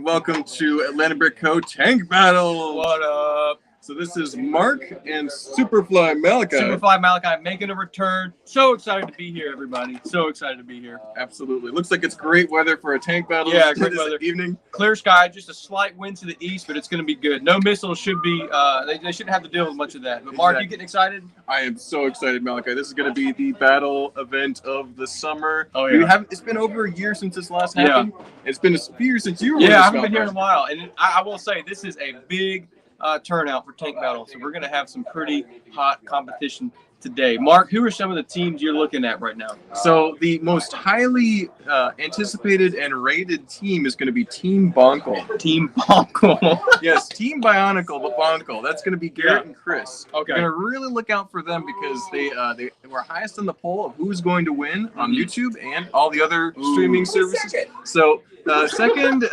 welcome to Atlanta Brick Co. Tank Battle. What up? So this is Mark and Superfly Malachi. Superfly Malachi making a return. So excited to be here, everybody. So excited to be here. Absolutely. Looks like it's great weather for a tank battle. Yeah, great this weather. Evening. Clear sky, just a slight wind to the east, but it's going to be good. No missiles should be, they shouldn't have to deal with much of that. But Mark, Exactly. you getting excited? I am so excited, Malachi. This is going to be the battle event of the summer. Oh, yeah. It's been over a year since this last happened. It's been a few years since you were Yeah, I with haven't been here in a Scout while. And I will say, this is a big turnout for tank battle. So we're going to have some pretty hot competition today. Mark, who are some of the teams you're looking at right now? So the most highly anticipated and rated team is going to be Team Bonkle. Team Bonkle. Yes, Team Bionicle, but Bonkle. That's going to be Garrett and Chris. Okay. You're going to really look out for them because they were highest in the poll of who's going to win on YouTube and all the other streaming services. So second,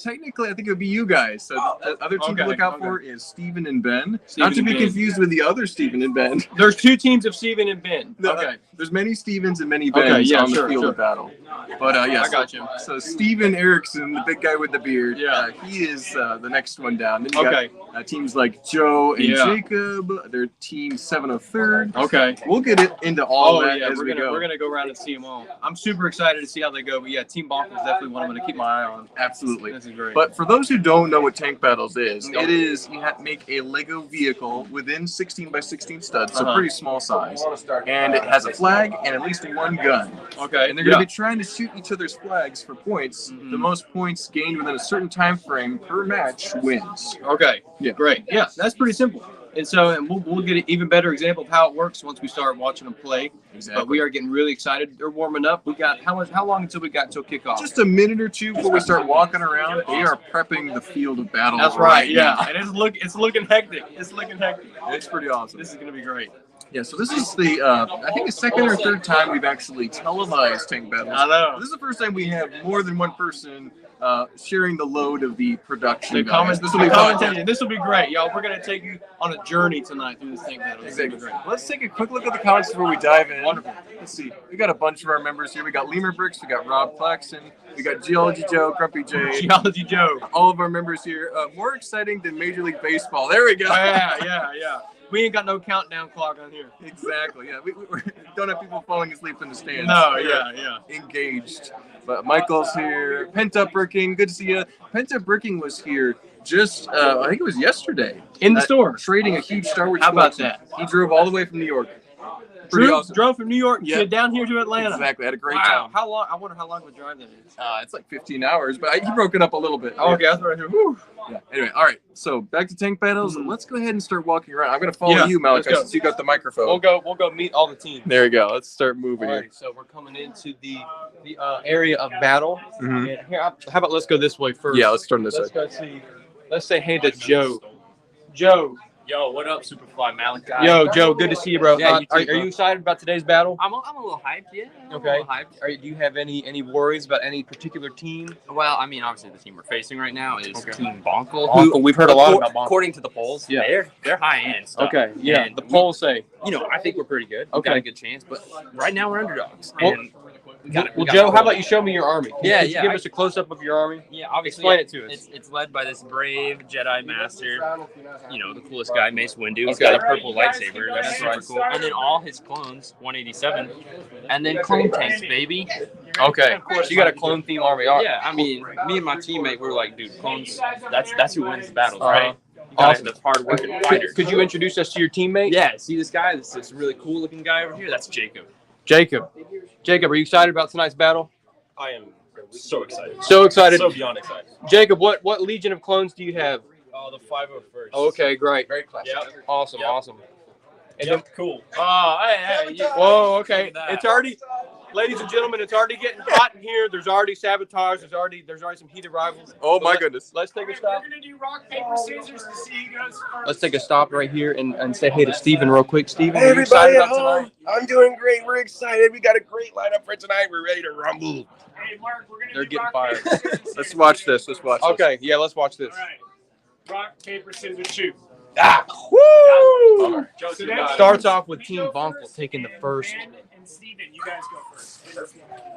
technically, I think it would be you guys. So the other team to look out for is Steven and Ben. Not to be confused with the other Steven and Ben. There's two teams of Steven and Ben. Okay. There's many Stevens and many Bens on the field of battle. But I got you. So Steven Erickson, the big guy with the beard, Yeah. he is the next one down. Then you Okay. got teams like Joe and Yeah. Jacob. They're team 703rd. Okay. We'll get into all that as we go. We're gonna go around and see them all. I'm super excited to see how they go. But yeah, Team Bonkle is definitely one I'm gonna keep my eye on. Absolutely. This is great. But for those who don't know what Tank Battles is, Nope. it is you have to make a Lego vehicle within 16 by 16 studs, so Uh-huh. pretty small size. And it has a flag and at least one gun. Okay. And they're going to be trying to shoot each other's flags for points. Mhm. The most points gained within a certain time frame per match wins. Okay. Yeah. Great. Yeah, that's pretty simple. And so we'll get an even better example of how it works once we start watching them play. Exactly. But we are getting really excited. They're warming up. We got how long until we got until kickoff? Just a minute or two before we start walking around. We are prepping the field of battle. That's right. Yeah. now. And it's looking hectic. It's looking hectic. It's pretty awesome. This is gonna be great. Yeah, so this is the, I think the second or third time we've actually televised Tank Battles. I know. This is the first time we have more than one person sharing the load of the production. The values. this will be commentation. This will be great, y'all. We're gonna take you on a journey tonight through this thing. Exactly. Let's take a quick look at the comments before we dive in. Wonderful. Let's see. We got a bunch of our members here. We got Lemur Bricks. We got Rob Claxton. We got Geology Joe, Grumpy J. Geology Joe. All of our members here. More exciting than Major League Baseball. There we go. Yeah. We ain't got no countdown clock on here. Exactly. Yeah. We don't have people falling asleep in the stands. No. We're Yeah. Engaged. But Michael's here. Pent Up Bricking. Good to see you. Pent Up Bricking was here just, I think it was yesterday. In the store. Trading a huge Star Wars How about collection. that? He drove all the way from New York. Pretty awesome. Drove from New York Yeah. down here to Atlanta. Exactly. Had a great Wow. time. How long? I wonder how long of a drive that is. It's like 15 hours, but he broke it up a little bit. Oh, okay, that's right here. Woo. Yeah. Anyway, all right. So back to Tank Battles. Mhm. Let's go ahead and start walking around. I'm going to follow Yeah, you, Malachi, let's go. since you got the microphone. We'll go meet all the teams. There you go. Let's start moving All here. right, so we're coming into the area of battle. Mhm. And here, how about let's go this way first? Yeah, let's turn this Let's way. go see. Let's say hey to Joe. Joe. Yo, what up, Superfly Malachi? Yo, Joe. Good to see you, bro. Yeah, you too, are bro. you excited about today's battle? I'm a little hyped, yeah. I'm Okay. A little hyped. Do you have any worries about any particular team? Well, I mean, obviously the team we're facing right now is Okay. Team Bonkle. Bonkle, we've heard a lot about Bonkle. According to the polls, Yeah. they're high end stuff. Okay. Yeah. And The polls say. I think we're pretty good. We Okay. got a good chance, but right now we're underdogs. Well- And we gotta- we Well, gotta Joe, how roll. about you show me your army? Yeah, Could you yeah, give I- us a close up of your army. Yeah, obviously. Explain it to us. It's led by this brave Jedi Master, the coolest guy, Mace Windu. He's Okay. got a purple lightsaber. That's super cool. And then all his clones, 187. And then clone tanks, baby. Okay. So you got a clone theme army. All right. Yeah, I mean, me and my teammate, we're like, dude, clones, that's who wins the battles, Uh-huh. right? Awesome. That's hard-working fighter. Could you introduce us to your teammate? Yeah, see this guy? This really cool-looking guy over here? That's Jacob. Jacob. Jacob, are you excited about tonight's battle? I am so excited. So excited. So beyond excited. Jacob, what legion of clones do you have? The 501st. Okay, great. Very classic. Yep. Awesome, Yep. awesome. And Yep, cool. Whoa, okay. It's already, ladies and gentlemen, it's already getting hot in here. There's already sabotage. There's already some heated rivals. Oh, So my goodness. Let's take a stop. We're gonna do rock, paper, scissors to see who goes first. Let's take a stop right here and say hey to Steven real quick. Steven, Hey, are you excited everybody at about home. I'm doing great. We're excited. We got a great lineup for tonight. We're ready to rumble. Hey, Mark, we're gonna They're do getting rock, fired. paper, scissors, to Let's see watch who this. Let's watch tonight? Okay, yeah, let's watch this. All right. Rock, paper, scissors, shoot. Ah, Woo! So Starts that's- off with we Team go Bonkle first, taking the Ben first. And Steven, you guys go first.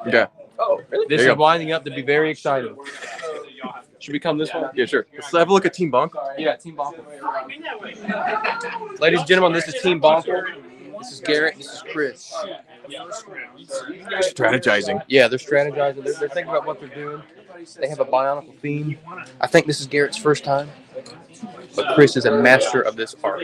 Okay. Oh, really? This There you is go. winding up to be very exciting. Should we come this way? Yeah, sure. Let's have a look at Team Bonk. Yeah, Team Bonkel. Ladies and gentlemen, this is Team Bonkel. This is Garrett. This is Chris. Strategizing. Yeah, they're strategizing. They're thinking about what they're doing. They have a Bionicle theme. I think this is Garrett's first time, but Chris is a master of this art,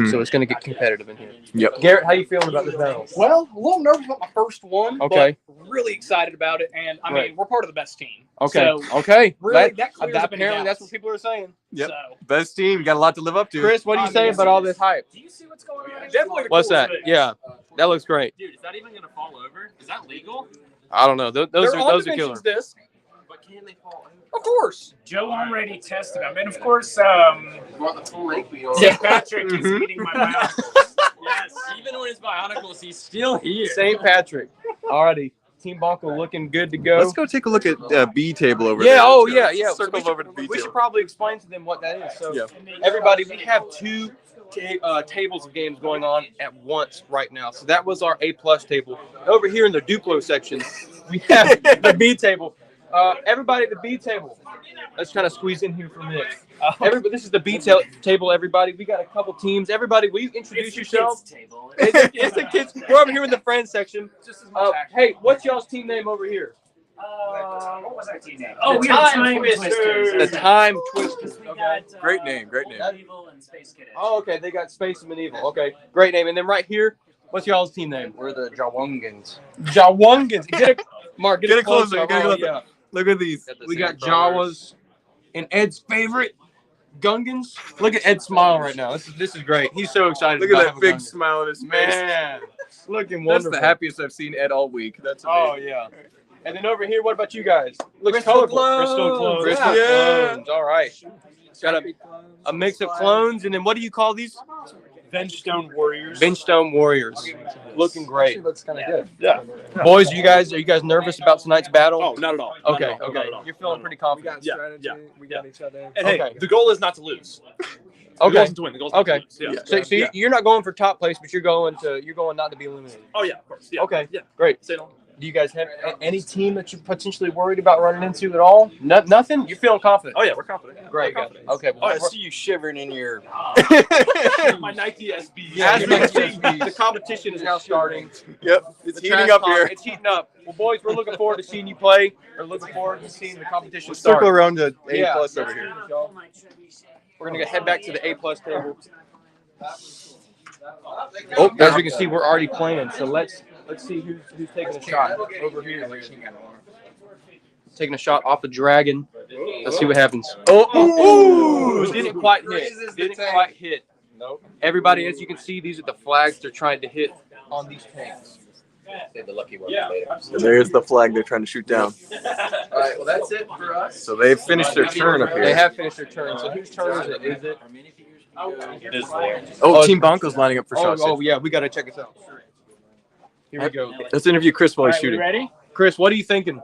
so it's going to get competitive in here. Yep. Garrett, how you feeling about this battle? Well, a little nervous about my first one, Okay. but really excited about it. And I Right. mean, we're part of the best team. Okay. So, Okay. really, that clears up any apparently that's doubts. what people are saying. Yep. So, Best team. You got a lot to live up to. Chris, what do you say about all this hype? Do you see what's going on? definitely the What's coolest that? thing. Yeah, that looks great. Dude, is that even gonna fall over? Is that legal? I don't know. Those They're on are killer. Dimensions Disc. But can they fall over? Of course. Joe already tested them, and of course, Yeah. Patrick is eating my mouth. Yes. Even when it's Bionicles, he's still here. St. Patrick. Alrighty. Team Bonkel looking good to go. Let's go take a look at B table over Yeah, there. oh Let's go. yeah, yeah. Circle So over to B we should table. probably explain to them what that is. So, Yeah. everybody, we have two tables of games going on at once right now. So that was our A+ table. Over here in the Duplo section, we have the B table. Everybody at the B table. Let's kind of squeeze in here for a minute. Everybody, this is the B table. Everybody, we got a couple teams. Everybody, will you introduce yourself? Table. It's the kids. We're over here in the friends section. Hey, what's y'all's team name over here? What was our team name? Oh, we have Time The Twisters. Time Twisters. We Okay. got, Great name. Great name. Evil and Space Cadet. Oh, okay. They got Space and Medieval. Okay, great name. And then right here, what's y'all's team name? We're the Jawungans. Jawungans. Get it, Mark. Get, Get it it closer, closer. get it Oh, closer. yeah. Look at these. We got Jawas and Ed's favorite Gungans. Look at Ed's smile right now. This is great. He's so excited. Look about at that having big Gungan. smile on his face. Man, looking That's wonderful. the happiest I've seen Ed all week. That's Oh amazing. yeah. And then over here, what about you guys? Looks Crystal colorful. clones. Crystal clones. Crystal Yeah. clones. All right. Got a mix of clones, and then what do you call these? Benchstone Warriors. Benchstone Warriors. Looking great. Looks kind of good. Yeah. Boys, are you guys nervous about tonight's battle? Oh, not at all. Okay, Not at all. Not okay. at all. You're feeling pretty We confident. got Yeah, strategy. yeah, We got each other. And hey, Okay. the goal is not to lose. The goal Okay. isn't to win. The goal is not Okay. to lose. Yeah. So you're not going for top place, but you're going not to be eliminated. Oh yeah, of course. Yeah. Okay. Yeah. Great. Say no. Do you guys have any team that you're potentially worried about running into at all? Nothing? You're feeling confident? Oh yeah, we're confident. Great. We're confident. Okay. Oh, I see you shivering in your. My Nike SB. As we can see, the competition is now starting. Yep. It's The heating trash up talk, here. It's heating up. Well, boys, we're looking forward to seeing you play. We're looking forward to seeing the competition Let's start. circle around to A Yeah. plus over here. We're gonna head back to the A+ table. Oh, As we can see, we're already playing. So let's see who's taking a shot over here. Taking a shot off the dragon. Let's see what happens. Oh, didn't quite hit. Didn't quite hit. Nope. Everybody, as you can see, these are the flags they're trying to hit on these tanks. The lucky one. Yeah. There's the flag they're trying to shoot down. All right. Well, that's it for us. So they've finished their turn up They here. have finished their turn. So whose turn is it? Is it? Oh, Team Bonko's lining up for Oh, shots. oh yeah, we gotta check this out. Here we go. Let's interview Chris while All he's right, we shooting. ready? Chris, what are you thinking?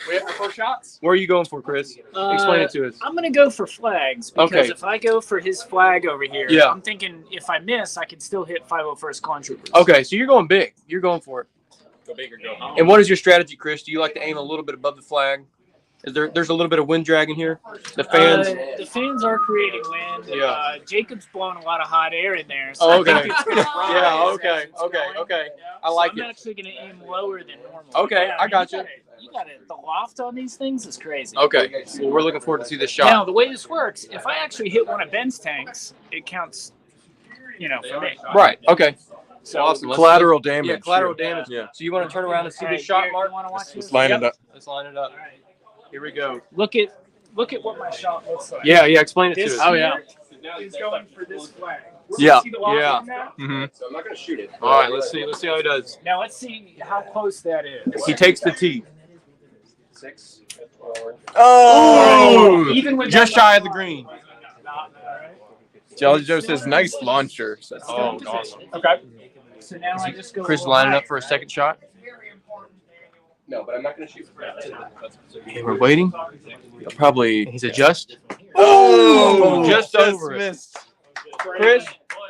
We have our first shots. Where are you going for, Chris? Explain it to us. I'm gonna go for flags because Okay. if I go for his flag over here, Yeah. I'm thinking if I miss, I can still hit 501st Clone Troopers. Okay, so you're going big. You're going for it. Go big or go home. And what is your strategy, Chris? Do you like to aim a little bit above the flag? There's a little bit of wind drag in here? The fans? The fans are creating wind. Yeah. Jacob's blowing a lot of hot air in there. So Oh, I think okay. it's gonna rise Yeah, as okay, it's okay, going. okay. I So like I'm it. actually going to aim lower than normal. Okay, Yeah, I got you. You got it. The loft on these things is crazy. Okay, well, we're looking forward to see this shot. Now, the way this works, if I actually hit one of Ben's tanks, it counts, for me. Right, okay. So, Awesome. Collateral damage. Yeah, collateral damage. Yeah. So you want to turn around and see All right, this shot, Garrett, Mark? You want to watch this? Let's line it up. Let's line it up. All right. Here we go. Look at what my shot looks like. Yeah, explain it to This us. oh yeah. Is going for this flag. Yeah. See the loft Yeah. on that? Mm-hmm. So I'm not gonna shoot it. All right, let's see how he does. Now let's see how close that is. He takes the tee. 6. Oh! Even with Just that- shy of the green. Jolly Joe says nice launcher. Oh, awesome. Okay. So now I just go. Chris lining up for a second shot. No, but I'm not gonna shoot. Okay, we're waiting. Probably. He's adjust. Oh! Just over it. missed. Chris,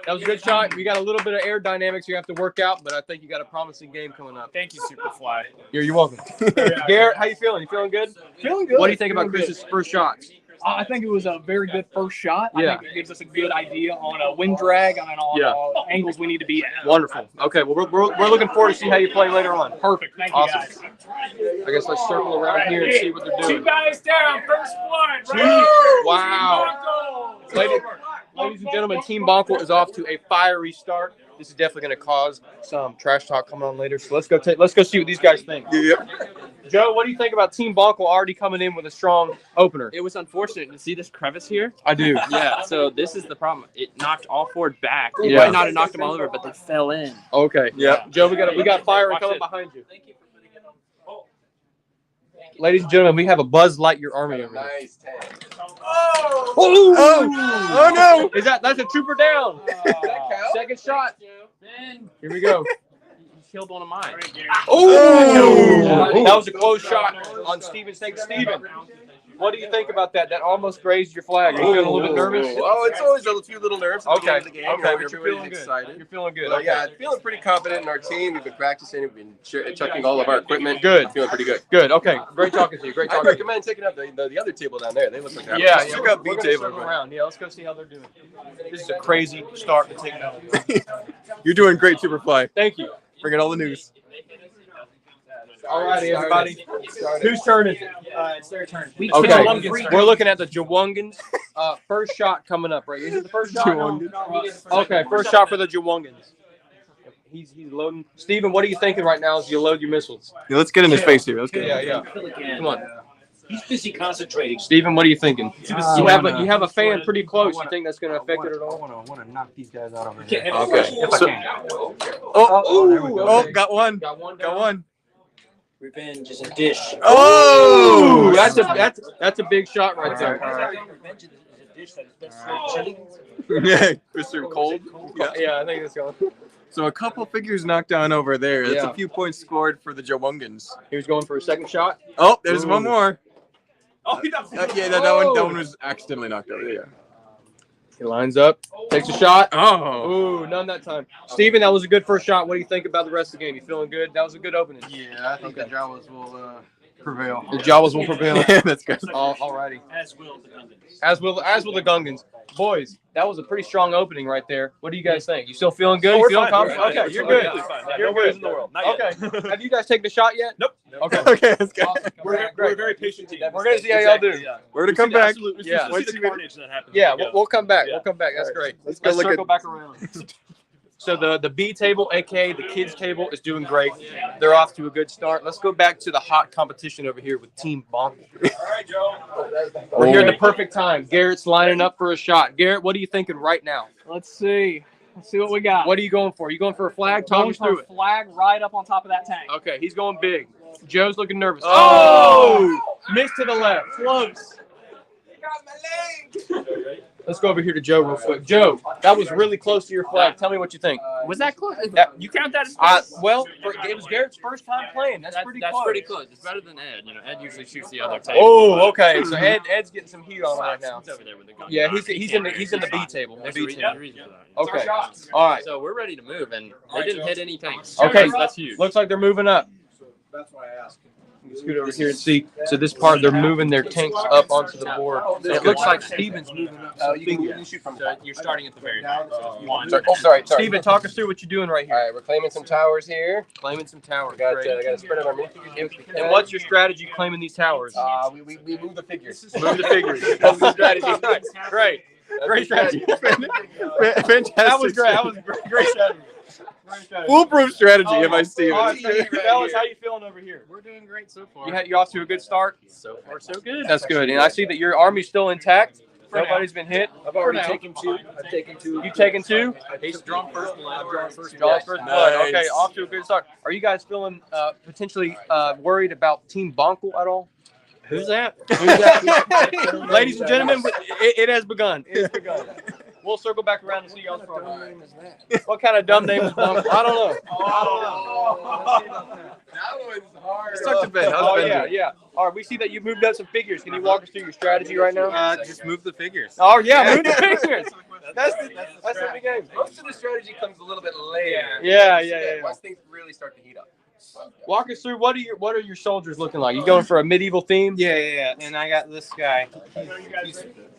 that was a good shot. You got a little bit of aerodynamics you have to work out, but I think you got a promising game coming up. Thank you, Superfly. You're welcome. Garrett, how you feeling? You feeling good? Feeling good. What do you think about Feeling good. Chris's first shots? I think it was a very good first shot. Yeah. I think it gives us a good idea on a wind drag and all angles we need to be at. Wonderful. Okay, well, we're looking forward to see how you play later on. Perfect. Thank you, Awesome. guys. I guess let's circle around here and see what they're doing. Two guys down, first blood. Wow. Ladies and gentlemen, Team Bonkel is off to a fiery start. This is definitely going to cause some trash talk coming on later. So let's go see what these guys think. Yep. Joe, what do you think about Team Bonkel already coming in with a strong opener? It was unfortunate to see this crevice here. I do. Yeah, so this is the problem. It knocked all four back. It Yeah. might not have knocked them all over, but they fell in. Okay. Yep. Joe, we got fire coming behind you. Ladies and gentlemen, we have a Buzz Lightyear army over here. Nice tank. Oh no! That's a trooper down? Second shot. Here we go. You killed one of mine. Oh! That was a close shot on Steven's tank. Steven, what do you think about that? That almost grazed your flag. Are you feeling a little bit nervous? Oh, it's always a few little nerves. At the end of the game. Okay, but Everybody's you're feeling good. excited. You're feeling good. But Okay. yeah, feeling pretty confident in our team. We've been practicing. We've been checking all of our equipment. Good. Feeling pretty good. Good. Okay. Great talking to you. Great I talking to you. recommend taking up the other table down there. They look like Yeah, Check out B we're gonna table. circle around. Yeah, let's go see how they're doing. This is a crazy start to take out. You're doing great, Superfly. Thank you. Bringing all the news. All righty, everybody. Whose turn is it? It's their turn. Okay, we're looking at the Jawungans. First shot coming up, right? Is it the first shot? Okay, first shot for the Jawungans. He's loading. Steven, what are you thinking right now as you load your missiles? Yeah, let's get in his face here. Let's get Yeah. Come on. He's busy concentrating. Steven, what are you thinking? You have a fan pretty close. You think that's going to affect it at all? I want to knock these guys out of here. Okay. If I can. Oh, got one. Got one. Got one. Revenge is a dish. Oh, that's a big shot right there. Revenge is a dish that is best served chilling. Yeah, Mr. Cold. Yeah. Yeah, I think that's going. So a couple figures knocked down over there. That's Yeah. a few points scored for the Jawungans. He was going for a second shot. Oh, there's one more. Oh, he does. Yeah, that one was accidentally knocked over. Yeah. He lines up, takes a shot. Oh. Ooh, none that time. Steven, that was a good first shot. What do you think about the rest of the game? You feeling good? That was a good opening. Yeah, I think the Jawas will prevail. The Jawas will prevail. Yeah, that's good. Alrighty. As will the Gungans. As will the Gungans. Boys, that was a pretty strong opening right there. What do you guys think? You still feeling good? You feeling confident? Okay, you're good. You're good. in the world. Okay. Have you guys taken the shot yet? Nope. Okay. Okay, that's good. Awesome. We're a very patient team. We're gonna see how y'all do. We're to come back. Yeah. Let's see the carnage that happens. Yeah, we'll come back. We'll come back. That's great. Let's go look circle at. back around. So the B table, aka the kids table, is doing great. They're off to a good start. Let's go back to the hot competition over here with Team Bonkel. All right, Joe. We're here at the perfect time. Garrett's lining up for a shot. Garrett, what are you thinking right now? Let's see. Let's see what we got. What are you going for? You going for a flag? Talk Going us for through a it. flag right up on top of that tank. Okay, he's going big. Joe's looking nervous. Oh! Missed to the left. Close. Let's go over here to Joe real quick. Joe, that was really close to your flag. Tell me what you think. Was that close? You count that as Well, it was Garrett's first time playing. That's pretty close. pretty close. It's better than Ed. You know, Ed usually shoots the other table. Oh, okay. So Ed's getting some heat on right now. He's over there with the gun. Yeah, he's in the B table. The There's B the table. reason for that. Okay. All right. So we're ready to move, and they didn't hit any tanks. Okay. That's huge. Looks like they're moving up. That's why I asked. Scoot over here and see. So this part, they're moving their tanks up onto the board. It looks like Steven's moving up. You can shoot from So you're starting at the very one. Sorry. Steven, talk us through what you're doing right All here. right, we're claiming some towers here. Claiming some towers. We got Great. to spread out our minifigures. And what's your strategy claiming these towers? We move the figures. Move the figures. That's the strategy. Nice. Great. Great strategy. Fantastic. That was great. That was great strategy. Foolproof strategy, if I see All right, it. so fellas, how you feeling over here? We're doing great so far. You're off to a good start. So far, so good. That's good. And I see that your army's still intact. Nobody's been hit. I've already taken two. I've taken two. You taken two? He's drawn first blood. I've drawn first Draw blood. first blood. Nice. Okay, off to a good start. Are you guys feeling potentially worried about Team Bonkel at all? Who's that? Ladies and gentlemen, it has begun. It has begun. We'll circle back around and see y'all's problem. What kind of dumb name is Bonkel? I don't know. That one's hard. Start to bed. How's Oh Ben yeah, doing? yeah. All right, we see that you moved up some figures. Can you walk us through your strategy right now? Just move the figures. Oh yeah, move the figures. That's the game. Most of the strategy comes a little bit later. Yeah. Once things really start to heat up. Walk us through what are your soldiers looking like? You going for a medieval theme? Yeah. And I got this guy.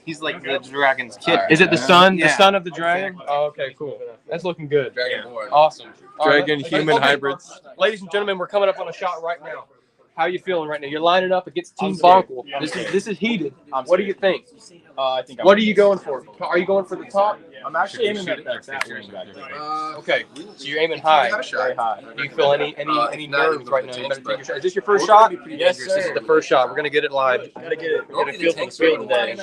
He's like the dragon's kid. Is it the son? Yeah. The son of the dragon? Oh, okay, cool. That's looking good. Dragonborn. Awesome. All right, Dragon human hybrids. Ladies and gentlemen, we're coming up on a shot right now. How are you feeling right now? You're lining up against Team Bonkel. This is heated. What do you think? I think What are you going for? Are you going for the top? I'm actually aiming at that range. Okay, so you're aiming high, very high. Do you feel any nerves right now? You better take your shot. Is this your first shot? Yes, sir. This is the first shot. We're gonna get it live. I gotta get it. We're gonna feel for the field today.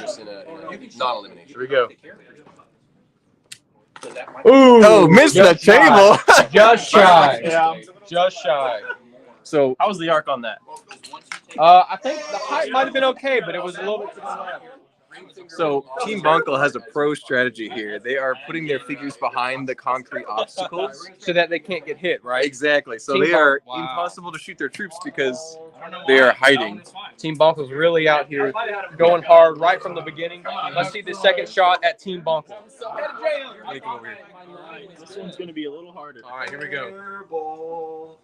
Non-elimination. Here we go. Oh, missed the table. Just shy. Yeah. Just shy. So How was the arc on that? I think the height might have been okay, but it was a little bit to the left. So Team Bonkel has a pro strategy here. They are putting their figures behind the concrete obstacles. So that they can't get hit, right? Exactly. So Team they are Bonkel. Wow. impossible to shoot their troops because they are hiding. Team Bonkel's really out here going hard right from the beginning. Let's see the second shot at Team Bonkel. This one's gonna be a little harder. All right, here we go.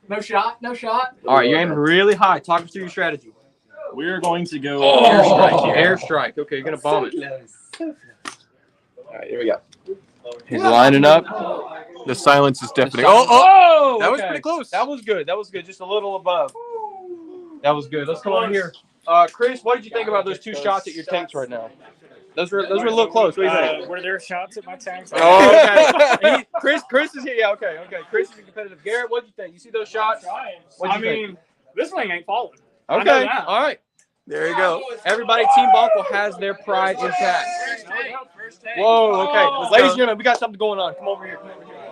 No shot. No shot. All right, you're aiming really high. Talk us through your strategy. We're going to go Airstrike. here. Airstrike. Okay, you're gonna bomb it. All right, here we go. He's lining up. The silence is deafening. Oh, that was okay. pretty close. That was good. That was good. Just a little above. That was good. Let's come on here. Chris, what did you think about those two shots at your tanks right now? Those were a little close. What do you think? Were there shots at my tanks? Oh, okay. Chris is here. Yeah, okay. Chris is competitive. Garrett, what do you think? You see those shots? What'd I you think? mean, this thing ain't falling. I know Okay. that. All right. There you go. Everybody, Team Bonkel has their pride intact. Whoa. Okay. Ladies and gentlemen, we got something going on. Come over here.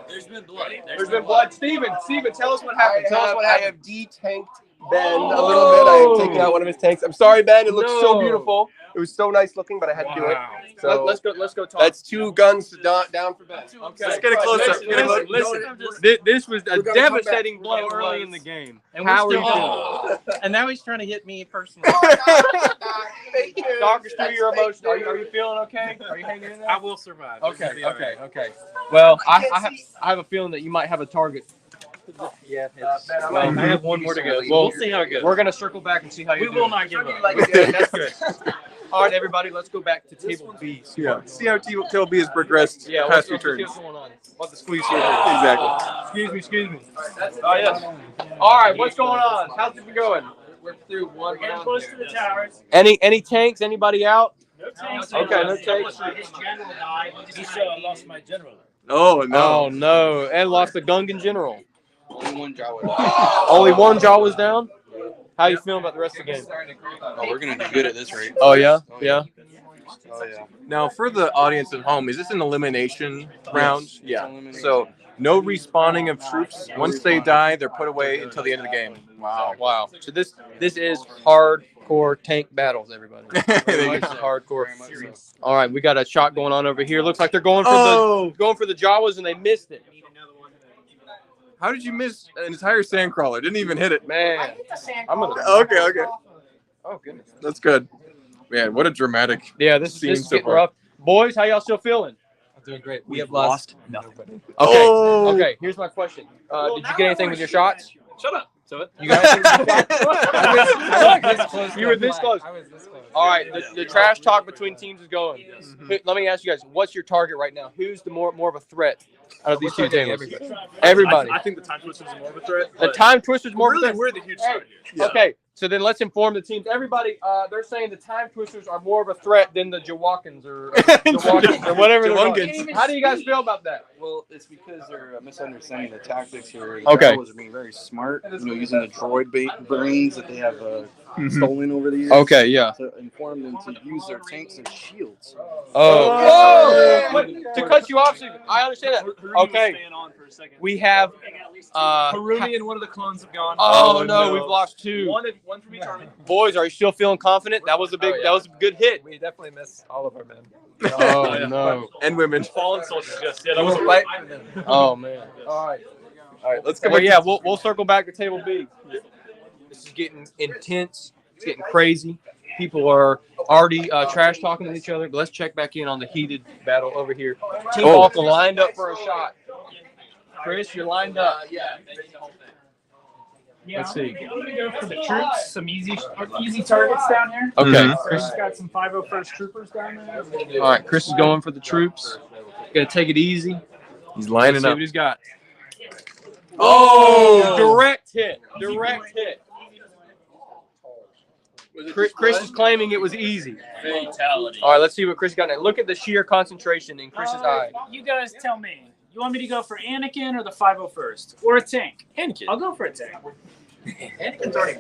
There's been blood. There's been blood. Steven, tell us what happened. Tell us what I happened. have de-tanked Ben a little bit. I have taken out one of his tanks. I'm sorry, Ben. It looks so No. beautiful. It was so nice looking, but I had to do it. So Let's go talk. that's 2 guns down for Ben. Okay. Let's get a close-up. Listen. This was a devastating blow early in the game. How are you doing? And now he's trying to hit me personally. Talk us through your emotions. Are you feeling okay? Are you hanging in there? I will survive. Okay. Well, I have a feeling that you might have a target. Yeah. I have one more to go. Well, We'll see how it goes. We're gonna circle back and see how you We do. will not give up. That's good. All right, everybody, let's go back to table B. Yeah. See how Table B has progressed Yeah, past few let's see turns. what's going on. What the squeeze here? Exactly. Excuse me. Oh yes. All right, what's going on? How's it been going? We're through one Getting round close here. to the towers. Any tanks? Anybody out? No tanks. Okay, no tanks. His general died. Just lost my general. Oh no. Oh no, and lost the Gungan general. Only one jaw was Only one jaw was down. How you feeling about the rest of the game? Oh, we're gonna do good at this rate. Oh yeah, yeah. Oh yeah. Now for the audience at home, is this an elimination round? Yeah. Elimination. So no respawning of troops. Once they die, they're put away until the end of the game. Wow. So this is hardcore tank battles, everybody. There you This go. is hardcore. All right, we got a shot going on over here. Looks like they're going for the Jawas and they missed it. How did you miss an entire sandcrawler? Didn't even hit it. Man, I'm gonna. Okay. Oh goodness. That's good. Man, what a dramatic. Yeah, this Scene is so getting far. rough. Boys, how y'all still feeling? I'm doing great. We have lost nothing. Okay. Oh. Okay. Here's my question. Did you get anything with your shots? Shut up. So You got anything with your shots? I was this close. You were this close. I was this close. All right, the trash talk between teams is going. Let me ask you guys, what's your target right now? Who's the more of a threat out of these two tables? Everybody. I think the time twisters is more of a threat. The time twisters more of a threat. We're the huge Hey, threat here. Okay, so then let's inform the teams. Everybody, they're saying the time twisters are more of a threat than the Jawakans or whatever they're called. Jawakans. How do you guys feel about that? Well, it's because they're misunderstanding the tactics here. The Okay. Rebels are being very smart, using the droid brains that they have stolen over the years. Okay, yeah. To inform them to use their tanks as shields. Oh. Wait, to cut you off, Stephen, I understand that. Harumi was Okay, staying on for a second. we have. Harumi and one of the clones have gone. Oh no, we've lost two. One from each army. Boys, are you still feeling confident? That was a good hit. We definitely miss all of our men. Oh no. And women. Fallen soldiers. Yes, yeah, that We was will fight for them. Oh man. All right. Let's come Well, back. yeah, we'll circle back to table B. This is getting intense. It's getting crazy. People are already trash talking to each other. But let's check back in on the heated battle over here. Team Balkan lined up for a shot. Chris, you're lined up. Yeah, Let's see. I'm gonna go for the troops. Some easy targets down here. Okay. Mhm. Chris has got some 501st troopers down there. All right. Chris is going for the troops. Gonna take it easy. He's Let's lining see up. what he's got. Oh! Direct hit. Direct hit. Chris is claiming it was easy. Fatality. All right, let's see what Chris got now. Look at the sheer concentration in Chris's eye. You guys tell me. You want me to go for Anakin or the 501st? Or a tank? Anakin. I'll go for a tank.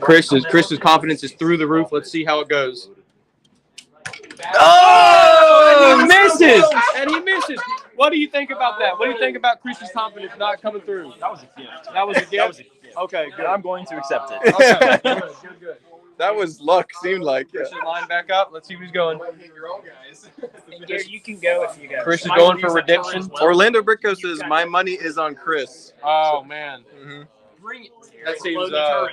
Chris's confidence is through the roof. Let's see how it goes. Oh! He misses! And he misses. What do you think about that? What do you think about Chris's confidence not coming through? That was a gift. That was a gift? That was a gift. Okay, good. I'm going to accept it. Okay, good. That was luck, seemed like. Chris is lined back up. Let's see who's going. And Gary, you can go if you go. Chris is going for redemption. Orlando Bricko says, my money is on Chris. Oh, man. Bring it. That seems, here we go.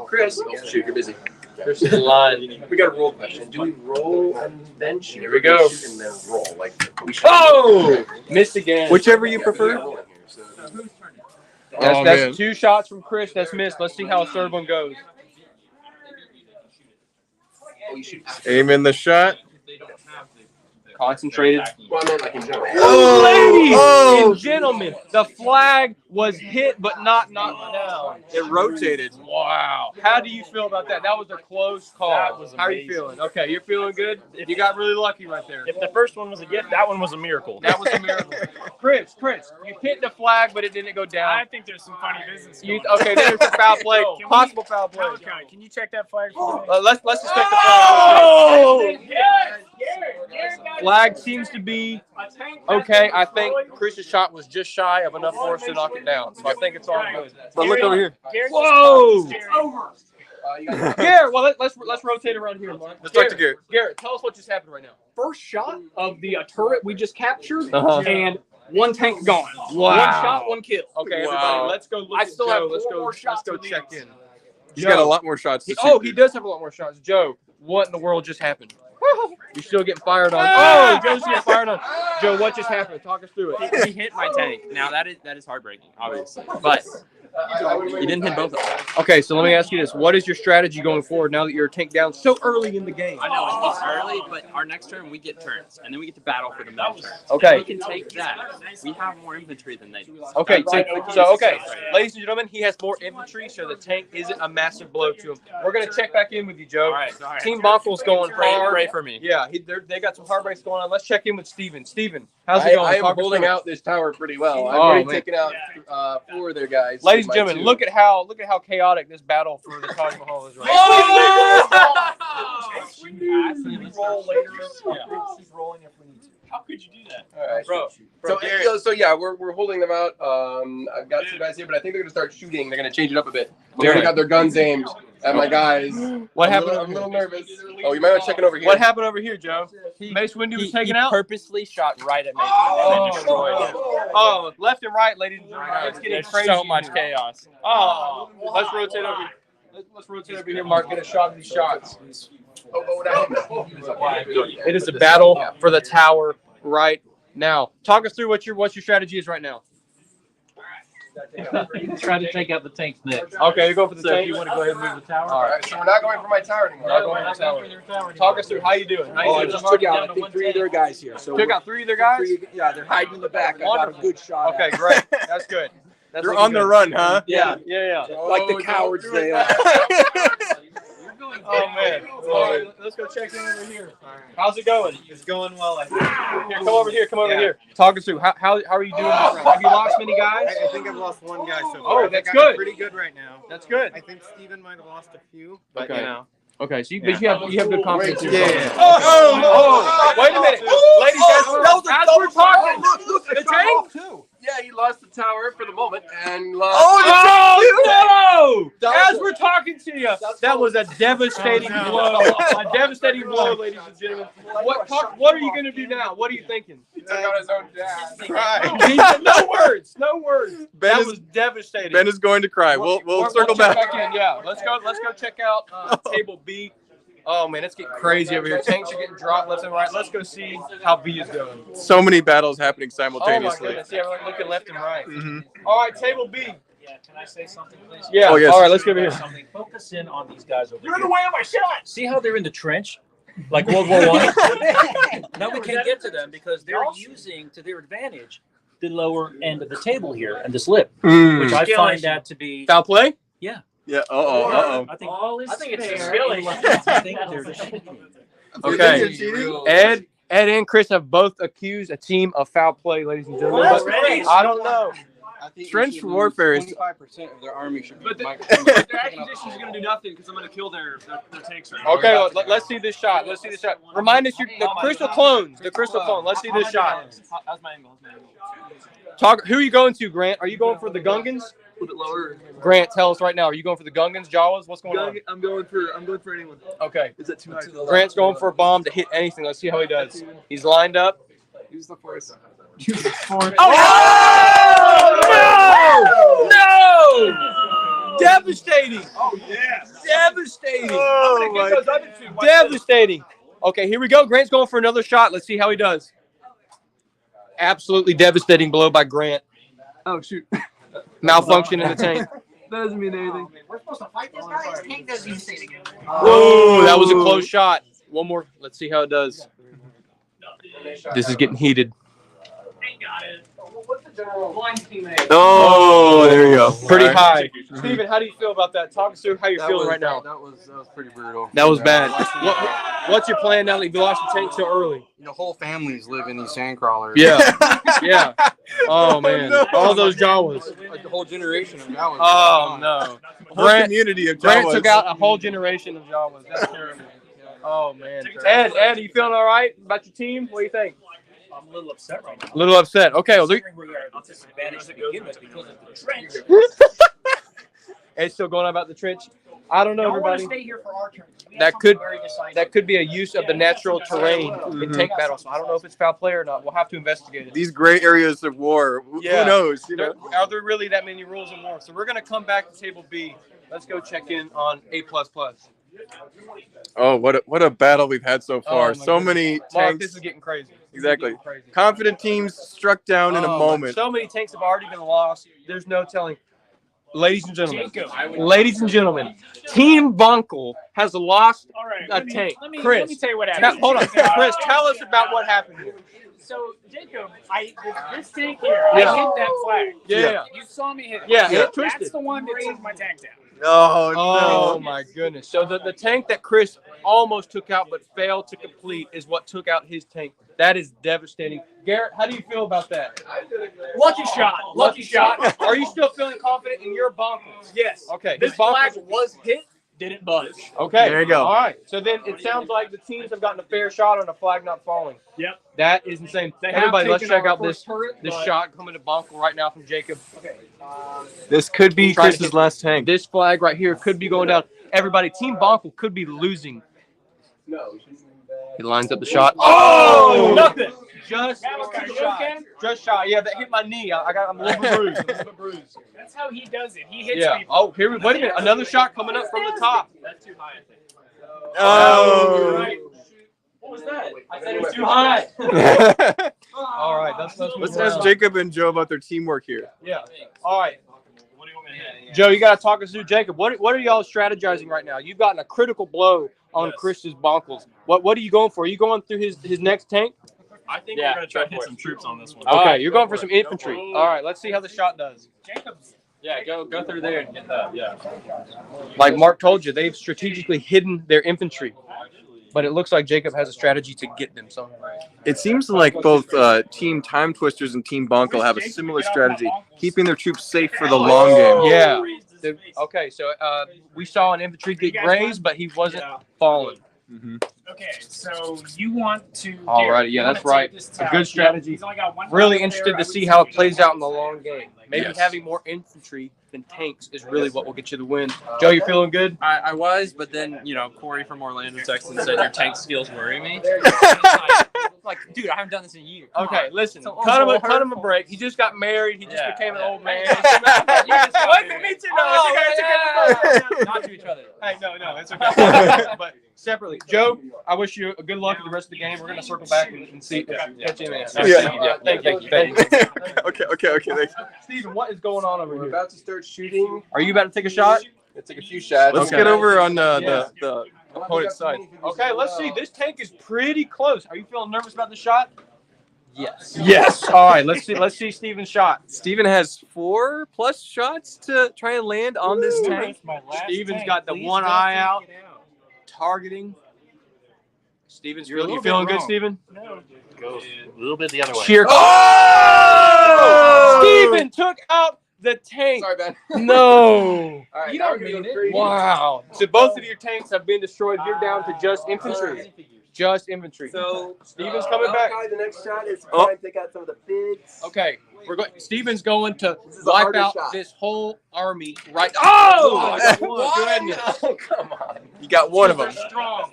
Chris, shoot, you're busy. Chris is line. We got a roll question. Do we roll and then shoot? Here we go. Shoot and then roll. Like we shoot. Oh! Missed again. Whichever you prefer. Oh, man. That's 2 shots from Chris. That's missed. Let's see how a third one goes. Aim in the shot. Concentrated. Well, I meant like in general. Ladies and gentlemen, the flag was hit but not knocked down. It rotated. Wow. How do you feel about that? That was a close call. That was How are you amazing. feeling? Okay, you're feeling good? You got really lucky right there. If the first one was a gift, that one was a miracle. That was a miracle. Chris, you hit the flag, but it didn't go I down. think there's some funny business You, going on. okay, there's a foul play. Can we- Possible foul play. Malachi, can you check that flag for me? Let's suspect the flag. Yes! Flag seems to be okay. I think Chris's shot was just shy of enough force to knock it down. So I think it's all good. But look over here. Whoa! It's over. Garrett, well, let's rotate around here, Mark. Let's talk to Garrett. Garrett, tell us what just happened right now. First shot of the turret we just captured, Uh-huh. and one tank gone. Wow. One shot, one kill. Okay, Wow. everybody, let's go look I at still Joe. have Let's 4 go. more Let's shots go to check these. in. He's got a lot more shots to shoot. Oh, he does have a lot more shots. Joe, what in the world just happened? You're still getting fired on. Ah! Oh, Joe's getting fired on. Joe, what just happened? Talk us through it. He hit my tank. Now that is heartbreaking, obviously. But he didn't hit both of them. Okay, so let me ask you this: what is your strategy going forward now that you're tank down so early in the game? I know it's early, but our next turn we get turns, and then we get to battle for the middle turn. Okay. If we can take that. We have more infantry than they do. Okay, so okay, ladies and gentlemen, he has more infantry, so the tank isn't a massive blow to him. We're gonna check back in with you, Joe. All right. Team Bonkel's going hard. Pray for me. Yeah, they got some heartbreaks going on. Let's check in with Steven. Steven, how's it going? I am Talk us holding through it. out this tower pretty well. I've Oh, already man. taken out 4 of their guys. Ladies and with my gentlemen, 2. look at how chaotic this battle for the Taj Mahal is right now. Roll later. Keep rolling if we need to. How could you do that? All right. Bro, So yeah, we're holding them out. I've got 2 guys here, but I think they're gonna start shooting. They're gonna change it up a bit. They already got their guns aimed at my guys. what I'm happened? a little nervous. Oh, you might want to check it over here. What happened over here, Joe? Mace Windu was taken out. Purposely shot right at me Oh. and destroyed it. Oh, left and right, ladies and gentlemen. It's getting There's crazy. so much here. chaos. Oh, let's rotate over. Let's rotate over here, Mark. Get a shot of these shots. It is a battle for the tower right now. Talk us through what your strategy is right now. Try to take out the tanks next. Okay, you go for the So tank. if you want to go ahead and move the tower. All All right, so we're not going for my tower anymore. Not going for the tower. Talk us through how you doing. How you I doing? just took out, I think, 3 of their guys here. So Took out 3 of their guys. yeah, they're hiding in the back. I got a Wonderful. good shot. Okay, great. That's good. That's They're looking on the good. run, huh? Yeah. Like the cowards they are. Oh man. All right, let's go check in over here. How's it going? It's going well. I think. Here, come over here. Come over here. Talk us through. How are you doing this round? Have you lost many guys? I think I've lost 1 guy so Oh, far. I that's think I'm good. pretty good right now. That's good. I think Steven might have lost a few, but Okay. you know. Okay, so but you have good confidence. in Yeah. yourself. Oh, wait a minute, ladies, as we're talking, the tank. Yeah, he lost the tower for the moment and lost. Oh no! As we're talking to you, that was a devastating blow. A devastating blow, ladies and gentlemen. What are you going to do now? What are you thinking? He took out his own dad. No words. No words. Ben That is- was devastating. Ben is going to cry. We'll circle check back. in. Yeah, let's go check out table B. Oh man, it's getting crazy over here. Tanks are getting dropped left and right. Let's go see how B is doing. So many battles happening Oh my simultaneously. goodness, yeah, we're looking left and right. Mhm. All right, table B. Yeah, can I say something, please? Yeah. Oh, yes. All right, let's go over here. Something. Focus in on these guys over You're in here. the way of my shot. See how they're in the trench, like World War I. Now we can't get to them because they're using to their advantage the lower end of the table here and this lip, which I find that to be. Foul play? Yeah. Uh-oh. I think I think it's a fair. skillet. I think they're cheating. Okay. Ed and Chris have both accused a team of foul play, ladies and gentlemen. Well, But that's I don't know. I think Trench warfare is 25% of their army should be But their microphone. acquisition is going to do nothing because I'm going to kill their tanks right Okay, let's see this shot. Let's see this shot. Remind us the crystal clones. The crystal clone. Let's see this shot. How's my angle? Talk. Who are you going to, Grant? Are you going for the Gungans? a little bit lower. Grant, tell us right now. Are you going for the Gungans, Jawas? What's going on? I'm going for anyone. Okay. Is that too high? Grant's going for a bomb to hit anything. Let's see how he does. He's lined up. Use the force. Oh! No! Devastating! Oh, yes. Devastating! Oh, my Devastating! Okay, here we go. Grant's going for another shot. Let's see how he does. Absolutely devastating blow by Grant. Oh, shoot. Malfunction in the tank. That doesn't mean anything. We're supposed to fight this guy. His tank doesn't even say it again. Whoa, that was a close shot. One more. Let's see how it does. This is getting heated. Oh, there you go. Pretty All right. high. Steven, how do you feel about that? Talk us through how you're feeling right now. That was pretty brutal. That was bad. What's your plan now that you lost your tank so early? The whole families live in these sand crawlers. Yeah. Yeah. Oh, man. no. All those Jawas. Like the whole generation of Jawas. Oh, no. Whole Grant, community of Grant Jawas. took out a whole generation of Jawas. That's terrible. Oh, man. Ed, are you feeling all right about your team? What do you think? I'm a little upset right now. A little upset. Okay, well, Considering we are at a disadvantage to begin with because of the trench. Ed's still going on about the trench. I don't know, I want to everybody. stay here for our turn. We have That something could very decisive. that could be a use of the natural terrain in tank battle. So I don't know if it's foul play or not. We'll have to investigate it. These gray areas of war. Yeah. Who knows? You know? Are there really that many rules in war? So we're gonna come back to table B. Let's go check in on A++. Oh, what a battle we've had so far. my So goodness. many Mark, tanks. this is getting crazy. This is Exactly. getting crazy. Confident teams struck down in a Oh, moment. So many tanks have already been lost. There's no telling. Ladies and gentlemen, Team Bunkel has lost All right. a tank. Let me Chris, tell you what happened. hold on. Chris, tell us about what happened here. So, Jacob, this tank here, Yeah. I hit that flag. Yeah. You saw me hit it. Yeah, Yeah. it twisted. That's the one that took my tank down. Oh, Oh no. my goodness. So the tank that Chris almost took out but failed to complete is what took out his tank. That is devastating. Garrett, how do you feel about that? Lucky shot. Lucky shot. Are you still feeling confident in your bunkers? Yes. Okay. This his bunkers- flag was hit. Didn't budge. Okay. There you go. All right. So then it sounds like the teams have gotten a fair shot on a flag not falling. Yep. That is insane. They have Everybody, let's taken check our out this first turret, but- shot coming to Bunkel right now from Jacob. This could be Try to Chris's hit- last tank. This flag right here could be going down. Everybody, Team Bunkel could be losing. He lines up the shot. Oh, nothing. Just Malachi, you shot. okay? Just shot. Yeah, that hit my knee. I'm a little bit bruised. That's how he does it. He hits Yeah. people. Oh, here we wait a minute. Another shot coming up from the top. That's too high, I think. Oh. What was that? I said it was too high. All right, let's move Let's on. ask Jacob and Joe about their teamwork here. Yeah. All right, What do you want me to hit? Joe, you got to talk us through Jacob. What are y'all strategizing right now? You've gotten a critical blow on Chris's bonkles. What are you going for? Are you going through his next tank? I think we're going to try to hit some troops on this one. Okay, you're going for some infantry. All right, let's see how the shot does. Jacob's. Yeah, go through there and get that. Yeah. Like Mark told you, they've strategically hidden their infantry, but it looks like Jacob has a strategy to get them somewhere. It seems like both Team Time Twisters and Team Bunkel have a similar strategy, keeping their troops safe for the long game. Yeah. Okay, so we saw an infantry get grazed, but he wasn't fallen. Mm-hmm. Okay, so you want to. All right, yeah, that's right. A good strategy. Really interested to see how it plays out in the long game. Maybe Yes. having more infantry than tanks is really what will get you the win. Joe, you feeling good? I was, but then, Corey from Orlando, Texas said your tank skills worry me. Like Dude, I haven't done this in years. Okay, listen. So Cut him also a break. He just got married. He just became an old man. You just got Wait, married. me too. No, Oh, it's okay. Not to each other. Hey, no, it's okay. But separately, Joe, I wish you a good luck with the rest of the game. We're gonna circle back and see. Catch you in a minute. Yeah. Thank you. Okay. Thank you. Steven, what is going on over We're here? about to start shooting. Are you about to take a shot? Let's take a few shots. Let's get over on the opponent's side. Okay, let's see. This tank is pretty close. Are you feeling nervous about the shot? Yes. Yes. All right. Let's see Steven's shot. Steven has 4+ shots to try and land on this tank. Steven's got the one eye out, targeting. Steven's You're a you little feeling bit good, wrong. Steven? Go a little bit the other way. Cheer. Oh! Steven took out the tank. Sorry, Ben. No. All right, You now don't we're gonna mean go it. crazy. Wow. So both of your tanks have been destroyed. You're down to just infantry. Just infantry. So Steven's coming back. The next shot is to Oh. try and take out some of the bigs. Okay, we're going. Steven's going to This is a wipe harder out shot. this whole army right. Oh! Goodness. Oh, come on. You got one of them. Strong.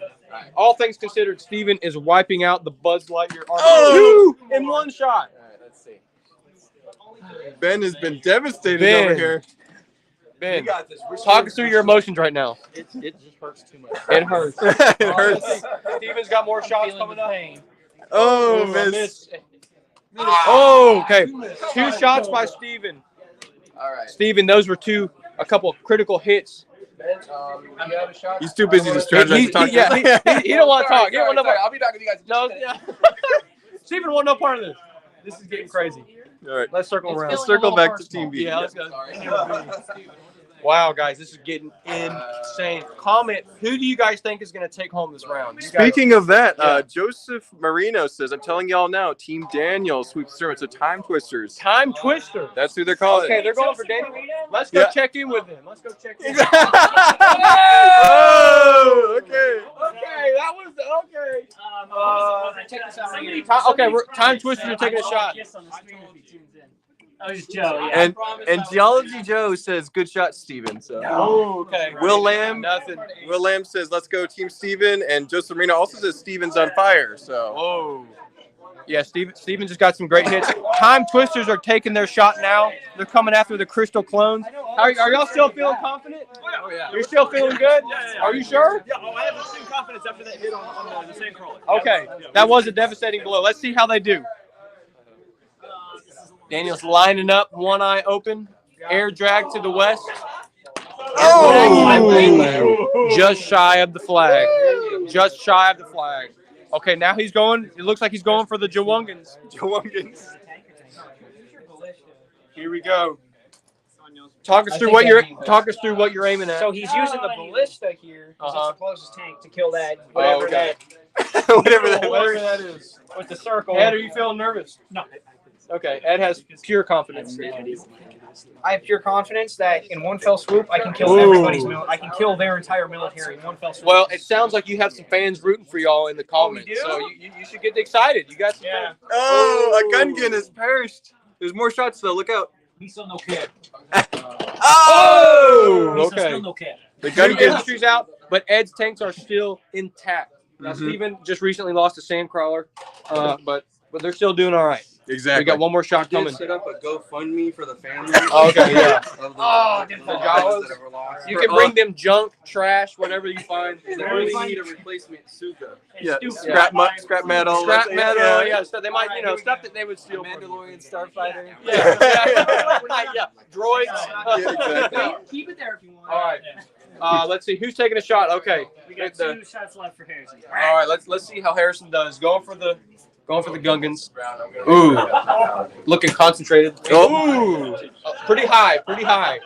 All things considered, Steven is wiping out the Buzz Lightyear army. Oh! 2 in one shot. All right, let's see. Ben has been devastated Ben. over here. Ben, talk us through your emotions right now. It just hurts too much. It hurts. It hurts. Steven's got more shots coming up. Oh, Ooh, a miss. Oh, okay. 2 shots by Steven. All right. Steven, those were a couple of critical hits. Ben, you have a shot? He's too busy to strategize. He don't want to talk. He don't want Sorry, no I'll be back with you guys. In No, just a minute. yeah. Steven want no part of this. This is getting crazy. All right. Let's circle around. Let's circle back to Team B. Yeah, let's go. Sorry. Wow, guys, this is getting insane. Comment, who do you guys think is going to take home this round? You guys- Speaking of that, Yeah. Joseph Marino says, I'm telling y'all now, Team Daniel sweeps through. It's a Time Twisters. Time Twister. That's who they're calling. Okay, they're going for Daniel. Let's go Yeah. check in with them. Let's go check in. Oh, okay. Okay, that was okay. Check this out right here. Okay, Time Twisters are taking a shot. Oh, it's Joe. Yeah. And Geology Joe says, good shot, Steven. So Oh, okay. Will Lamb Nothing. says, let's go Team Steven. And Joseph Marino also says Steven's on fire. So Whoa. Yeah, Steven just got some great hits. Time Twisters are taking their shot now. They're coming after the Crystal Clones. Are y'all still feeling confident? Oh, yeah. You're still feeling good? Are you sure? Yeah, I have the same confidence after that hit on the same crawler. Okay, that was a devastating blow. Let's see how they do. Daniel's lining up, one eye open. Air drag to the west. Oh! Just shy of the flag. Just shy of the flag. Okay, now he's going. It looks like he's going for the Jawungans. Here we go. Talk us through what you're aiming at. So he's using the ballista here. 'Cause It's the closest tank to kill that. Oh, okay. Whatever that Whatever that is. With the circle. Ed, are you feeling nervous? No. Okay, Ed has pure confidence. I have pure confidence that in one fell swoop I can kill Ooh. everybody's I can kill their entire military in one fell swoop. Well, it sounds like you have some fans rooting for y'all in the comments, do? so you should get excited. You got some fans. Oh, a Gungan has perished. There's more shots though. Look out. He's still no kid. Oh! He's Okay. still no kid. The Gun Gungan. industry's out, but Ed's tanks are still intact. Now, Steven just recently lost a Sandcrawler, but they're still doing all right. Exactly. We got one more shot coming. Set up a GoFundMe for the family. Okay, yeah. Of the, Oh, the Jawas. that were lost. You can bring them junk, trash, whatever you find. They really need a replacement Suka. Yeah. Scrap metal. Scrap let's- metal, yeah. So they might, stuff that they would steal. From you. Mandalorian Starfighter. Yeah, yeah. Droids. Yeah, exactly. Keep it there if you want. All right. Let's see who's taking a shot. Okay. We got 2 shots left for Harrison. All right. Let's see how Harrison does. Going for the Gungans. Ooh. Looking concentrated. Ooh. Pretty high. Pretty high.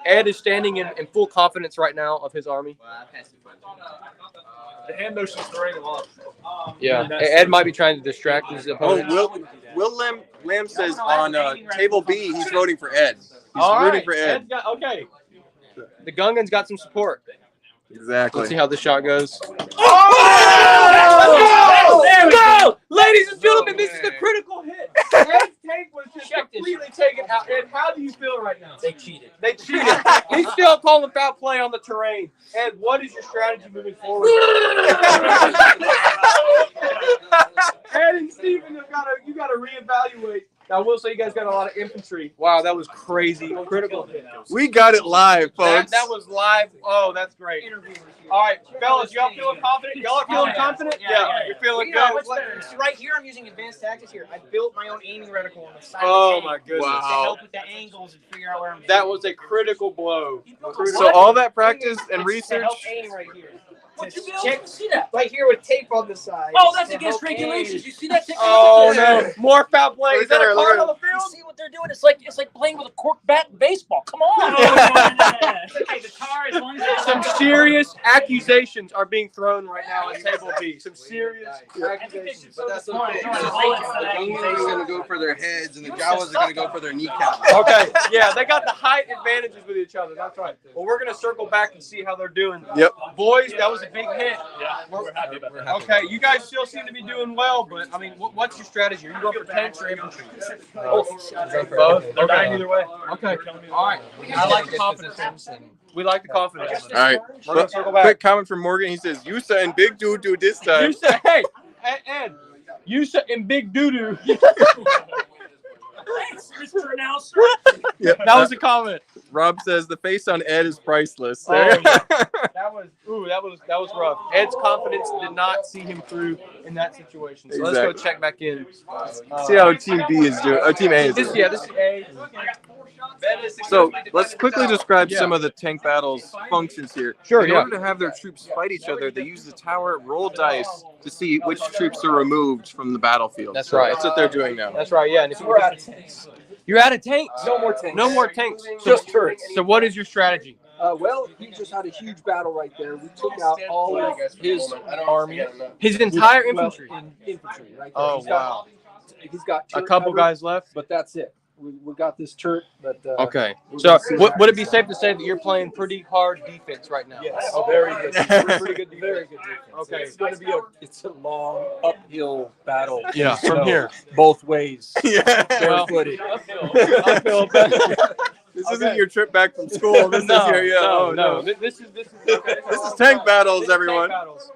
Ed is standing in full confidence right now of his army. The hand motion's throwing him off. Yeah. Ed might be trying to distract his Oh, opponent. Will Lamb says on table B he's voting for Ed. He's All rooting right. for Ed. Ed's got, okay. The Gungans got some support. Exactly. Let's see how this shot goes. Oh! There we go! Ladies and gentlemen, this is the critical hit. Ed's tank was just completely taken out. Ed, how do you feel right now? They cheated. They cheated. He's still calling foul play on the terrain. Ed, what is your strategy moving forward? Ed I will say you guys got a lot of infantry. Wow, that was crazy. Critical. We got it live, folks. That was live. Oh, that's great. All right, fellas, y'all feeling confident? Y'all are feeling confident? Yeah, you're feeling good. See, right here, I'm using advanced tactics here. I built my own aiming reticle on the side Oh of the my tank goodness. to Wow. help with the angles and figure out where I'm That was a critical blow. So all that practice and To research. help aim right here. What you Check, build? See that? right here with tape on the side. Oh, that's to against help regulations. aim. You see that? Oh no, more foul play. Is that a card on the You field? see what they're doing? It's like playing with a cork bat in baseball. Come on. Okay, the car as long as Some serious accusations are being thrown right now at table B. Some serious accusations. But that's okay. okay. The Indians are gonna go for their heads, and the Jawas are gonna go for their kneecaps. Okay, yeah, they got the height advantages with each other. That's right. Well, we're gonna circle back and see how they're doing. Yep. Boys, that was a big hit. we're happy about that. Okay, you guys still seem to be doing well, but I mean, what's your strategy? Are you going for tanks or infantry? Both. They're dying either way. Okay. All right. I like the confidence. We like the confidence. All right. We're gonna circle back. Quick comment from Morgan. He says, "Yusa and Big Dude do this time." You said, hey, Ed, Yusa and Big Doo-Doo. Thanks, Mr. Announcer. Yep. That was a comment. Rob says the face on Ed is priceless. Oh, yeah. That was rough. Ed's confidence did not see him through in that situation. So let's go Exactly. check back in. See how Team B is doing. Team A is This doing. is A. So let's quickly describe some of the tank battles functions here. Sure, In yeah. order to have their troops fight each other, they use the tower roll dice to see which troops are removed from the battlefield. That's So right. That's what they're doing now. That's right, yeah. And if We're out of tanks. you're out of tanks. No more tanks. No more tanks. Just turrets. So what is your strategy? Well, he just had a huge battle right there. We took out all of his Army. His entire well, infantry. infantry right there. Oh, He's got- wow. He's got A turret couple cover, guys left. but that's it. We got this turret, but Okay. we're So gonna see would it be safe to say that you're playing pretty hard defense right now? Yes, very good. Pretty good. Very good defense. Okay. It's going to be a long uphill battle. Yeah, from So, here. both ways. Yeah. Barefooted. Uphill. This isn't your trip back from school. This is your no. This is This is tank battles, everyone. Tank battles.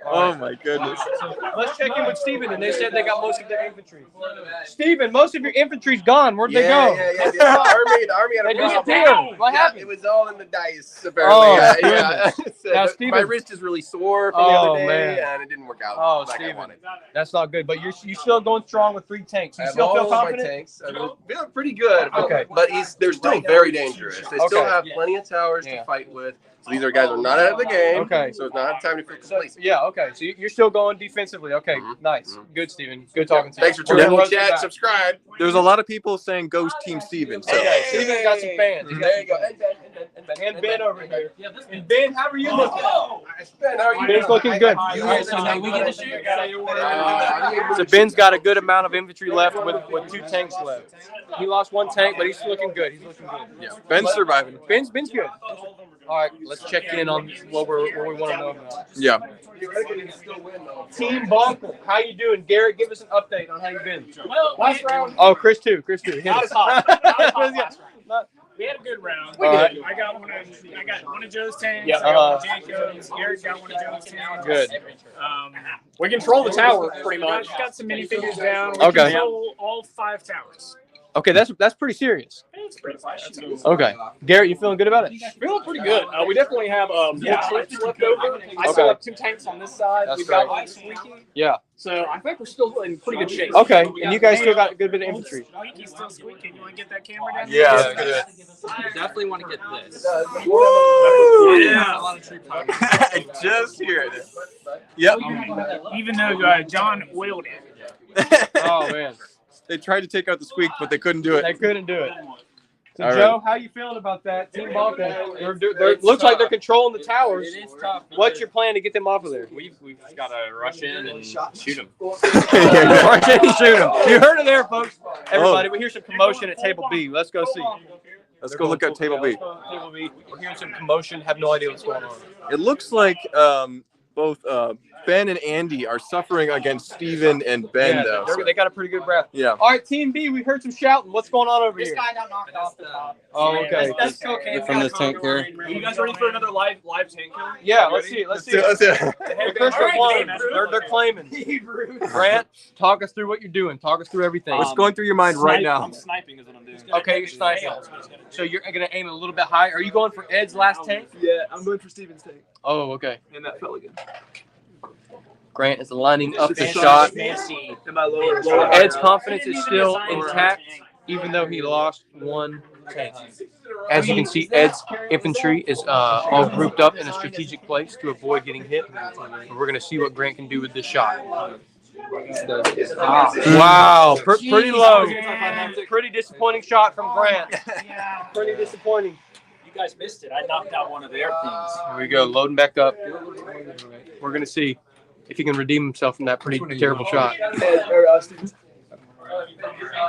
Oh my goodness. So let's check in with Steven, and they said they got most of their infantry. Steven, most of your infantry's gone. Where'd they go? The army had They a problem. disappeared. What Yeah, happened? it was all in the dice, apparently. Oh, yeah. Now, But Steven- my wrist is really sore from the Oh, other day, man. and it didn't work out Oh, like I Steven. wanted. That's not good. But you're still going strong with 3 tanks. I You have still all feel of my confident? tanks. I feel pretty good. Okay. But they're still very dangerous. They still Okay. have plenty of towers Yeah. to fight with. So these are guys who are not out of the game. Okay. So it's not time to feel So, complete. yeah, okay. So you're still going defensively. Okay, nice. Good, Steven. Good talking to you. Thanks for We're tuning gonna in, chat. back. Subscribe. There's a lot of people saying Ghost Team Steven. So Okay, Steven's got some fans. He's got There you go. And Ben over here. And Ben, how are you looking? Ben, how are you Ben's looking good. So Ben's got a good amount of infantry left with 2 tanks left. He lost 1 tank, but he's looking good. He's looking good. yeah, Ben's surviving. Ben's good. All right, let's check in on what we want to know about. Yeah. Team Bonkel, how you doing? Garrett, give us an update on how you've been. Well, Last round. Oh, Chris too. Hit Not us. as hot. Not as hot last round. We had a good round. We did. I got one of Joe's tanks. Yeah, I got one of Jacob's. Garrett got one of Joe's tanks. Good. We control the tower pretty much. Got some minifigures down. We Okay. control all 5 towers. Okay, that's pretty serious. It's pretty fun. Okay, Garrett, you feeling good about it? Feeling pretty good. We definitely have more troops left over. I still Okay. have 2 tanks on this side. That's We've got right. one squeaky. Yeah. So I think we're still in pretty good shape. Okay, and you guys still got a good bit of infantry. Squeaky's still squeaking. You want to get that camera down? Yeah. Definitely want to get this. Yeah. A lot of tree power. I just hear it. Yep. Even though John oiled it. Oh man, They tried to take out the squeak, but they couldn't do they it. couldn't do it. So All Joe, how you feeling about that? Team Bonkel, looks like they're controlling the towers. It is tough. What's your plan to get them off of there? We've got to rush in and shoot them. March in and shoot them. You heard it there, folks. Everybody, we hear some commotion at table B. Let's go see. Let's go look at table B. Table B. We're hearing some commotion. Have no idea what's going on. It looks like both Ben and Andy are suffering against Steven and Ben, Yeah, though. they got a pretty good breath. Yeah. All right, Team B, we heard some shouting. What's going on over This here? guy got knocked off the top. Oh, okay. That's cocaine. From the tank here. Are you guys ready for another live tank kill? Yeah, let's see. Let's see. Let's do it. The Crystal Clones, they're claiming. Grant, talk us through what you're doing. Talk us through everything. What's going through your mind right now? I'm sniping is what I'm doing. Okay, you're sniping. So you're going to aim a little bit high. Are you going for Ed's last tank? Yeah, I'm going for Steven's tank. Oh, okay. And that fell again. Grant is lining up the shot. And my lower. Ed's confidence is still intact, even though he lost one tank. As you can see, Ed's infantry is all grouped up in a strategic place to avoid getting hit. We're going to see what Grant can do with this shot. Wow, pretty low. Pretty disappointing shot from Grant. Pretty disappointing. You guys missed it. I knocked out one of their things. Here we go, loading back up. We're going to see if he can redeem himself from that pretty terrible shot.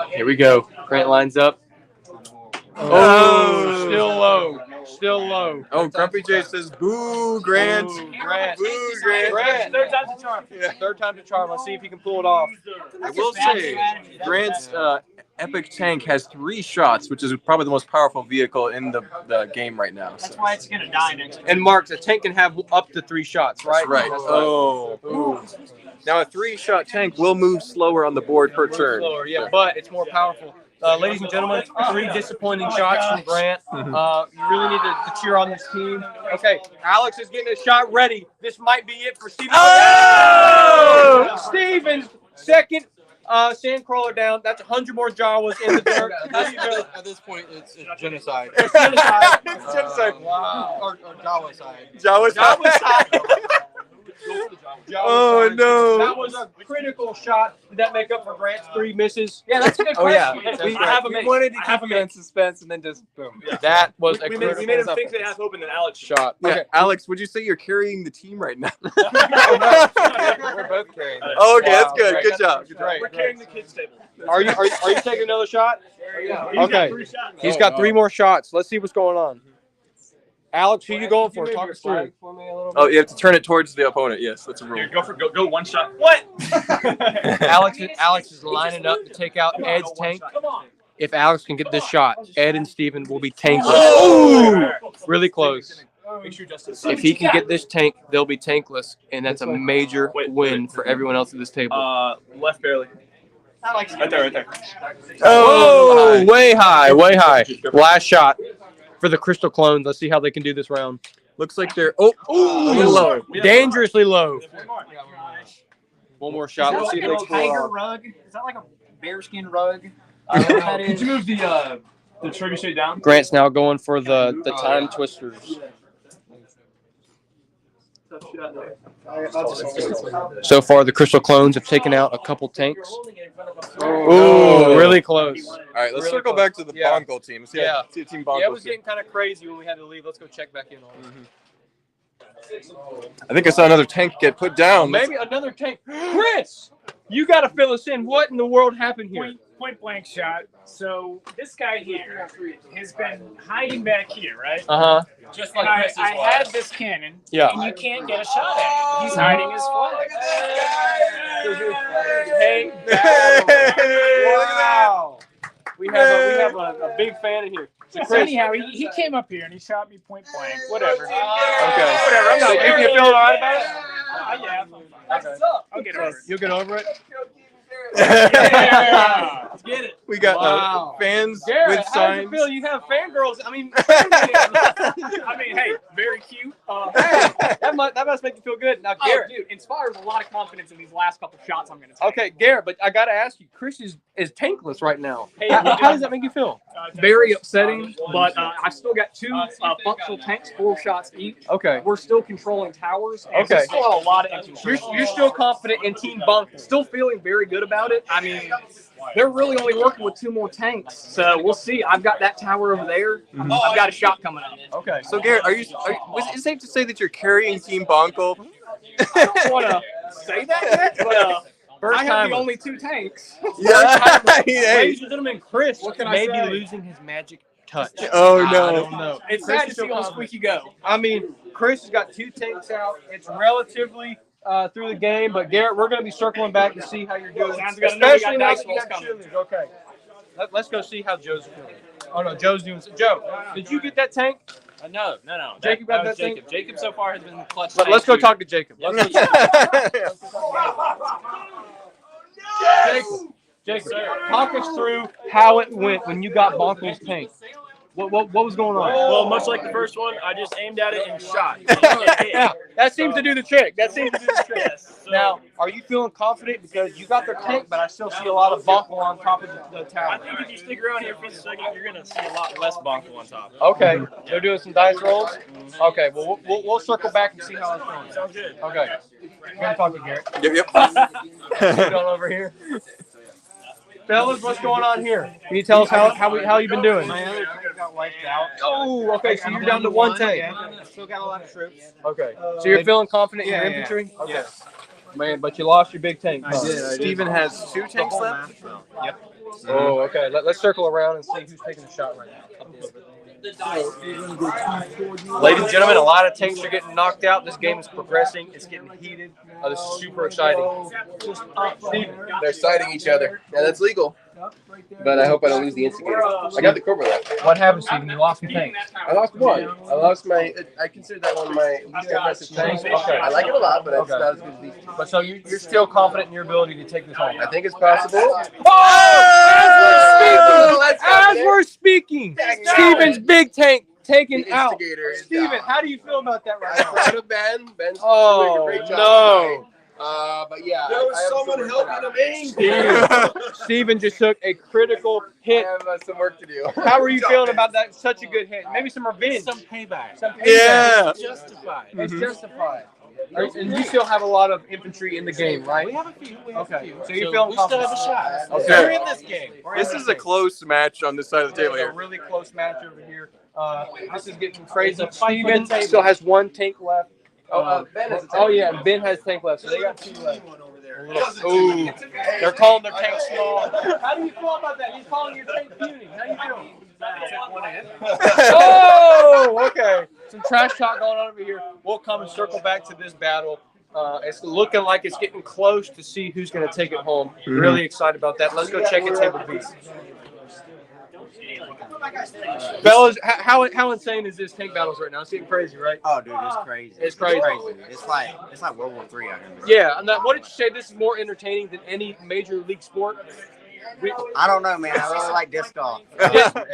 Here we go. Grant lines up. Oh, still low. Still low. Oh, Grumpy J says, boo, Grant. Ooh, Grant. Boo, Grant. Grant. Third time's a charm. Yeah. Third time's a charm. Let's see if he can pull it off. I will say, Grant's epic tank has 3 shots, which is probably the most powerful vehicle in the game right now. That's why it's gonna die next. And Mark, the tank can have up to 3 shots, right? That's right. Oh. Ooh. Now a 3-shot tank will move slower on the board per turn. Slower, yeah, but it's more powerful. Ladies and gentlemen, 3 disappointing shots from Grant. You really need to cheer on this team. Okay, Alex is getting a shot ready. This might be it for Steven. Oh! Steven's second sandcrawler down. That's 100 more Jawas in the dirt. At this point, it's genocide. It's genocide. It's genocide. Wow. Or Jawa side. Jawas. Oh, no. That was a critical shot. Did that make up for Grant's 3 misses? Yeah, that's a good Oh yeah, question. we, I have a we mate. wanted to I have keep a you mate. in suspense, and then just boom. That was a We critical made him think they half open, and Alex shot. Yeah, Okay. Alex, would you say you're carrying the team right now? We're both carrying. Oh, okay, that's Wow, good. great. Good job. Great. We're carrying the kids' table. Are you taking another shot? He's got Okay. 3 shots. He's got 3 more shots. Let's see what's going on. Alex, who you going for? Talk us through. Oh, you have to turn it towards the opponent. Yes, that's a rule. Here, go 1 shot. What? Alex is lining up to take out Ed's tank. Come on. If Alex can get this shot, Ed and Steven will be tankless. Oh! Really close. Make sure Justice. If he can get this tank, they'll be tankless, and that's a major win for everyone else at this table. Left barely. Right there. Oh, way high, way high. Last shot for the Crystal Clones. Let's see how they can do this round. Looks like they're a little low. Dangerously low. One more shot. Let's see if they can pull it Tiger off. rug. Is that like a bearskin rug? That Could is. you move the trebuchet down? Grant's now going for the time twisters. So far, the Crystal Clones have taken out a couple tanks. Ooh, really close. All right, let's Really circle close. back to the Yeah. Bongo team. See Yeah. see Team Bongo. Yeah, it was getting kind of crazy when we had to leave. Let's go check back in on it. I think I saw another tank get put down. Maybe another tank. Chris, you got to fill us in. What in the world happened here? Point blank shot. So this guy here has been hiding back here, right? Uh-huh. Just like I Chris's have this cannon, Yeah. and you can't get a shot at him. He's hiding his flag. Hey, wow. We have a big fan in here. So So Chris, anyhow, he came up here and he shot me point blank. Whatever. okay. Whatever. I'm not. You feeling all right about it? Yeah, Okay. I'll get over it. You'll get over it. Yeah. Let's get it. We got Wow. fans Garrett, with how does it signs. feel? You have fangirls. I mean, I mean, hey, very cute. that must make you feel good. Now, Oh, Garrett. dude, inspires a lot of confidence in these last couple shots I'm gonna take. Okay, Garrett, but I got to ask you, Chris is tankless right now. Hey, How does that make you feel? Very upsetting, but I've still got 2 functional tanks, 4 shots each. Okay. We're still controlling towers. And Okay. we still have a lot of empty You're still confident in Team Bunk. still feeling very good about it. I mean, they're really only working with 2 more tanks, so we'll see. I've got that tower over there. I've got a shot coming up. Okay. So Garrett, was it safe to say that you're carrying Team Bongo? I don't want to say that yet, but First I have the timer. only 2 tanks. Yeah. Hey. Ladies and gentlemen, Chris What can I may be say? losing his magic touch. Oh I no. don't know. It's Chris sad to is see so on confident. Squeaky go. I mean, Chris has got 2 tanks out. It's relatively through the game, but Garrett, we're going to be circling back to see how you're doing. Sounds good. I know we Especially got now dice that you rolls got coming. cheerleaders. Okay. Let's go see how Joe's doing. Oh, no, Joe's doing. Joe, did you get that tank? No. Jacob got that Jacob. Jacob so far has been clutch. Let's go talk to Jacob. Let's go Jacob, talk us through how it went when you got Bonkel's tank. What was going on? Well, much like the first one, I just aimed at it and shot. Yeah, that seems to do the trick. Yes. So, Now, are you feeling confident because you got their tank, but I still see a lot of Bonkel on top of the tower? I think if you stick around here for a second, you're going to see a lot less Bonkel on top. Okay, they're doing some dice rolls. Okay, well we'll circle back and see how it's going. Sounds good. Okay, can talk to Garrett. Yep. Sit on over here. Fellas, what's going on here? Can you tell us how you've been doing? My other tank got wiped out. Oh, okay, so you're down to one tank. Still got a lot of troops. Okay, so you're feeling confident in your Yeah. infantry? Okay. Yes. Man, but you lost your big tank. Huh? Steven has 2 tanks left. Yep. Oh, okay. Let's circle around and see who's taking the shot right now. Ladies and gentlemen, a lot of tanks are getting knocked out. This game is progressing. It's getting heated. This is super exciting. Steven. They're sighting each other. Yeah, that's legal. But I hope I don't lose the instigator. I got the Cobra left. What happened, Steven? You lost your tank. I lost one. I lost my. I consider that one of my least impressive tanks. Okay. I like it a lot, but it's Okay. not as good as these. But so you're still confident in your ability to take this home? I think it's possible. As we're speaking, Steven's big tank taken out. Instigator is Steven, down. how do you feel about that right I'm now? proud of Ben. Ben's Oh, doing a great job no. tonight. But yeah, There was I have someone some work to helping do. him. Steven just took a critical hit. I have some work to do. How are you feeling about that? Such a good hit. Maybe some revenge. Some payback. Some payback. Yeah. Justified. It's justified. And you still have a lot of infantry in the game, right? We have a few. Okay. So you're feeling we still confident. have a shot. Okay. We're in this game. This is a close match on this side of the table It's a here. really close match over here. This is getting crazy. Steven still has one tank left. Ben has a tank. Oh yeah, Ben has tank left. So they got 2 left. Ooh, they're calling their tank small. How do you feel about that? He's calling your tank puny. How do you feel? Oh, okay. Some trash talk going on over here. We'll come and circle back to this battle. It's looking like it's getting close to see who's going to take it home. Really excited about that. Let's go check at table B. Fellas, how insane is this tank battles right now? It's getting crazy, right? Oh, dude, it's crazy. It's crazy. It's like World War III out here. Yeah, and what did you say? This is more entertaining than any major league sport? I don't know, man. I really like disc golf.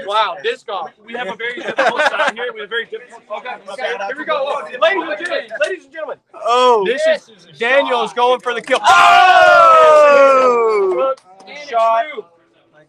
Wow, disc golf. we have a very difficult side here. We have a very difficult. Okay, here we go. Ladies and gentlemen. Oh. This is Daniel's going for the kill. Oh! Shot.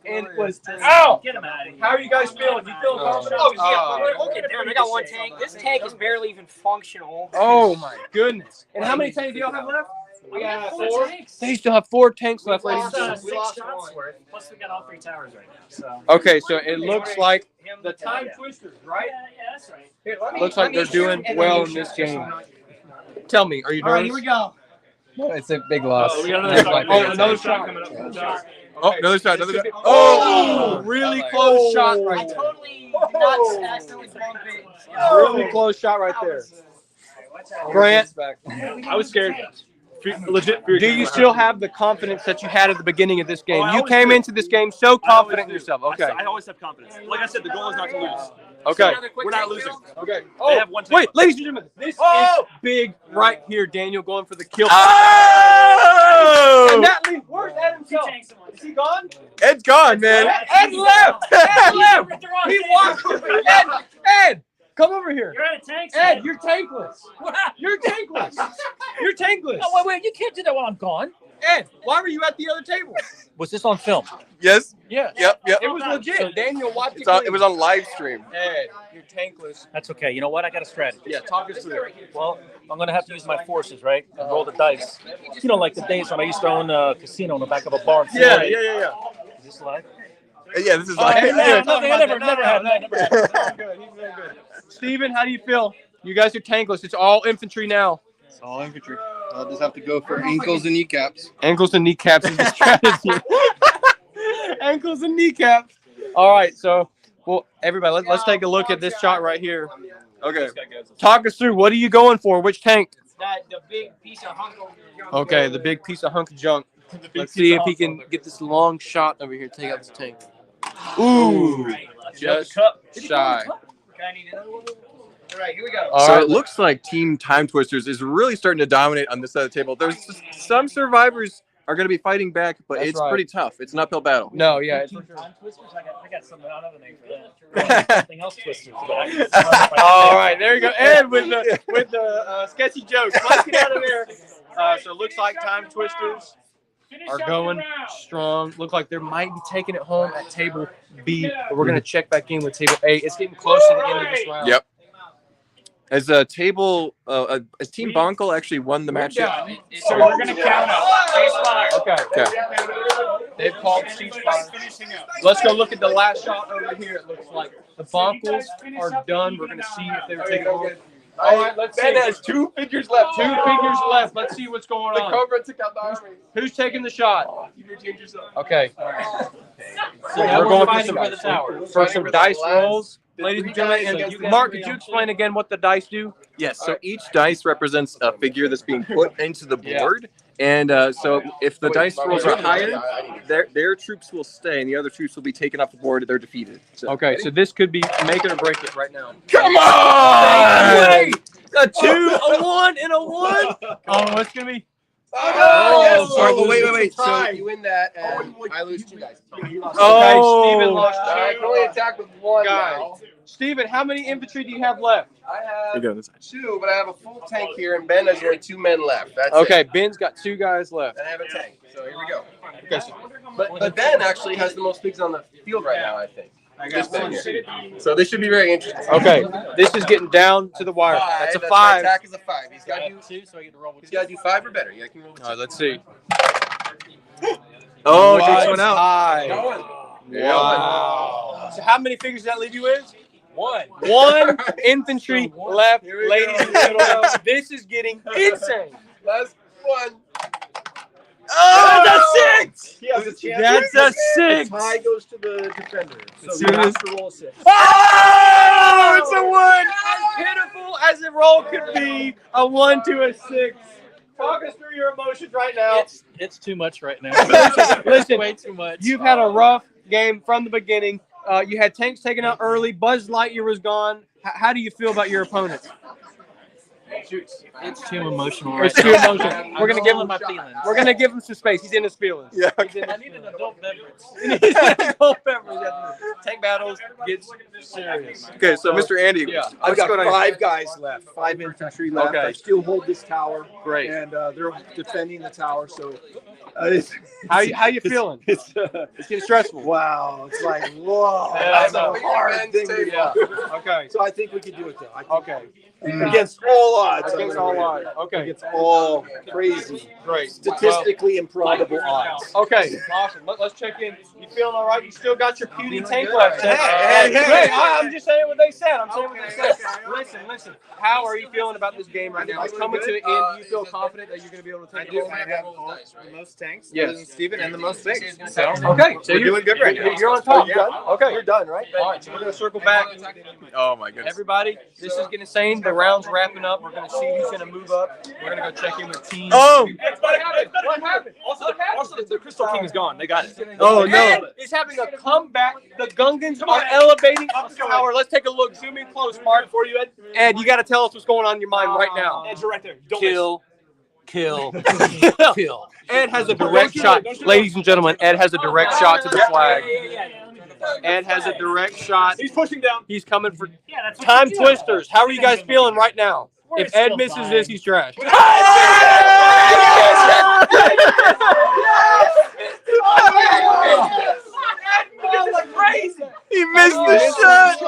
And it was ow. Get him out of here. How are you guys feeling? You feeling confident? Oh, yeah. Look at them. They got one tank. This tank is barely even functional. Oh my goodness. And how many tanks do y'all have left? We got 4 tanks. They still have 4 tanks left, ladies and We gentlemen. lost 6 shots worth. Plus we got all 3 towers right now. So. Okay, so it looks like the time twisters, right? Yeah, that's right. Here, looks like they're doing well in this game. Tell me, are you All right, nervous? here we go. It's a big loss. Oh, we got another shot. Oh, another shot coming up. Oh, another shot. Another shot. Oh, really close shot I right there. totally did not accidentally bump it. Really close shot right there. Grant, I was scared. Legit. do you still have the confidence that you had at the beginning of this game? Oh, I You always came do. into this game so confident in yourself. Okay. I always have confidence. Like I said, the goal is not to lose. Okay. We're not losing. Okay. They have one tank Wait, left. ladies and gentlemen, this is big right here. Daniel going for the kill. Oh! And that leaves, where's Ed himself? tanks in one Is he gone? Ed's gone, man. Ed left. Ed left. He walked. Ed, come over here. You're out of tanks. Ed, you're tankless. You're tankless. You're tankless. Oh, wait, you can't do that while I'm gone. Ed, why were you at the other table? Was this on film? Yes. Yeah. Yep. It was legit. Daniel watched It was on live stream. Ed, you're tankless. That's okay. You know what? I got a strategy. Yeah, talk us through it. Well, I'm going to have to use my forces, right? And roll the dice. You know, like the days when I used to own a casino in the back of a bar. Yeah. Is this live? Yeah, this is Oh, live. hey, Yeah, nothing. I never had. He's good. He's very good. Steven, how do you feel? You guys are tankless. It's all infantry now. It's all infantry. I'll just have to go for ankles and kneecaps. Ankles and kneecaps is the strategy. Ankles and kneecaps. All right, so well, everybody, let's take a look at this shot right here. Okay. Talk us through. What are you going for? Which tank? the big piece of hunk over here. Okay, the big piece of hunk of junk. Let's see if he can get this long shot over here. Take out this tank. Ooh, just shy. All right, here we go. All So right, it looks like Team Time Twisters is really starting to dominate on this side of the table. There's just some survivors are going to be fighting back, but That's it's right. pretty tough. It's an uphill battle. No, yeah, it's Time twisters. I got some another name for that. Something else twisters. all right, there you go. Ed with the sketchy jokes. Let's get out of there. So it looks like Time Twisters are going strong. Look like they might be taking it home at table B, but we're gonna check back in with table A. It's getting close to the end of this round. Yep. As a table, as Team Bonkel actually won the matchup. So we're gonna count up. Ceasefire. Okay. They've called ceasefire. Let's go look at the last shot over here. It looks like the Bonkels are done. We're gonna see if they're taking home. All right, let's see. Ben has 2 figures left. 2 figures left. Let's see what's going The on. Cobra took out the army. Who's taking the shot? You can change yourself. Okay. So We're going fighting for the tower. for some dice rolls. Ladies and three guys gentlemen, against and Mark, could you explain again what the dice do? Yes. So each dice represents a figure that's being put into the board, and so if the dice rolls are higher, their troops will stay, and the other troops will be taken off the board. They're defeated. So. Okay, so this could be make it or break it right now. Come on! A 2, a 1, and a 1. Oh, it's gonna be. Oh, sorry, but wait. So you win that, and I lose 2 dice. Okay, Steven lost I can only attack with 1 now. Steven, how many infantry do you have left? I You go have this side. 2, but I have a full tank here, and Ben has only 2 men left. That's Okay, it. Ben's got 2 guys left. And I have a tank. So here we go. But Ben actually has the most pigs on the field right now, I think. This Ben here. So this should be very interesting. Okay, this is getting down to the wire. That's a 5. My attack is a 5. He's got to do 2, so I get to roll with 2. He's got to do 5 or better. Yeah, I can roll with 2. All right, let's see. Oh, takes one out. High. Yeah. Wow. So how many figures does that leave you with? 1. 1 infantry left, ladies and gentlemen. This is getting insane. Last 1. Oh, that's a 6. He has a chance. That's a 6. The tie goes to the defender. So As you soon have as- to roll a 6. Oh, it's a 1. As pitiful as a roll could be, a 1 to a 6. Talk us through your emotions right now. It's too much right now. Listen, way too much. you've had a rough game from the beginning. You had tanks taken out early. Buzz Lightyear was gone. How do you feel about your opponents? It's too emotional. It's Right too now. emotional. We're gonna give him. my feelings. We're gonna give him some space. He's in his feelings. Yeah. He's in I need an adult beverage. Tank battles gets serious. Okay, so Mr. Andy, Yeah. I've what's got going on? 5 guys left, 5 infantry left. Okay. I still hold this tower. Great. And they're defending the tower. So How you feeling? It's It's getting stressful. wow. It's like, whoa. Yeah, That's I know. a hard thing to do. Yeah. Okay. So I think we can do it, though. I think Okay. against all odds. Against I'm gonna all win. odds. Okay. Against all crazy, Great. statistically improbable odds. Okay. Awesome. Let's check in. You feeling all right? You still got your puny tank left. Hey, Hey, I'm just saying what they said. I'm saying what they said. Listen. How are you feeling about this game right now? It's coming to the end. Do you feel confident that you're going to be able to take it home? I have the most tanks, Yes. other than Steven, and the most things. So Okay. So we're doing good right now. You're on top. Are you done? Okay. You're done, right? All right. So we're going to circle back. Oh my goodness. Everybody, this is getting insane. The round's wrapping up. We're going to see who's going to move up. We're going to go check in with team. Oh! What happened? Also, the Crystal King is gone. They got it. Oh no! Ed is having a comeback. The Gungans are elevating up the tower. Let's take a look. Zoom in close, Mark, for you, Ed. Ed, you got to tell us what's going on in your mind right now. Edge right there. Don't Kill. Kill. Ed has a direct shot. Ladies and gentlemen, Ed has a direct shot to the flag. Ed has a direct shot. He's pushing down. He's coming for Yeah, that's what Time you do. Twisters. How are you guys feeling right now? We're If Ed still misses fine. this, he's trash. He missed the shot.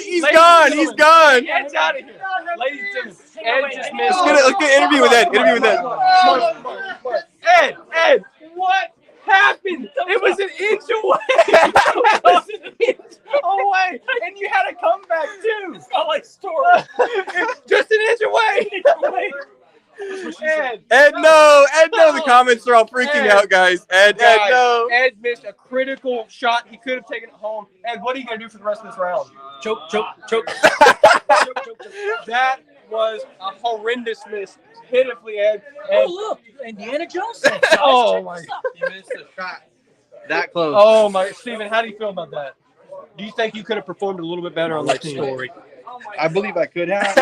He's gone. He's gone. Ed's out of here. Ladies and gentlemen, Ed just missed. Let's get an interview with Ed. Interview with Ed. Ed, what happened? It was an inch away. It was an inch away, and you had a comeback too. It's not like story. Just an inch away. Ed, Ed, no. Ed, no. The comments are all freaking out, guys. Ed, no. Ed missed a critical shot. He could have taken it home. Ed, what are you gonna do for the rest of this round? Choke. That was a horrendous miss. Pitifully, Ed. Oh, look, Indiana Jones. Oh, my. You missed the shot. That close. Oh, my. Steven, how do you feel about that? Do you think you could have performed a little bit better on that story? I believe I could have,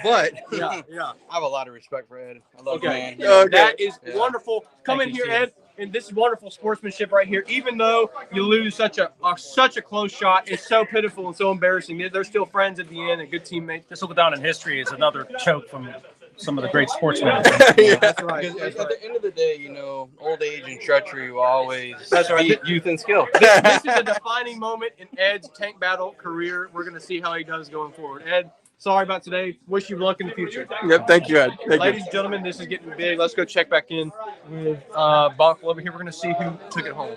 but Yeah. I have a lot of respect for Ed. I love Okay. the man. That is Yeah. wonderful. Come Thank in you, here, Steven. Ed. And this is wonderful sportsmanship right here. Even though you lose such a close shot, it's so pitiful and so embarrassing. They're still friends at the end and good teammates. This will go down in history as another choke from some of the great sportsmen. That's right. Because at the end of the day, you know, old age and treachery will always That's right. beat youth and skill. This is a defining moment in Ed's tank battle career. We're going to see how he does going forward. Ed, sorry about today. Wish you luck in the future. Yep. Thank you, Ed. Thank Ladies you. and gentlemen, this is getting big. Let's go check back in with Bonkel over here. We're going to see who took it home.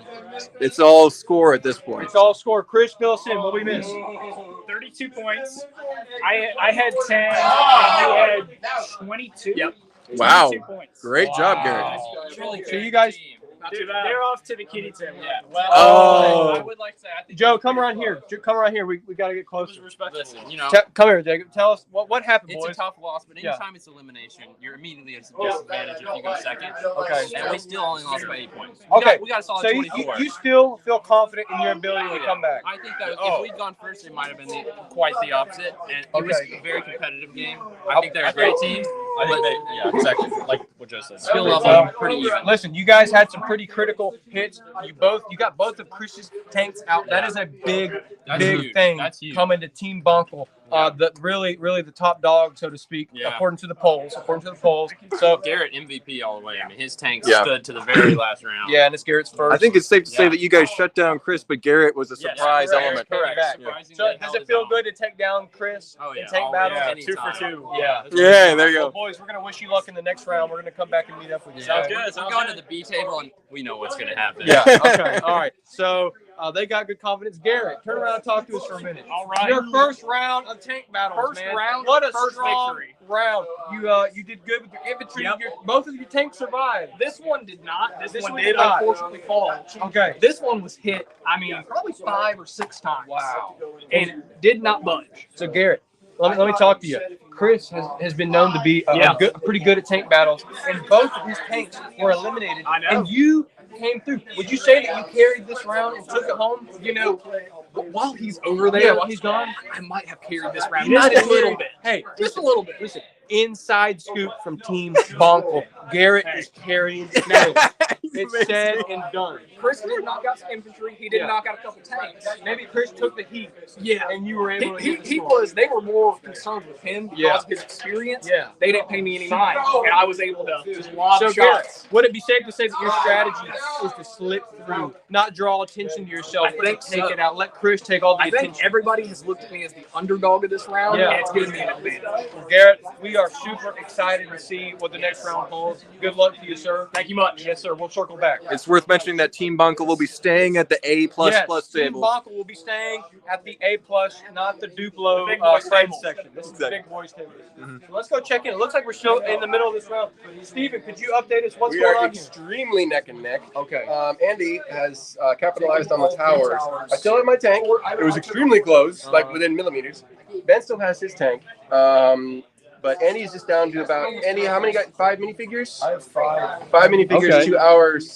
It's all score at this point. It's all score. Chris, fill us in. What we miss? 32 points. I had 10, and you had 22. Yep. Wow. 22 points. Great job, Garrett. So you guys, They're off to the kitty tip. Yeah. Well, Oh. I would like to say, I think Joe, come around here. Come around here. We got to get closer. listen, you know, Come here, Jacob. Tell us what happened, it's boys. a tough loss, but Yeah. anytime it's elimination, you're immediately at a disadvantage if you go second. Okay. And we still only lost by 8 points. Okay. We got a solid So 24. you still feel confident in your ability to come back? I think that if we'd gone first, it might have been quite the opposite. And it was Okay. a very competitive game. I think they're a great team. I think they, yeah, second, like what Joe said. Skill level Well, pretty even. Listen, you guys had some pretty critical hits. You got both of Chris's tanks out. That is a big huge. thing That's huge. coming to Team Bonkel. The really the top dog, so to speak, Yeah. according to the polls. So Garrett MVP all the way. I mean, his tanks Yeah. stood to the very last round. yeah, and it's Garrett's first. I think it's safe to say Yeah. that you guys shut down Chris, but Garrett was a Yes, surprise correct. element. Correct. Surprising So that does held it his feel own. good to take down Chris Oh, yeah. in tank Always. battle? Yeah, 2 for 2. Yeah. Yeah, there you Well, go. boys, we're gonna wish you luck in the next round. We're gonna come back and meet up with you. Sounds good. So I'm going to the B table, and we know what's going to happen. Yeah. Okay. All right. So they got good confidence. Garrett, turn around and talk to us for a minute. All right. Your first round of tank battles, First man. round, What a first strong victory. round. You did good with your infantry. Yep. Both of your tanks survived. This one did not. This one did did not. unfortunately fall. Okay. This one was hit, I mean, probably 5 or 6 times. Wow. And did not budge. So Garrett, let me talk to you. Chris has been known to be pretty good at tank battles, and both of his tanks were eliminated. I know. And you came through. Would you say that you carried this round and took it home? You know, while he's over there, Yeah, while he's gone. I might have carried this round You just might a have little carried- bit. Hey, Just a little bit. Listen, inside scoop from Team Bonkel. Garrett is carrying the game. It's said and done. Chris did knock out some infantry. He did Yeah. knock out a couple tanks. Maybe Chris took the heat. Yeah. And you were able to get the He score. was. They were more concerned with him because Yeah. of his experience. Yeah. They didn't pay me any mind, and I was able to just lob So, shots. Garrett, would it be safe to say that your strategy is to slip through, not draw attention to yourself, I think take so. it out, let Chris take all the I think attention? everybody has looked at me as the underdog of this round, Yeah. and it's giving me an advantage. Well, Garrett, we are super excited to see what the next round holds. Good luck to you, sir. Thank you much. Yes, sir. We'll circle back. It's worth mentioning that Team Bunker will be staying at the A++ Yes, Team table. Bonkel will be staying at the A+, not the Duplo The big boys Fred table. section. This is Exactly. the big boys table. So let's go check in. It looks like we're still in the middle of this round. Steven, could you update us? What's We going are on here? extremely neck and neck. Okay. Andy has capitalized on the towers. I still have my tank. It was extremely close, like within millimeters. Ben still has his tank. But Andy's just down to about Andy. How many got 5 minifigures? I have 5. 5 minifigures, Okay. 2 hours,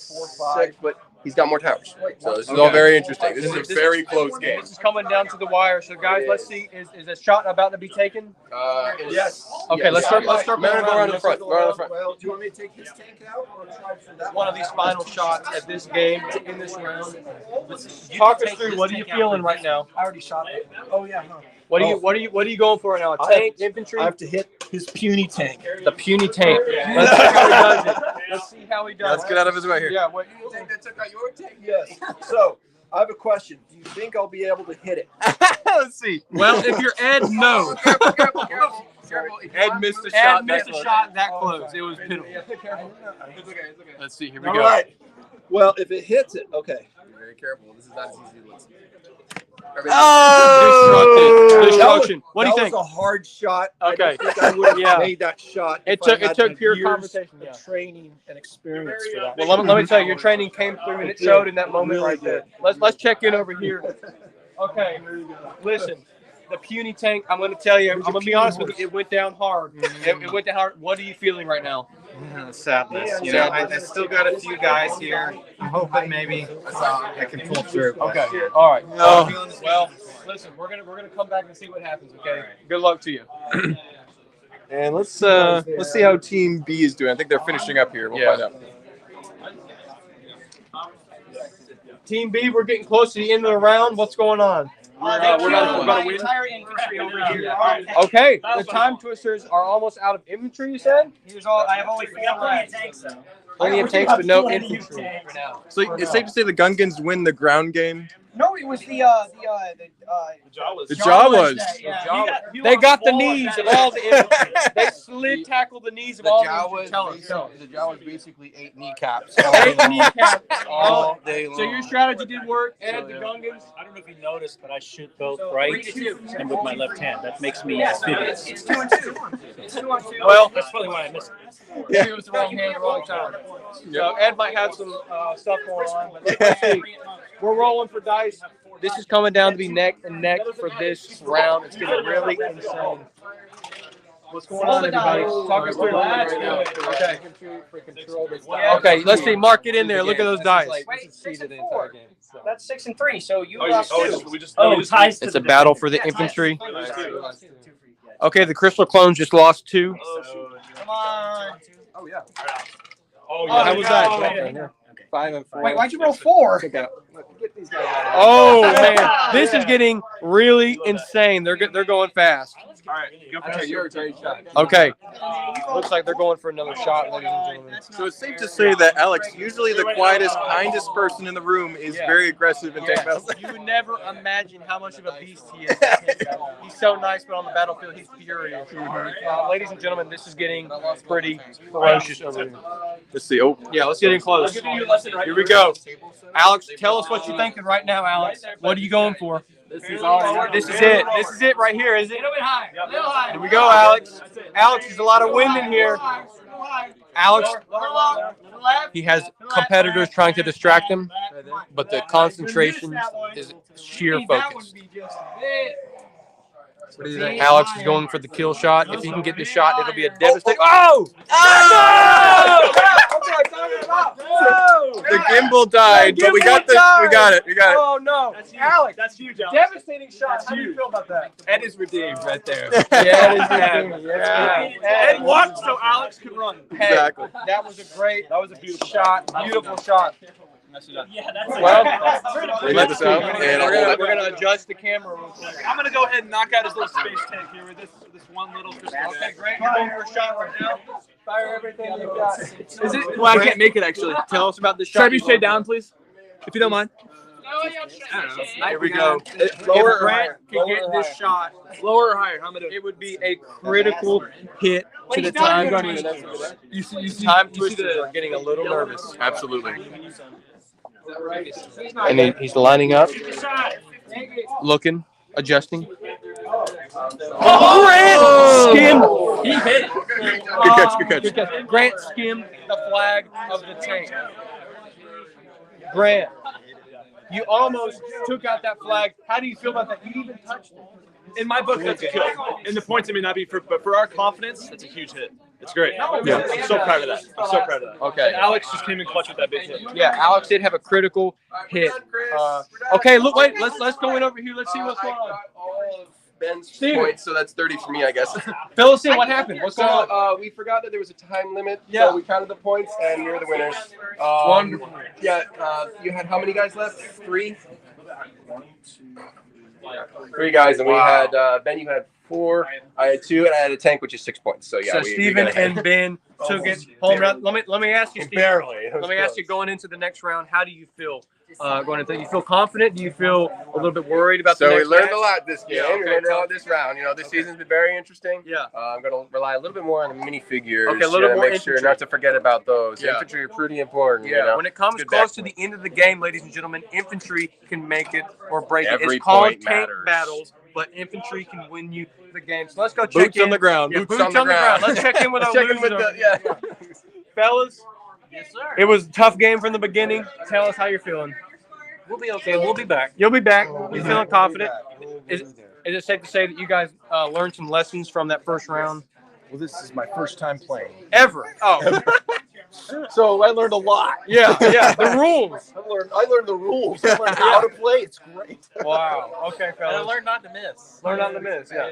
6. But he's got more towers. So this is all very interesting. This is a very close game. This is coming down to the wire. So, guys, let's see. Is a shot about to be taken? Yes. Okay, let's start. Let's start. Go around the front. Go around the front. Well, do you want me to take his tank out or try for that One of these final shots at this game in this round. Talk us through. What are you feeling right now? I already shot it. Oh yeah, huh? What are you going for right now? A I tank, infantry, I have to hit his puny tank. the puny tank. Let's see how he does it. Let's see how he does. Let's get out of his way here. Yeah. What? You think that took out your tank? Yes. So I have a question. Do you think I'll be able to hit it? Let's see. Well, if you're Ed, no. Ed missed the Ed shot. missed a shot that close. It was pitiful. Let's see. Here we All go. right. Well, if it hits it, okay. Be very careful. This is not as easy as it looks. Oh! Destruction. What do you That think? was a hard shot. Okay. I don't think I would have Yeah. made that shot. It if I took had the pure years conversation. of Yeah. training and experience for that. Well, let me tell you, your training came through and it showed in that moment right there. Let's check in over here. Okay, listen. the puny tank. I'm going to tell you. I'm going to be honest with you. It went down hard. It went down hard. What are you feeling right now? Sadness. You know, I still got a few guys here. I'm hoping maybe I can pull through. Okay. All right. Well, listen, we're gonna come back and see what happens. Okay. Good luck to you. And let's see how Team B is doing. I think they're finishing up here. We'll find out. Team B, we're getting close to the end of the round. What's going on? We're about to win. Entire infantry over here. Okay, the time twisters are almost out of infantry. You said? I have only 4 tanks though. Plenty of tanks, but no infantry for now. So it's safe to say the Gungans win the ground game. No, it was the Jawas. The Jawas. They got the knees of all the infantry. They slid tackle the knees of all the infantry. The Jawas basically ate kneecaps. Ate kneecaps all day long. So your strategy did work, and the Gungans. I don't know if you noticed, but I shoot both right and with my left hand. That makes me amphibious. It's 2 and 2. It's 2 on 2. Well, that's probably why I missed it. Yeah, it was the wrong hand, the wrong time. So Ed might have some stuff going on, but let's see. We're rolling for dice. This is coming down to be neck and neck for this round. It's getting really insane. What's going on, everybody? Talk us through it. Okay. Okay, let's see. Mark it in there. Look at those dice. That's 6 and 3. So you lost 2. It's a battle for the infantry. Okay, the Crystal Clones just lost 2. Come on. Oh yeah. How was that? 5 and 4. Wait, why'd you roll 4? Get these guys out. Oh man, this is getting really insane. They're going fast. All right, you're a great shot. Okay, looks like they're going for another shot, ladies and gentlemen. So it's safe to say that Alex, usually the quietest, kindest person in the room, is very aggressive in tank battles. You would never imagine how much of a beast he is. He's so nice, but on the battlefield, he's furious. Ladies and gentlemen, this is getting pretty ferocious over here. Let's see. Oh, yeah, let's get in close. Here we go. Alex, tell us what you're thinking right now, Alex. What are you going for? This is it. This is it right here, is it? Here we go, Alex. Alex, there's a lot of wind in here. Alex, he has competitors trying to distract him, but the concentration is sheer focus. Alex is going for the kill shot. If he can get the shot, it'll be a devastating. Oh! The gimbal died, but we got this. We got it. Oh no, Alex! That's huge, Alex. Devastating shot. How do you feel about that? Ed is redeemed right there. Yeah, it is redeemed. Yeah. Ed walked so Alex could run. Exactly. That was a beautiful shot. Beautiful shot. Yeah, that's Well, Let's see. we're gonna adjust the camera real quick. I'm gonna go ahead and knock out his little space tank here with this one little crystal. Okay, Grant, you're going for a shot right now. Fire everything you've got. Is it? Well, I can't make it actually. Tell us about the shot. Trebuchet down, please, if you don't mind. Here we go. If Grant can get this shot, Lower or higher? How am I doing? it would be a critical hit to the time. Time twisters are getting a little nervous. Absolutely. And he's lining up, looking, adjusting. Grant skimmed. He hit it. Good catch. Grant skimmed the flag of the tank. Grant, you almost took out that flag. How do you feel about that? You even touched it. In my book, that's a kill. In the points, it may not be, but for our confidence, that's a huge hit. It's great. Yeah. I'm so proud of that. Okay. And Alex just came in clutch with that big hit. Yeah, Alex did have a critical hit. Okay, look, wait. Let's go in over here. Let's see what's going on. All of Ben's points, so that's 30 for me, I guess. Fill us in. What happened? What's going on? So we forgot that there was a time limit. Yeah. So we counted the points, and you're the winners. Wonderful. Yeah. You had how many guys left? 3. 3 guys, and we had Ben. You had 4. I had 2, and I had a tank, which is 6 points. So yeah. So Steven and Ben took it home round. Let me ask you, Steven. Barely. Let me ask you, going into the next round, how do you feel? Going into, you feel confident? Do you feel a little bit worried about the So we next learned match? a lot this game. Yeah, okay, We learned a lot this round. You know, this season's been very interesting. Yeah. I'm going to rely a little bit more on the minifigures. Okay, a little to more make sure infantry. not to forget about those. Yeah. Infantry are pretty important. Yeah, You know? when it comes Good close to backpoint. the end of the game, ladies and gentlemen, infantry can make it or break it. Every It's called point tank matters. battles, but infantry can win you the game. So let's go check Boots in. on the ground. Yeah, boots on the ground. Let's check in with our Check in with losers. the, Fellas, Yes, sir. it was a tough game from the beginning. Tell us how you're feeling. We'll be okay. We'll be back. You'll be back. You feeling confident? Is it safe to say that you guys learned some lessons from that first round? Well, this is my first time playing. Ever? Oh, So I learned a lot. yeah. The rules. I learned the rules. I learned how to play. It's great. Wow. Okay, fellas. learn not to miss. Learn not to miss. Yeah.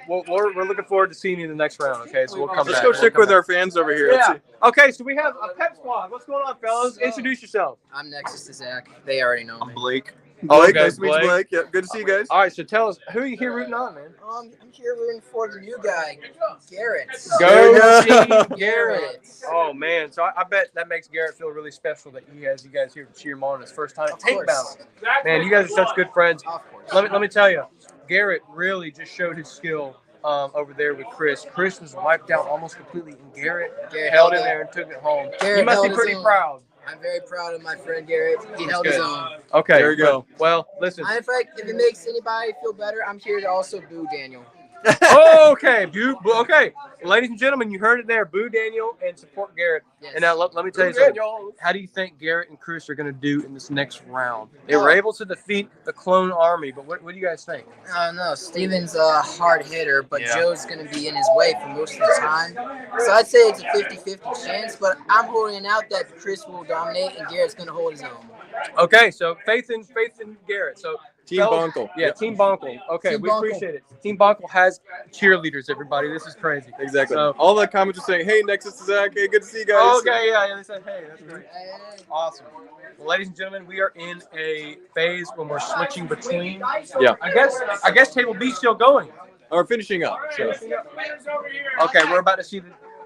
We're looking forward to seeing you in the next round. Okay, so we'll come Let's back. go check with our fans over here. Let's Yeah. see. Okay, so we have a pep squad. What's going on, fellas? Introduce yourself. I'm Nexus to Zach. They already know me. Blake. Blake, Okay, nice to meet you, Blake. Blake. Yeah, good to see you guys. All right, so tell us, who are you here rooting on, man? I'm here rooting for the new guy, Garrett. Go Team Garrett. Oh man, so I bet that makes Garrett feel really special that he has you guys here to cheer him on his first time at Of Tank course. Battle. Man, you guys are such good friends. Of course. Let me tell you, Garrett really just showed his skill over there with Chris. Chris was wiped out almost completely, and Garrett held in there and took it home. Garrett You must be held his pretty own. proud. I'm very proud of my friend Garrett. He held his good. own. Okay, There you go. Well, listen. In fact, if it makes anybody feel better, I'm here to also boo Daniel. Okay, okay. Ladies and gentlemen, you heard it there. Boo Daniel and support Garrett. Yes. And now let me tell you something. How do you think Garrett and Chris are going to do in this next round? They were able to defeat the clone army, but what do you guys think? I don't know. Steven's a hard hitter, but Yeah. Joe's going to be in his way for most of the time. So I'd say it's a 50-50 chance, but I'm holding out that Chris will dominate and Garrett's going to hold his own. Okay, so faith in Garrett. So Team fellas- Bonkel. Yeah, Team Bonkel. Okay, Team we Bonkel. appreciate it. Team Bonkel has cheerleaders, everybody. This is crazy. Exactly. So, All the comments are saying, "Hey, Nexus to Zach. Hey, good to see you guys." okay, yeah, they said, hey, that's great. Awesome. Well, ladies and gentlemen, we are in a phase when we're switching between. Yeah. I guess table B still going. Or finishing up. So. Okay, we're about to see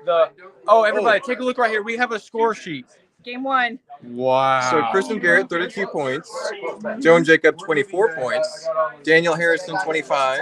the everybody, take a look right here. We have a score sheet. Game 1. Wow. So Chris and Garrett, 32 points. Joe and Jacob, 24 points. Daniel Harrison, 25.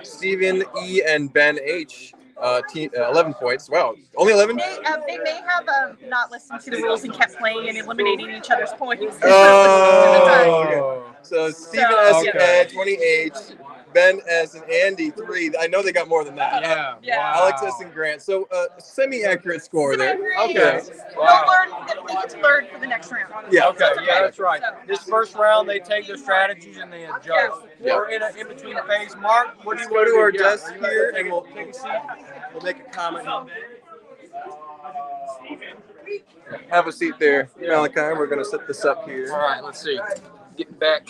Stephen E. and Ben H., 11 points. Wow, only 11? They may have not listened to the rules and kept playing and eliminating each other's points. Oh. So Stephen S. Okay. had 28. Ben S. and Andy, 3. I know they got more than that. Yeah. Yeah. Wow. Alex S. and Grant. So semi-accurate score there. Okay. They'll learn. They get to learn for the next round. Yeah. Okay, yeah, that's right. This first round, they take their strategies and they adjust. Yeah. We're in an in-between phase. Mark, what do you Let's go want to our do? desk Yeah. here and we'll Take a seat. make a comment. Have a seat there, Malachi. We're going to set this up here. All right, let's see. Getting back.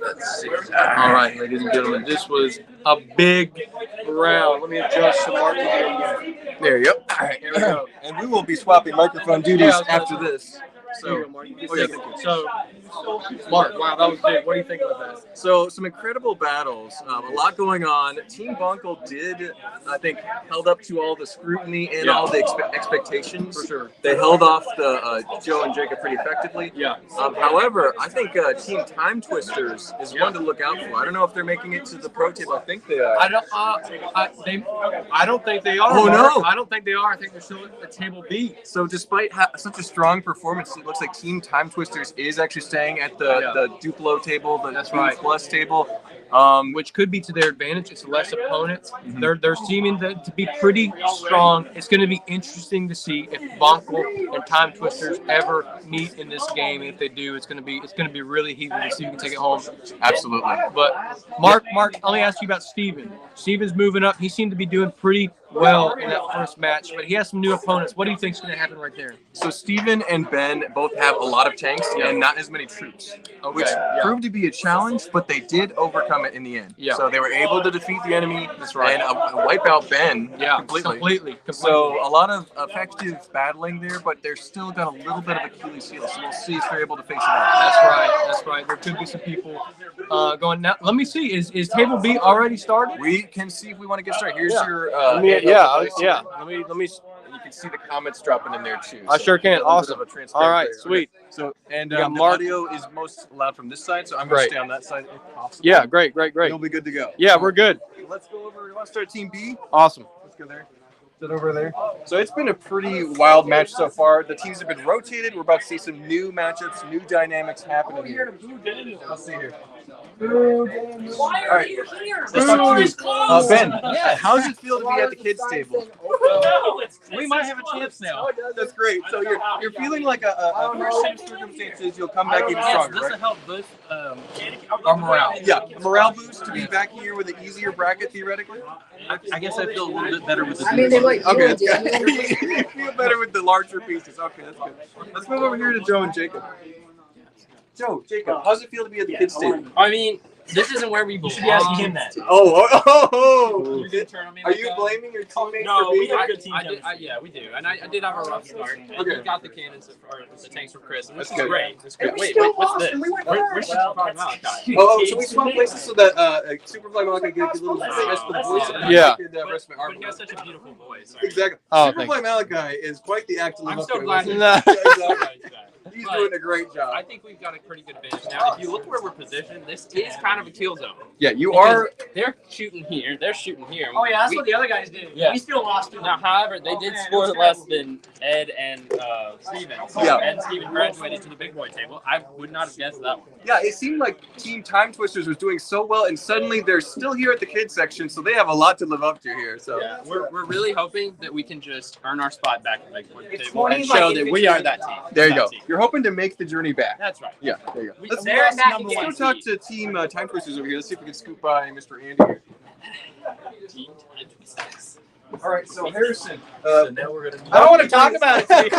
Let's see. All right, ladies and gentlemen, this was a big round. Let me adjust some Mark. There you go. All right, here we go. And we will be swapping microphone duties Yeah, I was gonna after say. this. So, So, so, Mark, wow, that was big. What do you think about that? So some incredible battles, a lot going on. Team Bonkel did, I think, held up to all the scrutiny and all the expectations. For sure. They held off the Joe and Jacob pretty effectively. Yeah. However, I think Team Time Twisters is one to look out for. I don't know if they're making it to the pro table. I think they are. I don't think they are. Oh, Mark. no. I don't think they are. I think they're still at table B. So despite such a strong performance, it looks like Team Time Twisters is actually staying at the Duplo table, the That's 2 right. plus table. Which could be to their advantage. It's less opponents. They're seeming to be pretty strong. It's going to be interesting to see if Bonkel and Time Twisters ever meet in this game. If they do, it's going to be really heated to see who can take it home. Absolutely. But Mark, let me ask you about Steven. Steven's moving up. He seemed to be doing pretty well in that first match, but he has some new opponents. What do you think is going to happen right there? So Steven and Ben both have a lot of tanks and not as many troops, which proved to be a challenge, but they did overcome it in the end. Yeah. So they were able to defeat the enemy That's right. and wipe out Ben completely. So a lot of effective battling there, but they're still got a little bit of Achilles heel. So we'll see if they're able to face it out. That's right. There could be some people going now. Let me see. Is table B already started? We can see if we want to get started. Here's your Let me. You can see the comments dropping in there too. I sure can. A little Awesome. bit of a transparent All right, there. sweet. So and You got the Mark. audio is most loud from this side, so I'm going Great. to stay on that side if possible. Yeah, great. You'll be good to go. Yeah, we're good. Let's go over. You want to start Team B? Awesome. Let's go there. Sit over there. So it's been a pretty wild match so far. The teams have been rotated. We're about to see some new matchups, new dynamics happening here. Let's see here. All right. Let's talk to you. Ben, how does it feel to be at the kids' table? We might have a chance now. That's great. So you're feeling like a set of circumstances, you'll come back even Yes, stronger, this right? will help boost our morale. Yeah, a morale boost to be back here with an easier bracket theoretically. I guess I feel a little bit better with the. I mean, they like Okay, you, that's good. Daniel. You feel better with the larger pieces. Okay, that's good. Let's move over here to Joe and Jacob. Joe, Jacob, how's it feel to be at the kids' table? I mean, this isn't where we belong. You should be asking him that. Oh! You turn on me Are like you that? blaming your teammates No, for we being have here? good team. Yeah, we do, and I did have a rough start. And Okay. we got the cannons or the tanks from Chris, which That's is good. great. That's great. we Wait, still what's lost, this? and we went Where's third. Superfly Malachi? Oh, so we swapped places so that Superfly Malachi could get a little rest for the voice. And Yeah. I could rest my arm. But you have such a beautiful voice. Exactly. Oh, Superfly Malachi is quite the act to live I'm up so to. glad Isn't you he? Yeah, exactly. He's But doing a great job. I think we've got a pretty good bench. Now, if you look where we're positioned, this is kind of a kill zone. Yeah, you Because are. They're shooting here. They're shooting here. Oh yeah, that's what the other guys did. Yeah. We still lost to Now, them. however, they did score less than Ed and Steven. Yeah. Ed and Steven graduated to the big boy table. I would not have guessed that one. Yeah, it seemed like Team Time Twisters was doing so well, and suddenly they're still here at the kids section, so they have a lot to live up to here. So Yeah, we're really hoping that we can just earn our spot back at the big boy It's table 20 and like show in that we are that team. there you That go. team. You're hoping to make the journey back. That's right. Yeah, there you go. Let's They're lost back number again. Let's go talk to Team Time Twisters over here. Let's see if we can scoop by Mr. Andy here. All right, so Harrison. So now we're gonna. I don't want to talk about it.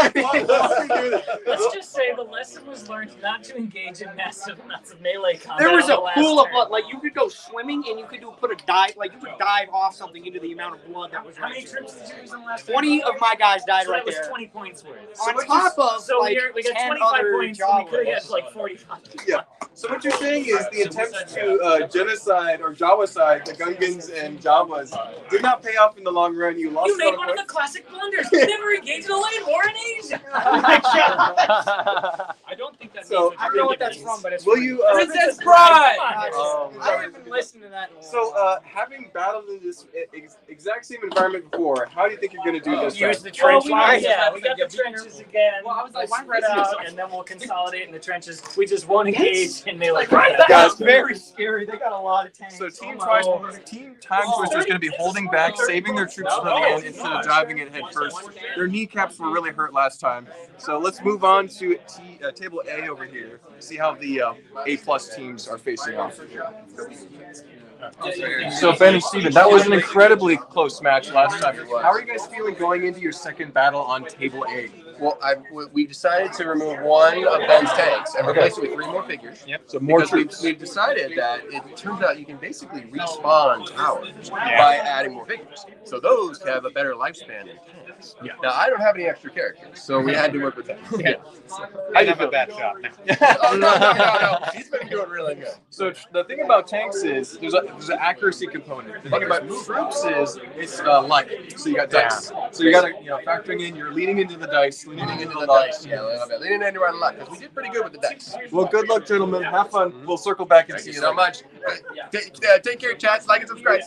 Let's just say the lesson was learned not to engage in massive amounts of melee combat. There was on a the last pool of turn. blood. Like you could go swimming and you could put a dive. Like you could dive off something into the amount of blood that was How many right. trips did you use on the last turn? 20 of my guys died So right that was there. 20 points worth. On top of So like we got 10 25 other points, and we could have Jawas. had like 45. Yeah. So what you're saying is the attempts to genocide or Jawacide the Gungans and Jawas did not pay off in the long run. You lost You a made lot of one of the points. classic blunders. You never engaged in a land war in Asia. I don't think that So, means I don't know what that's from, but it's Will funny. you? Princess Bride! Oh, I haven't even listened to that. in a while. So, having battled in this exact same environment before, how do you think you're going to do this Use time? the trench lines. Yeah, we got the trenches again. Well, I was like, We'll why spread is this- out, and then we'll consolidate in the trenches. We just won't engage in melee combat. Guys, That's very scary. They got a lot of tanks. So Team Time Twister is going to be holding back, saving their troops to the end instead of driving it head first. Their kneecaps were really hurt last time. So let's move on to table A over here. See how the A+ teams are facing off. So Ben and Steven, that was an incredibly close match last time. How are you guys feeling going into your second battle on table A? Well, we decided to remove one of Ben's tanks and replace it with 3 more figures. Yep. So more Because troops. we've decided that it turns out you can basically respawn towers by adding more figures. So those have a better lifespan than tanks. Yeah. Now, I don't have any extra characters, so we had to work with that. Yeah. I have a bad shot. Oh, no. He's been doing really good. So the thing about tanks is there's an accuracy component. The thing about troops is it's light. So you got dice. So you got to factoring in. You're leaning into the dice, leaning into the dice. Yeah, a little bit. Leaning into our luck, because we did pretty good with the dice. Well, good luck, gentlemen. Have fun. We'll circle back and Thank see you you so later. much. Take care, chats. Like and subscribe.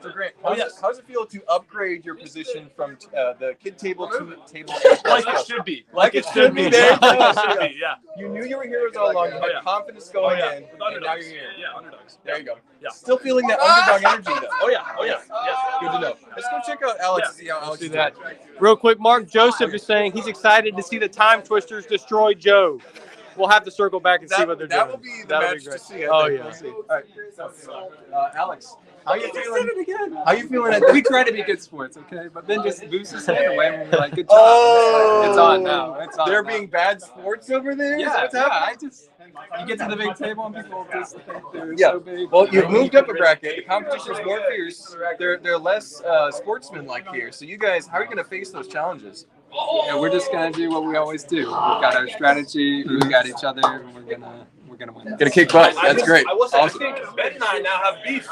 So Grant, how's it feel to upgrade your position from the kid table to table Like it should be. Like it should be. There you Like go. it should be, yeah. You knew you were heroes all along. You had yeah. confidence going yeah. in, With and now underdogs. you're here. Yeah, underdogs. There you go. Yeah. Still feeling that underdog energy, though. Oh yeah. Oh yeah. Yeah. Good to know. Let's go check out Alex. Yeah. See how Alex do is that. doing. Real quick, Mark Joseph is saying he's excited to see the Time Twisters destroy Joe. We'll have to circle back and see what they're doing. That will be the That'll match great. to see. I Oh think. yeah. We'll see. All right. So, Alex, how you feeling? How you feeling at We try to be good sports, okay? But then just moves his hand away when we're like, good job. Oh, It's on now. It's on They're now. being bad sports over there. Is that Yeah, what's yeah. happening? You get to the big table and people just think they're Yeah. so big. Well, you've moved up a bracket. The competition's more fierce. They're less sportsman-like here. So you guys, how are you going to face those challenges? Yeah, we're just gonna do what we always do. We've got our strategy. We got each other, and we're gonna win. Gonna kick butt. That's great. I will say, Awesome. I think Ben and I now have beef.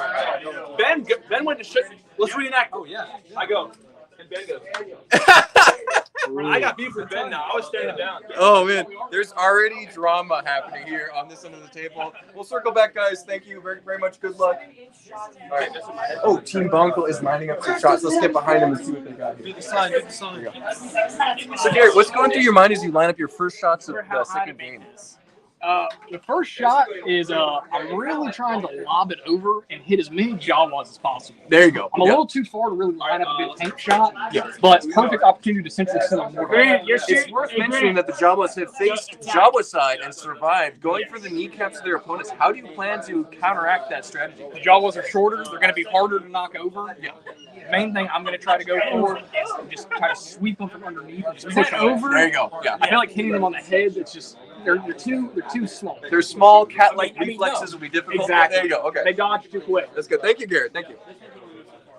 Ben went to shit. Let's reenact. Oh yeah. I go. And Ben goes. I got beef with Ben now. I was standing down. Oh man, there's already drama happening here on this end of the table. We'll circle back, guys. Thank you very, very much. Good luck. All right. Oh, Team Bonkel is lining up some shots. Let's get behind them and see what they got here. Do the sign. Do the sign. So, Garrett, what's going through your mind as you line up your first shots of the second game? The first shot is I'm really trying to lob it over and hit as many Jawas as possible. There you go. I'm a little too far to really line up a good tank shot, but perfect opportunity to essentially send more. It's worth mentioning that the Jawas have faced Jawa side and survived, going for the kneecaps of their opponents. How do you plan to counteract that strategy? The Jawas are shorter. They're going to be harder to knock over. Yeah. Main thing I'm going to try to go for is just try to sweep them from underneath and just push over. There you go. Yeah. I feel like hitting them on the head. It's just they're too small. Their small cat-like reflexes will be difficult. Exactly. There you go. Okay. They dodge too quick. That's good. Thank you, Garrett. Thank you.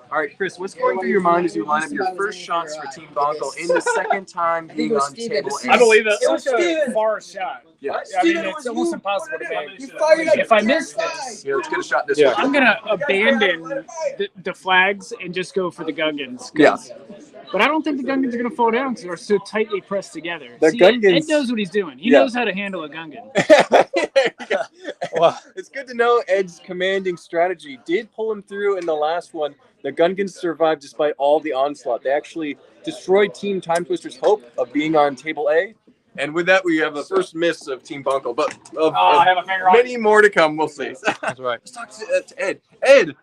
All right, Chris, what's going through your mind as you line up your first shots for Team Bonkel in the second time being on table A? I believe it's such a far shot. Yeah. I mean, it's almost impossible to make. If I miss this, Yeah, let's get a shot this way. I'm going to abandon the flags and just go for the Gungans. Yeah. But I don't think the Gungans are going to fall down because they're so tightly pressed together. The Gungans- Ed knows what he's doing. He Yeah. knows how to handle a Gungan. Well, it's good to know Ed's commanding strategy did pull him through in the last one. The Gungans survived despite all the onslaught. They actually destroyed Team Time Twister's hope of being on table A. And with that, we have the first miss of Team Bonkel, but I have a finger on many more to come. We'll see. That's right. Let's talk to Ed. Ed,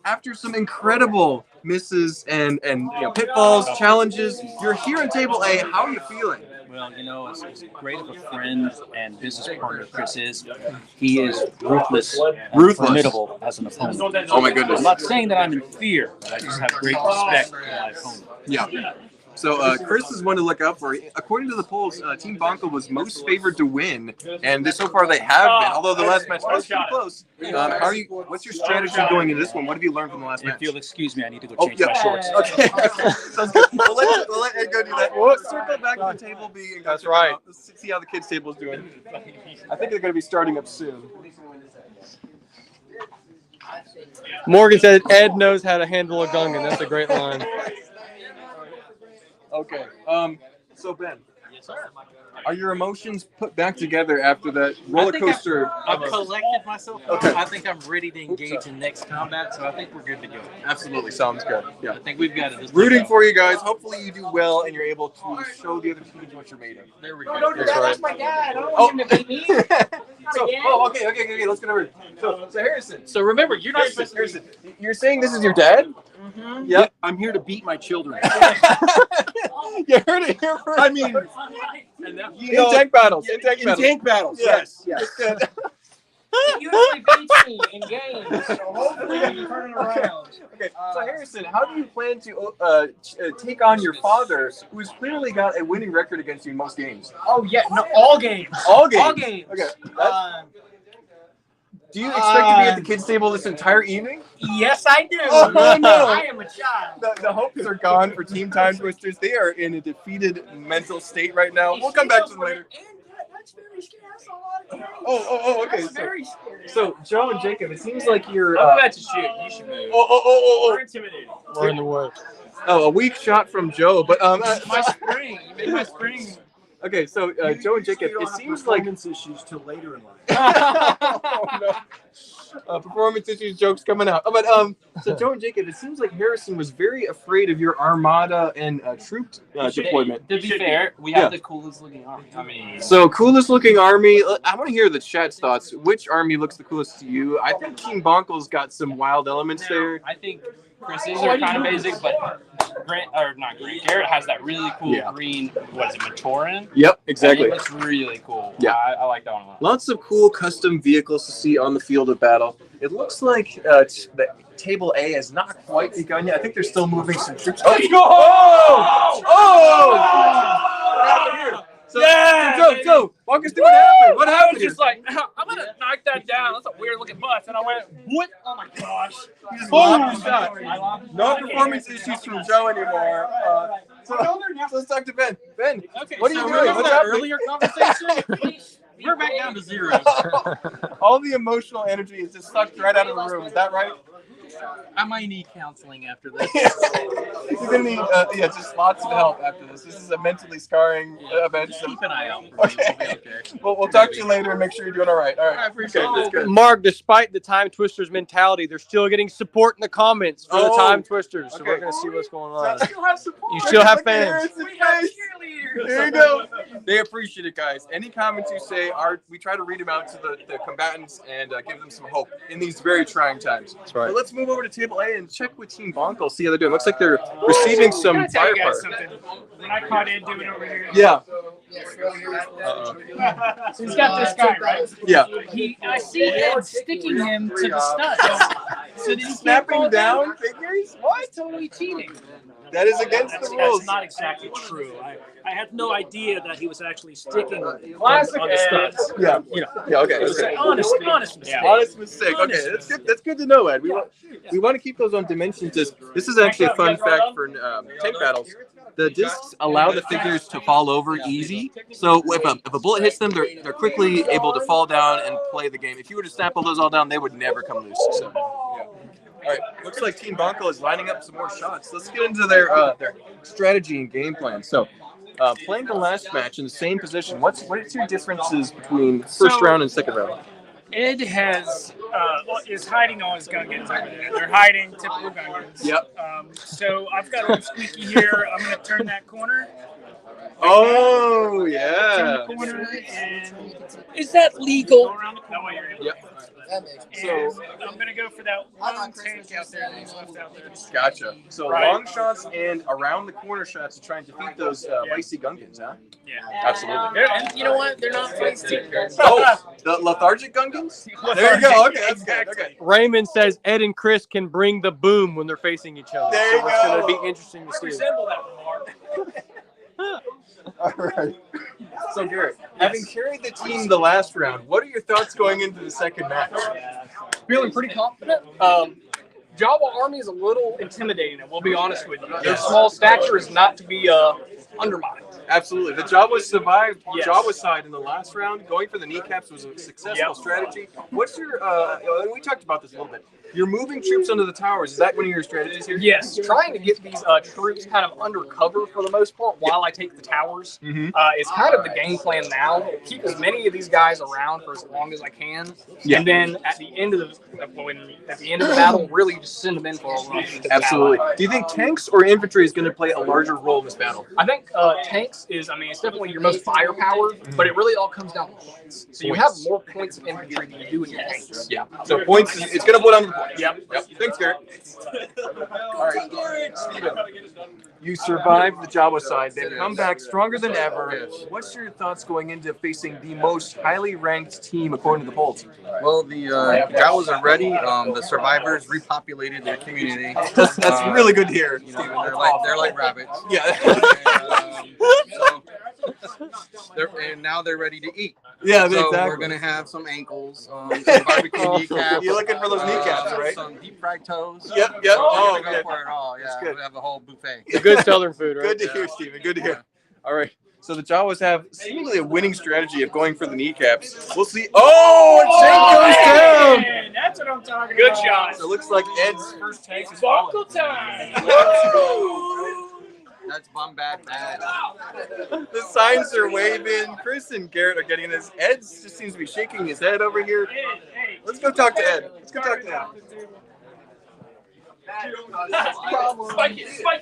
after some incredible misses and pitfalls, challenges, you're here on table A. How are you feeling? Well, as great of a friend and business partner Chris is, he is ruthless and formidable as an opponent. Oh my goodness. I'm not saying that I'm in fear, but I just have great respect for my opponent. Yeah. So Chris is one to look out for. According to the polls, Team Bonkel was most favored to win, and so far they have been. Although the last match was pretty close. What's your strategy going into this one? What have you learned from the last match? If you'll excuse me, I need to go change my shorts. Okay. Sounds good. We'll let Ed go do that. Let's circle back to the table B. And That's right. Let's see how the kids' table is doing. I think they're going to be starting up soon. Morgan said Ed knows how to handle a Gungan. That's a great line. Okay. So Ben. Yes, sir. Are your emotions put back together after that roller coaster? I've collected myself. Okay. I think I'm ready to engage in next combat, so I think we're good to go. Absolutely. Sounds good. Yeah. I think we've got it. Rooting for you guys. Hopefully you do well and you're able to show the other teams what you're made of. There we go. No, don't do that. That's my dad. I don't Oh. want him to beat me. Okay. Let's get over. So Harrison. So remember, you're not supposed to. Harrison, you're saying this is your dad? Mm-hmm. Yep. I'm here to beat my children. You heard it here first. I mean, in tank battles. In tank battles. Yes. He usually beats me in games, so hopefully you turn it around. Okay. So Harrison, how do you plan to take on your father, who's clearly got a winning record against you in most games? Oh yeah, no, all games. All games. All games. Okay. Do you expect to be at the kids' table this entire evening? Yes, I do. Oh, no. I am a child. The hopes are gone for Team Time Twisters. They are in a defeated mental state right now. We'll come back to them later. That's very scary. That's a lot of damage. Okay. That's very scary. So, Joe and Jacob, it seems like you're. I'm about to shoot. You should move. We're intimidated. We're in the way. Oh, a weak shot from Joe, but My spring. You made my spring. Okay, so Joe and Jacob, it seems like issues till later in life. oh, no. Performance issues jokes coming out. But so Joe and Jacob, it seems like Harrison was very afraid of your armada and troop deployment. To be fair, we have the coolest looking army. I mean, So coolest looking army. I want to hear the chat's thoughts. Which army looks the coolest to you? I think Team Bonkel's got some wild elements there. I think Chris's are kind of basic, but Garrett has that really cool green, what is it, Matoran? Yep, exactly. It looks really cool. Yeah. I like that one a lot. Lots of cool custom vehicles to see on the field of battle. It looks like the table A has not quite begun yet. I think they're still moving some troops. Oh! What happened here? So, Joe, walk us through what happened. What I happened was here? just like, I'm gonna knock that down. That's a weird looking bus. And I went, what? Oh my gosh. Boom! Shot. No performance issues from Joe anymore. So let's talk to Ben. Ben, what are you doing? What's happening? earlier conversation? We're back down to zero. All the emotional energy is just sucked right out of the room. Is that right? I might need counseling after this. You're gonna need just lots of help after this. This is a mentally scarring event. So. Keep an eye out for me. We'll be okay. We'll talk to you later and make sure you're doing all right. All right. I appreciate it. That's good. Mark, despite the Time Twisters mentality, they're still getting support in the comments for the Time Twisters. So okay. we're gonna see what's going on. Still have support. You still have Look at fans. Harrison's face. There you go. They appreciate it, guys. Any comments you say, we try to read them out to the combatants and give them some hope in these very trying times. That's right. But let's move over to table A and check with Team Bonko, see how they're doing. Looks like they're receiving some Can I tell you guys firepower. something? When I caught Ed doing over here. Yeah. So he's got this guy, right? Yeah. I see Ed sticking him to the studs. So did he Snapping down figures? What? That's totally cheating. That is against the rules. That's not exactly true. I had no idea that he was actually sticking on Classic the studs. Yeah. You know. Yeah. Okay. It's Okay. an honest mistake. Honest mistake. Okay, that's good. That's good to know, Ed. We want to keep those on dimension discs. This is actually a fun fact for tank battles. The discs allow the figures to fall over easy. So if a bullet hits them, they're quickly able to fall down and play the game. If you were to snap those all down, they would never come loose. So, yeah. All right, looks like Team Bonko is lining up some more shots. Let's get into their strategy and game plan. So, playing the last match in the same position, what are your differences between first round and second round? Ed is hiding all his Gungans over there. They're hiding typical Gungans. Yep. So I've got old Squeaky here. I'm going to turn that corner. Oh, yeah. Turn the corner and Is that legal? that way you're able. Yep. So I'm going to go for that one tank out there that's left out there. Gotcha. So Right. long shots and around the corner shots to try and defeat those icy Gungans, huh? Yeah. Absolutely. And you know what? They're not feisty. Oh, the lethargic Gungans? There you go. Okay, that's good. Okay. Raymond says Ed and Chris can bring the boom when they're facing each other. There you so it's going go. to be interesting to see. Resemble that remark. All right. So, Garrett, having carried the team the last round, what are your thoughts going into the second match? Feeling pretty confident. Jawa Army is a little intimidating, and we'll be honest with you. Their small stature is not to be undermined. Absolutely. The Jawas survived Yes. Jawa side in the last round. Going for the kneecaps was a successful strategy. What's your, and we talked about this a little bit. You're moving troops under the towers. Is that one of your strategies here? Yes, trying to get these troops kind of undercover for the most part while I take the towers is kind of the game plan now. Keep as many of these guys around for as long as I can, and then at the end of the battle, really just send them in for a run. Absolutely. Do you think tanks or infantry is going to play a larger role in this battle? I think tanks is, it's definitely your most firepower, but it really all comes down to points. So you have more points in infantry than you do in your tanks. Yeah. So points, it's going to boil down to the points. Yep. Thanks, Garrett. All right. Steven, you survived the Jawa side. They've come back stronger than ever. What's your thoughts going into facing the most highly ranked team according to the polls? Well, the Jawas are ready. The survivors repopulated their community. That's really good to hear. You know, they're like rabbits. Yeah. And now they're ready to eat. Yeah, so exactly. We're gonna have some ankles, some barbecue kneecaps. You're looking for those kneecaps, right? Some deep fried toes. Yep. Oh, Oh, go good. for it all. Yeah, That's good. we have a whole buffet. Good Southern food, right? Good to hear, Steven. Good to hear. All right. So the Jawas have seemingly a winning strategy of going for the kneecaps. We'll see. Oh, and tank goes down. Man, that's what I'm talking Good about. shot. So it looks like Ed's first tank is Bonko falling. time. That's Bombad bad. The signs are waving. Chris and Garrett are getting this. Ed just seems to be shaking his head over here. Let's go talk to Ed. Spike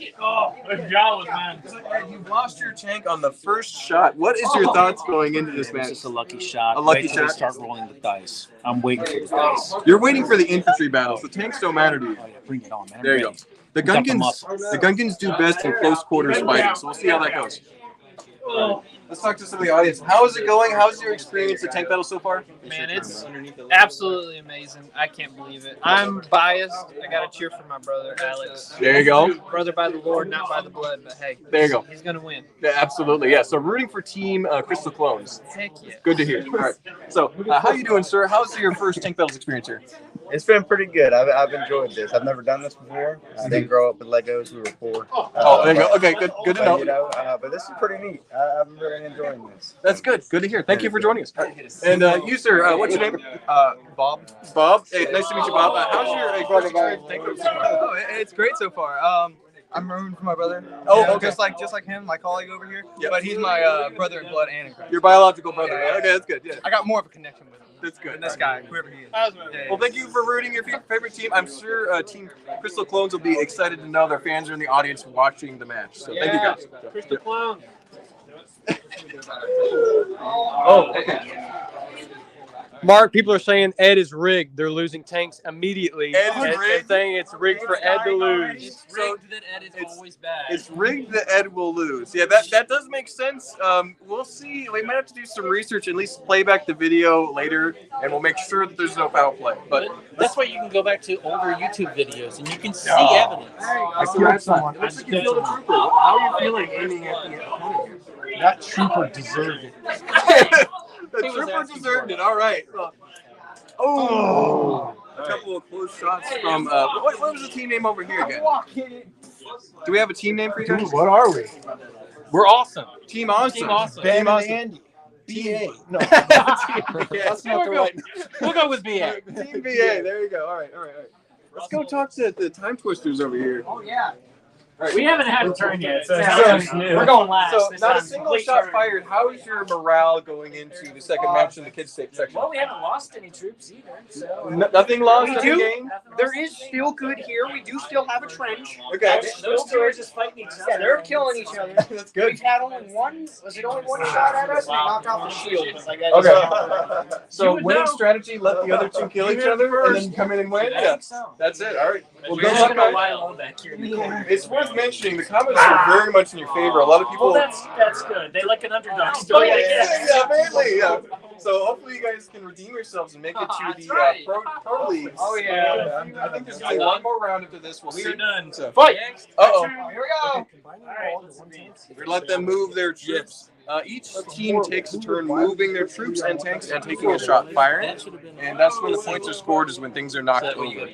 it. Oh, Jawas, man. Ed, you've lost your tank on the first shot. What is your thoughts going into this match? It's just a lucky shot. A lucky Wait till shot? they start rolling the dice. I'm waiting for the dice. You're waiting for the infantry battles. The tanks don't matter to you. Oh, yeah, bring it on, man. I'm There you go. ready. The Got the Gungans, muscle. the Gungans do best in close quarters fighting, so we'll see how that goes. Let's talk to some of the audience. How is it going? How's your experience at tank battle so far? Man, it's absolutely amazing. I can't believe it. I'm biased. I got to cheer for my brother, Alex. There you go. Brother by the Lord, not by the blood, but hey. There you go. He's going to win. Yeah, absolutely, yeah. So rooting for Team Crystal Clones. Heck yeah. Good to hear. All right. So how you doing, sir? How's your first tank battles experience here? It's been pretty good. I've enjoyed this. I've never done this before. I didn't grow up with Legos. We were poor. There you go. Okay, good to know. You know, but this is pretty neat. I'm really enjoying this. That's good. Good to hear. Thank you for joining us. And you, sir, what's your name? Bob. Bob. Hey, nice to meet you, Bob. How's your first experience? Oh, it's great so far. I'm rooting for my brother. Oh, You know, okay. just like him, my colleague over here. Yep. But he's my brother in blood and in Christ. Your biological brother. Yeah, yeah. Okay, that's good. Yeah. I got more of a connection with him. That's good. Than this guy, whoever he is. Well, thank you for rooting your favorite team. I'm sure Team Crystal Clones will be excited to know their fans are in the audience watching the match. So thank you guys. Crystal Clones. Oh, okay. Mark, people are saying Ed is rigged. They're losing tanks immediately. Ed is and rigged? saying it's rigged for Ed to lose. It's rigged that Ed is always bad. It's rigged that Ed will lose. Yeah, that does make sense. We'll see. We might have to do some research, at least play back the video later, and we'll make sure that there's no foul play. But That's why you can go back to older YouTube videos and you can see evidence. I killed someone. It looks like you killed a trooper. How are you feeling aiming at the opponent here? That trooper deserved it. The trooper deserved it. All right. Oh, a couple of close shots from. What was the team name over here again? Do we have a team name for you guys? Dude, what are we? We're awesome. Team Awesome. Team Awesome. Ben Team and Awesome. Andy. BA. No. That's not the right. We'll go with BA. Team BA. There you go. All right. Let's go talk to the Time Twisters over here. Oh yeah. We haven't had a turn yet, so We're going last. So, This not a time. single Complete shot turn. fired. How is your morale going into the second match in the kids' section? Well, we haven't lost any troops either, so. Nothing lost. We Nothing do. gained. There is still good here. We do still have a trench. Okay. Those two are just fighting each other. Yeah, they're killing each other. That's good. We've had only one. Was it only one shot at us? They knocked off the shield. Okay. So You winning know. strategy, let the other two kill each other, and then come in and win. Yeah. That's it. All right. Well, We're good just luck, gonna guys. lie low back here in the corner. It's worth mentioning the comments are very much in your favor. A lot of people. Well, that's good. They like an underdog story. I guess. Yeah, apparently, yeah. So hopefully you guys can redeem yourselves and make it to the pro leagues. Oh, yeah. I think there's gonna be one more round after this. We'll see. We're done. So, Fight. Uh-oh. Here we go. We let them move their troops. Each team takes a turn moving their troops and tanks and taking a shot firing. And that's when the points are scored, is when things are knocked over.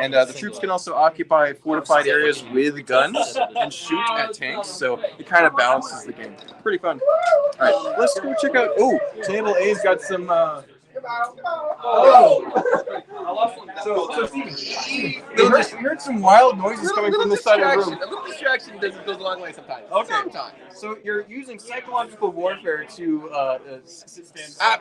And the troops can also occupy fortified areas with guns and shoot at tanks. So it kind of balances the game. Pretty fun. All right, let's go check out. Oh, Table A's got some. So Steven, we heard some wild noises coming from this side of the room. A little distraction goes a long way sometimes. Okay. Sometimes. So you're using psychological warfare to I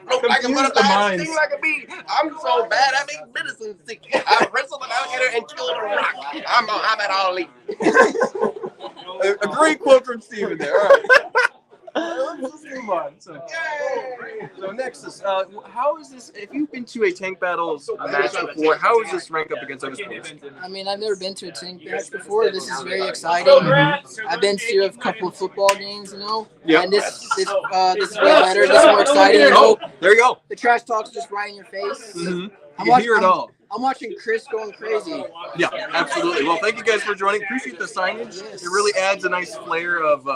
look like a confuse the butterfly, minds. sting like a bee. I'm so bad, I make medicine sick. I wrestled an alligator and killed a rock. I'm at all elite. A great quote from Steven there. All right. Let's move on. So next is how is this? If you've been to a tank battles match before, how is this rank up against other sports? I mean, I've never been to a tank match before. This is very exciting. I've been to a couple of football games, you know. Yeah. And this is way better. This is more exciting. And Oh, there you go. the trash talk's just right in your face. Mm-hmm. You hear it all. I'm watching Chris going crazy. Yeah, absolutely. Well, thank you guys for joining. Appreciate the signage. It really adds a nice flair of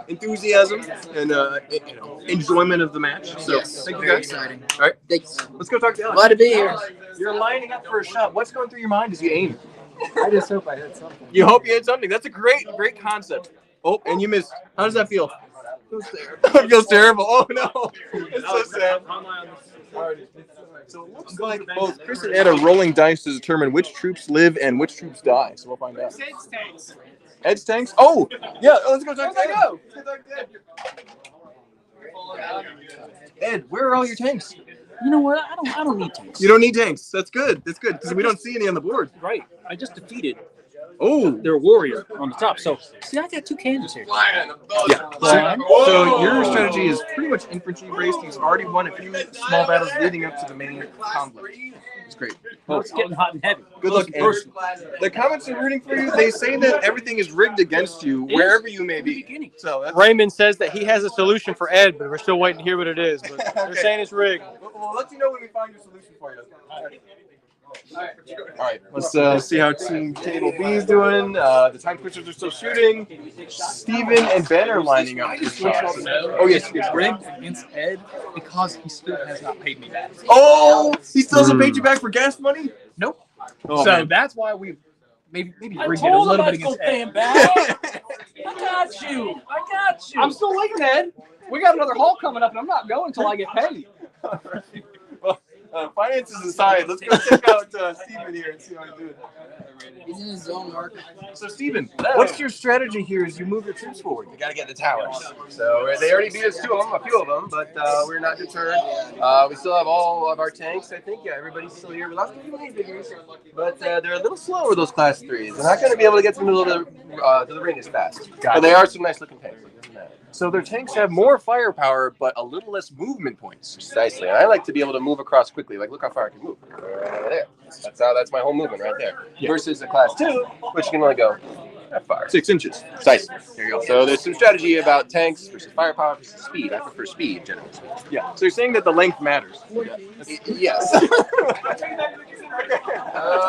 enthusiasm and enjoyment of the match. So Yes, thank you very guys. exciting. All right, Thanks. let's go talk to Alex. Glad to be here. You're lining up for a shot. What's going through your mind as you aim? I just hope I hit something. You hope you hit something. That's a great concept. Oh, and you missed. How does that feel? It feels terrible. Oh no, it's so sad. So it looks like both Chris and Ed are rolling dice to determine which troops live and which troops die. So we'll find out. Ed's tanks. Ed's tanks? Oh, yeah. Let's go talk to Ed. Let's go talk to Ed. Ed, where are all your tanks? You know what? I don't need tanks. You don't need tanks. That's good. That's good because we don't see any on the board. Right. I just defeated Oh, their warrior on the top. So see, I got two cannons here. yeah. So your strategy is pretty much infantry based. He's already won a few small battles leading up to the main conflict. It's great. Oh, it's getting hot and heavy. Good luck, Ed. The comments are rooting for you. They say that everything is rigged against you wherever you may be. So that's Raymond says that he has a solution for Ed, but we're still waiting to hear what it is. But they're saying it's rigged. We'll let you know when we find your solution for you. All right, let's see how Team Table B is doing. The Time Twisters are still shooting. Steven and Ben are lining up for shots. Oh, yes, yes. Rigged against Ed because he still has not paid me back. Oh, he still hasn't paid you back for gas money? Nope. Oh, so man. that's why we maybe I rigged it a told him little I bit was against gonna pay Ed. him back. I got you. I'm still waiting, Ed. We got another haul coming up, and I'm not going until I get paid. Finances aside, let's go check out Steven here and see how he's doing. He's in his zone, Mark. So, Steven, what's your strategy here as you move your troops forward? We got to get the towers. So they already beat us a few of them, but we're not deterred. We still have all of our tanks, I think. Yeah, everybody's still here. We lost a few minifigures, but they're a little slower, those class 3s. They're not going to be able to get to the ring as fast. But they are some nice looking tanks. So their tanks have more firepower, but a little less movement points. Precisely. And I like to be able to move across quickly. Like, look how far I can move. Right there. That's my whole movement right there. Yeah. Versus the class 2, which can only go that far. 6 inches. Precisely. There you go. So there's some strategy about tanks versus firepower versus speed. I prefer speed, generally. Yeah. So you're saying that the length matters. Yes. That's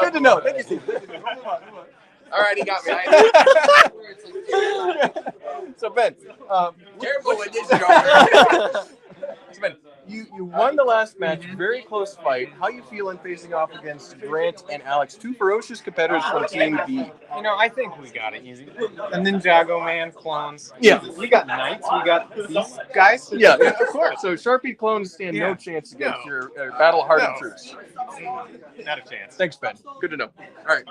good to know. Thank you, Steve. All right, he got me. So Ben, careful with this. So Ben, you won the last match, very close fight. How you feeling facing off against Grant and Alex, two ferocious competitors from Team B? You know, I think we got it easy. And Ninjago Man clones. Yeah. We got Knights. We got these guys. Yeah, of course. So Sharpie clones stand no chance against your battle-hardened troops. Not a chance. Thanks, Ben. Good to know. All right,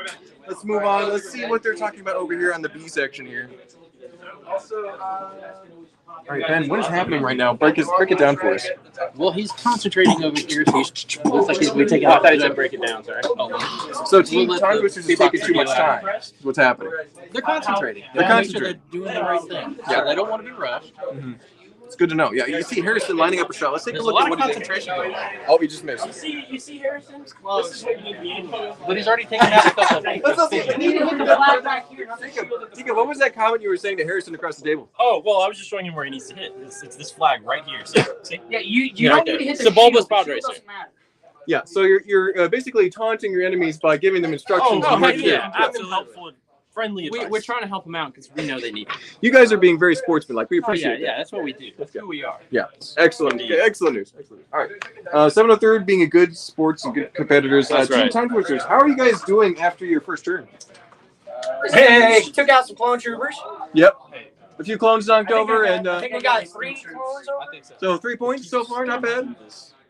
let's move on. Let's see what they're talking about over here on the B section here. All right, Ben, what is happening right now? Break it down for us. Well, he's concentrating over here. So looks like he's taking I thought you said break it down, sorry. So Team Tongue Twisters is taking too much time. What's happening? They're concentrating. They're They wanna make sure concentrating. they're doing the right thing. Yeah. So they don't want to be rushed. Mm-hmm. It's good to know. Yeah, you see Harrison lining up a shot. Let's take There's a look a lot at of what he's concentration going on. Oh, we just missed. You see Harrison's close. But he's already taken out a couple of things. Tika, what was that comment you were saying to Harrison across the table? Oh, well, I was just showing him where he needs to hit. It's this flag right here. See? Yeah, you Yeah, don't right need to there. hit the It's a bulbous shield. bound The shield racer. doesn't matter. Yeah, so you're basically taunting your enemies by giving them instructions on what to do. yeah, absolutely. Helpful, friendly advice. We're trying to help them out because we know they need it. You guys are being very sportsmanlike. We Oh, yeah, appreciate yeah, that. that's what we do. That's who we are. Yeah, excellent. Indeed. Excellent news. Excellent. All right. 703rd being a good sports and good competitors. That's Team right. Tongue Twisters, how are you guys doing after your first turn? Hey, took out some clone troopers. Yep. A few clones knocked over, and I think we got 3 clones over. I think so. so 3 points so far, not bad.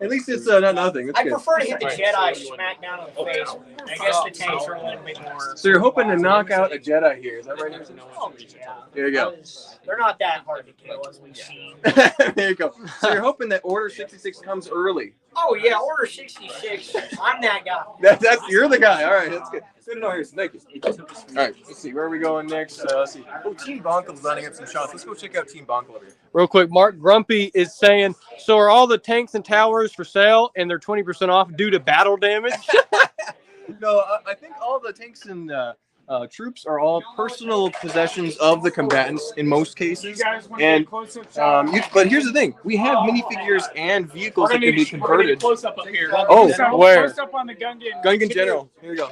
At least it's not nothing. That's I good. prefer to hit the Jedi smack down on the face. I guess the tanks are a little bit more. So you're hoping to knock out a Jedi here, is that right? Oh, There you go. They're not that hard to kill, as we've seen. There you go. So you're hoping that Order 66 comes early. Oh yeah, Order 66. I'm that guy. You're the guy. All right, that's good. Good to know, Harrison. Thank you. All right, let's see. Where are we going next? Let's see. Oh, Team Bonkel's lining up some shots. Let's go check out Team Bonkel over here. Real quick, Mark Grumpy is saying, so are all the tanks and towers for sale and they're 20% off due to battle damage? No, I think all the tanks and troops are all personal possessions of the combatants in most cases. And but here's the thing: we have minifigures and vehicles that can be converted. Close up here. Oh, where? Close up on the Gungan. Gungan General. Here we go.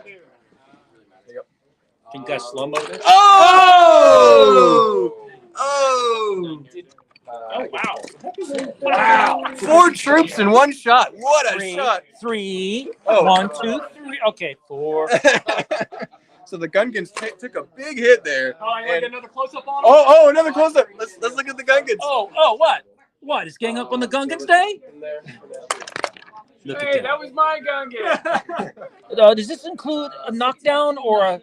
Can you guys slow mo this? Oh! Oh! Oh wow! Wow! 4 troops in one shot. What a shot! 3. Oh. 1, 2, 3. Okay, 4. So the Gungans took a big hit there. Oh, I like And- another close up on him. Oh, another close up. Let's look at the Gungans. Oh, what? What? Is gang up on the Gungans Day? Look Hey, at that was my Gungan. that. Does this include a knockdown or a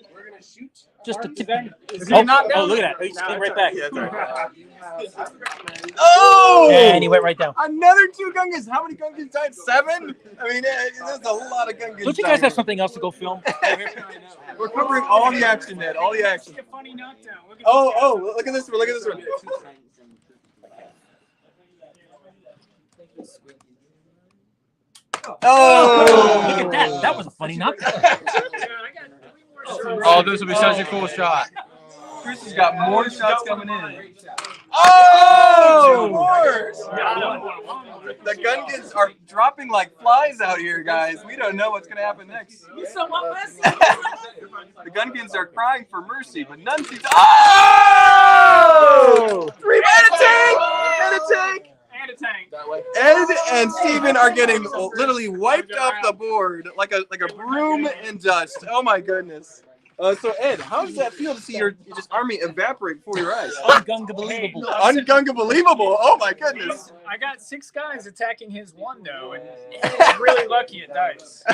just a tip? Is he knocked down? Oh, look at that. He just came right back. Oh! And he went right down. Another 2 Gungans. How many Gungans died? 7? I mean, there's a lot of Gungans. Don't you guys dying. have something else to go film? We're covering all the action, Ned. All the action. A funny knockdown. Look at Oh, look at this one. Look at this one. Oh! Look at that. That was a funny knockdown. Oh, this will be such a cool shot. Chris has got more shots coming in. Oh! More! The Gungans are dropping like flies out here, guys. We don't know what's going to happen next. The Gungans are crying for mercy, but none seem to. Oh! 3 and a tank! And a tank! And a tank. That way. Ed and Steven are getting literally wiped off the board like a broom in dust. Oh my goodness. So Ed, how does that feel to see your just army evaporate before your eyes? Unbelievable. Unbelievable. Oh my goodness. I got 6 guys attacking his 1 though, and he's really lucky at dice.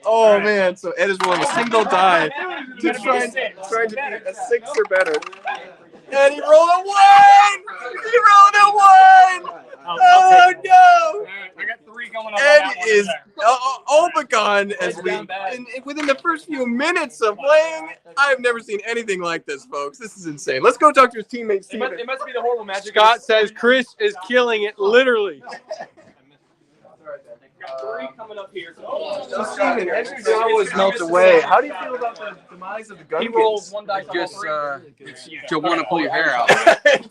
Oh man, so Ed is rolling a single die to trying to be a 6 or better. And he rolled a 1! He rolled a 1! Oh no! I got 3 going up. Ed is all but gone as within the first few minutes of playing. I've never seen anything like this, folks. This is insane. Let's go talk to his teammate Steven. It must be the horrible magic. Scott says Chris is killing it, literally. 3 coming up here. So Steven, as your Jawas melt away, how do you feel about the demise of the Gungans? He rolled 1 dice. Just to want to pull your hair out. And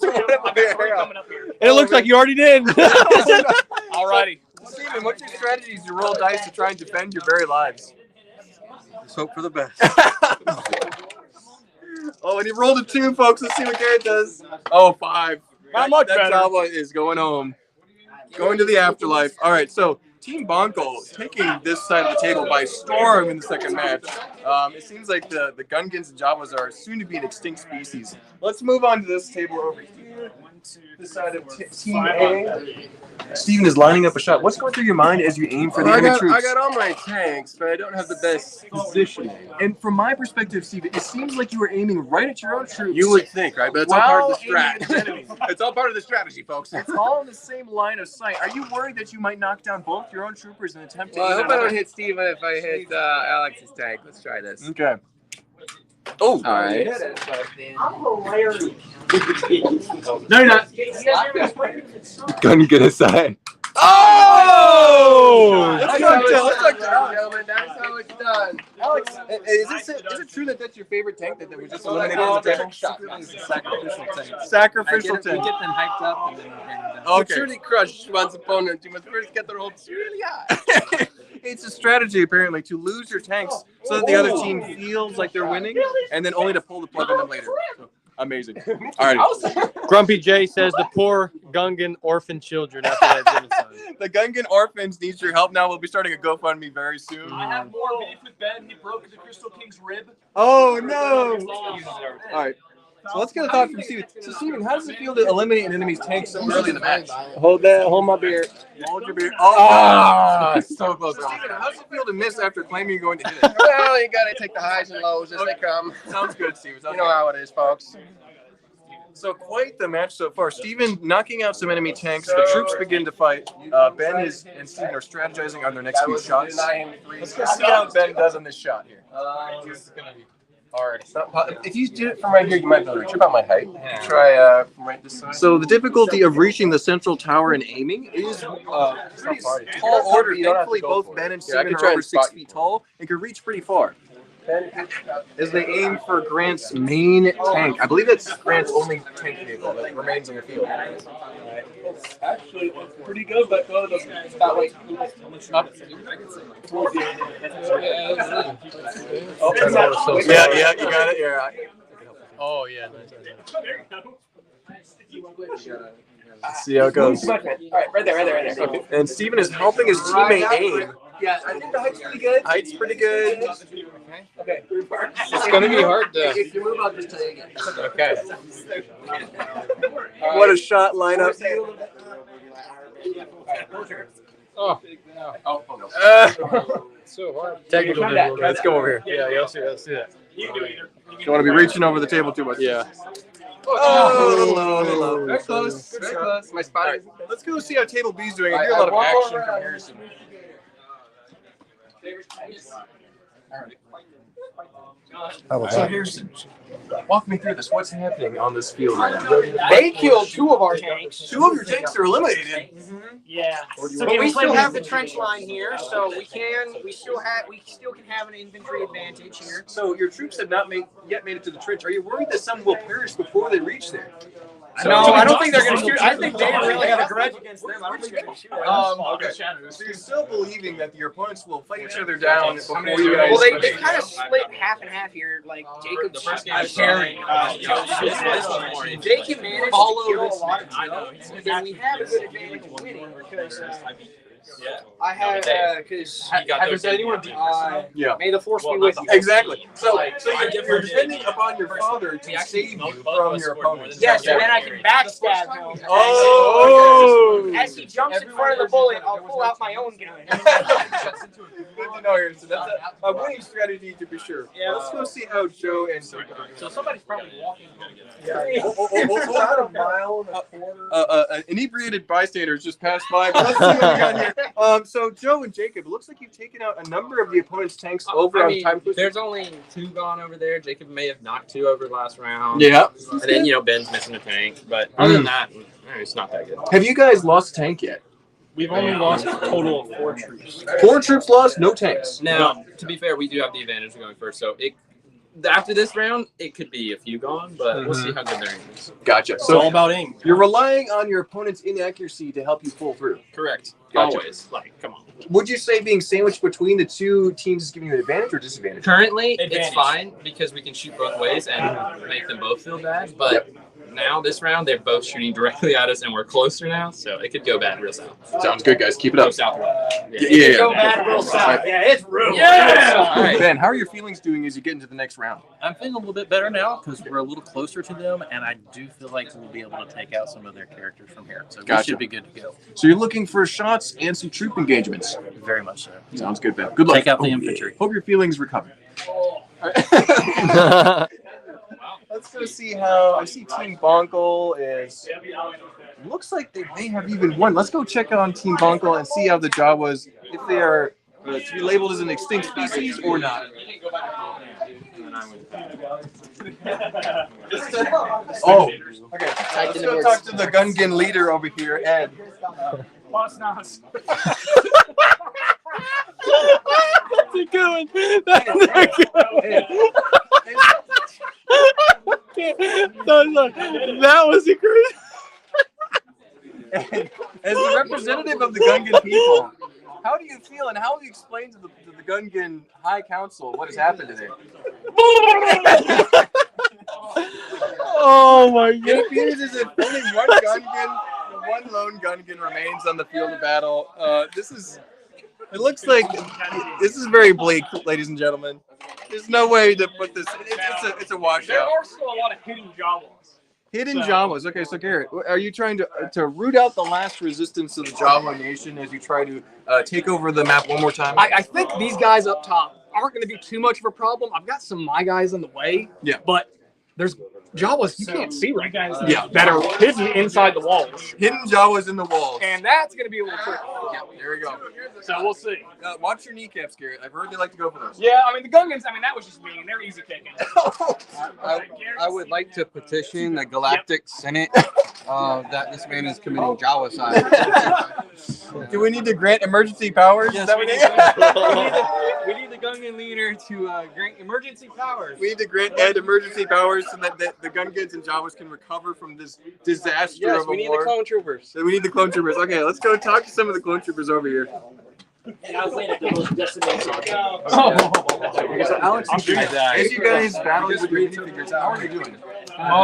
it looks like you already did. Alrighty. Steven, what's your strategies to roll dice to try and defend your very lives? Just hope for the best. Oh, and he rolled a 2, folks. Let's see what Garrett does. Oh, 5. Not much that better. Jawa is going home. Going to the afterlife. All right, so Team Bonko taking this side of the table by storm in the second match. It seems like the Gungans and Jawas are soon to be an extinct species. Let's move on to this table over here. This side of Team A. Steven is lining up a shot. What's going through your mind as you aim for the enemy troops? I got all my tanks, but I don't have the best positioning. And from my perspective, Steven, it seems like you were aiming right at your own troops. You would think, right? But it's all part of the While aiming at strat. enemies. It's all part of the strategy, folks. It's all in the same line of sight. Are you worried that you might knock down both your own troopers in an attempt to Well, I aim hope at I don't another? hit Steven if I hit Alex's tank. Let's try this. Okay. Oh, all right. No, you're not. Gungan aside. Oh! Let's talk to Alex. Gentlemen, that's how it's done. Alex, is it true that that's your favorite tank that was just eliminated on the table? It's a sacrificial tank. Sacrificial We tank. get them hyped up and then we bring them down. Okay. Truly crush one's opponent. You must first get their hopes really high. It's a strategy, apparently, to lose your tanks so that the other team feels like they're winning, and then only to pull the plug on them later. So, amazing. All right. Grumpy J says the poor Gungan orphan children after that genocide. The Gungan orphans need your help now. We'll be starting a GoFundMe very soon. I have more beef with Ben. He broke the Crystal King's rib. Oh, no. All right. So let's get a thought from Steven. So, Steven, how does it feel to eliminate an enemy's tank so early in the match? Hold my beer. Hold your beer. Oh, so close. Steven, how does it feel to miss after claiming you're going to hit it? Well, you gotta take the highs and lows as they come. Sounds good, Steven. You know how it is, folks. So quite the match so far. Steven knocking out some enemy tanks. The troops begin to fight. Ben and Steven are strategizing on their next few shots. Let's go see how Ben does on this shot here. This is gonna be hard. If you do it from right here, you might be able to reach about my height. Try from right this side. So the difficulty of reaching the central tower and aiming is pretty tall order. Thankfully, both Ben and Steven are over 6 feet tall and can reach pretty far. As they aim for Grant's main tank. I believe that's Grant's only tank vehicle that remains on the field. Actually, it's pretty good, but it's about like up towards the end. Yeah, you got it. Yeah. Oh, yeah. Let's see how it goes. All right, right there. Okay. And Steven is helping his teammate aim. Yeah, I think the height's pretty good. Height's pretty good. Okay. It's going to be hard to... If you move, I'll just tell you again. Okay. What a shot lineup. Oh. So hard. Technical difficulty. Let's go over here. Yeah, let's see that. You don't want to be reaching over the table too much. Yeah. Oh, hello. Very close. Very close. My spot. Right. Let's go see how Table B's doing. I hear a lot of action from Harrison. So Harrison, walk me through this. What's happening on this field right now? They killed 2 of our tanks. 2 of your tanks are eliminated. Yeah. But we still have the trench line here, so we still can have an infantry advantage here. So your troops have not yet made it to the trench. Are you worried that some will perish before they reach there? No, I don't think they're going to shoot. I think they really got a grudge against them. I don't think they're going to shoot. Okay. So you're still believing that your opponents will fight each other down before you guys. Well, they kind of split half and half here. Like Jacob, the first game was carrying. If they can manage to kill a lot of teams, then we have a good advantage of winning because. I have because has anyone may the force be with you. Exactly. So you're depending upon your father to save you from your opponents. Yes, and then I can backstab him. Oh! As he jumps in front of the bullet, I'll pull out my own gun. Good to know here. So that's a winning strategy to be sure. Yeah. Let's go see how Joe and So somebody's probably walking. about a mile and a quarter. An inebriated bystander just passed by. But let's see what we got here. So Joe and Jacob, it looks like you've taken out a number of the opponent's tanks over on time. There's only 2 gone over there. Jacob may have knocked 2 over last round. Yeah. And then Ben's missing a tank, but other than that, it's not that good. Have you guys lost a tank yet? We've only lost a total of 4 troops. 4 troops lost, no tanks. Now, to be fair, we do have the advantage of going first, so after this round, it could be a few gone, but we'll see how good their aim is. Gotcha. It's all about aim. You're relying on your opponent's inaccuracy to help you pull through. Correct. Gotcha. Always. Come on. Would you say being sandwiched between the 2 teams is giving you an advantage or disadvantage? Currently, Advantage. it's fine because we can shoot both ways and make them both feel bad, but now this round, they're both shooting directly at us, and we're closer now, so it could go bad real south. Sounds good, guys. Keep it up. Go south. Yeah. Go bad real south. Yeah, it's real. Yeah. All right. Ben, how are your feelings doing as you get into the next round? I'm feeling a little bit better now because we're a little closer to them, and I do feel like we'll be able to take out some of their characters from here. So we Gotcha. should be good to go. So you're looking for shots and some troop engagements. Very much so. Sounds good, Ben. Good luck. Take out the infantry. Hope your feelings recover. Let's go see how I see Team Bonkel is. Looks like they may have even won. Let's go check on Team Bonkel and see how the Jawas, if they are to be labeled as an extinct species or not. Oh, okay. Let's go talk to the Gungan leader over here, Ed. Boss Nas. That's a good one. That's a good one. That was a great. As the representative of the Gungan people, how do you feel and how will you explain to the Gungan High Council what has happened today? Oh my god. It appears as if only one lone Gungan remains on the field of battle. It looks like this is very bleak, ladies and gentlemen. There's no way to put this. It's a washout. There are still a lot of hidden Jawas. Hidden Jawas. Okay, so Garrett, are you trying to root out the last resistance of the Jawa nation as you try to take over the map one more time? I think these guys up top aren't going to be too much of a problem. I've got some of my guys in the way. Yeah. But there's Jawas you can't see right now. Yeah. That are hidden inside the walls. Hidden Jawas in the walls. And that's going to be a little tricky. Yeah, there we go. So we'll see. Watch your kneecaps, Garrett. I've heard they like to go for those. Yeah, I mean, the Gungans, that was just mean. They're easy picking. I would like to petition the Galactic Senate that this man is committing Jawacide. Do we need to grant emergency powers? Yes, Is that what We need the Gungan leader to grant emergency powers. We need to grant Ed emergency powers so that the Gungans and Jawas can recover from this disaster Yes, of a we need war. the clone troopers. So we need the clone troopers. Okay, let's go talk to some of the clone troopers over here. And I was laying at the most destination. Okay, so Alex, as you guys battled with your minifigures, how are you doing?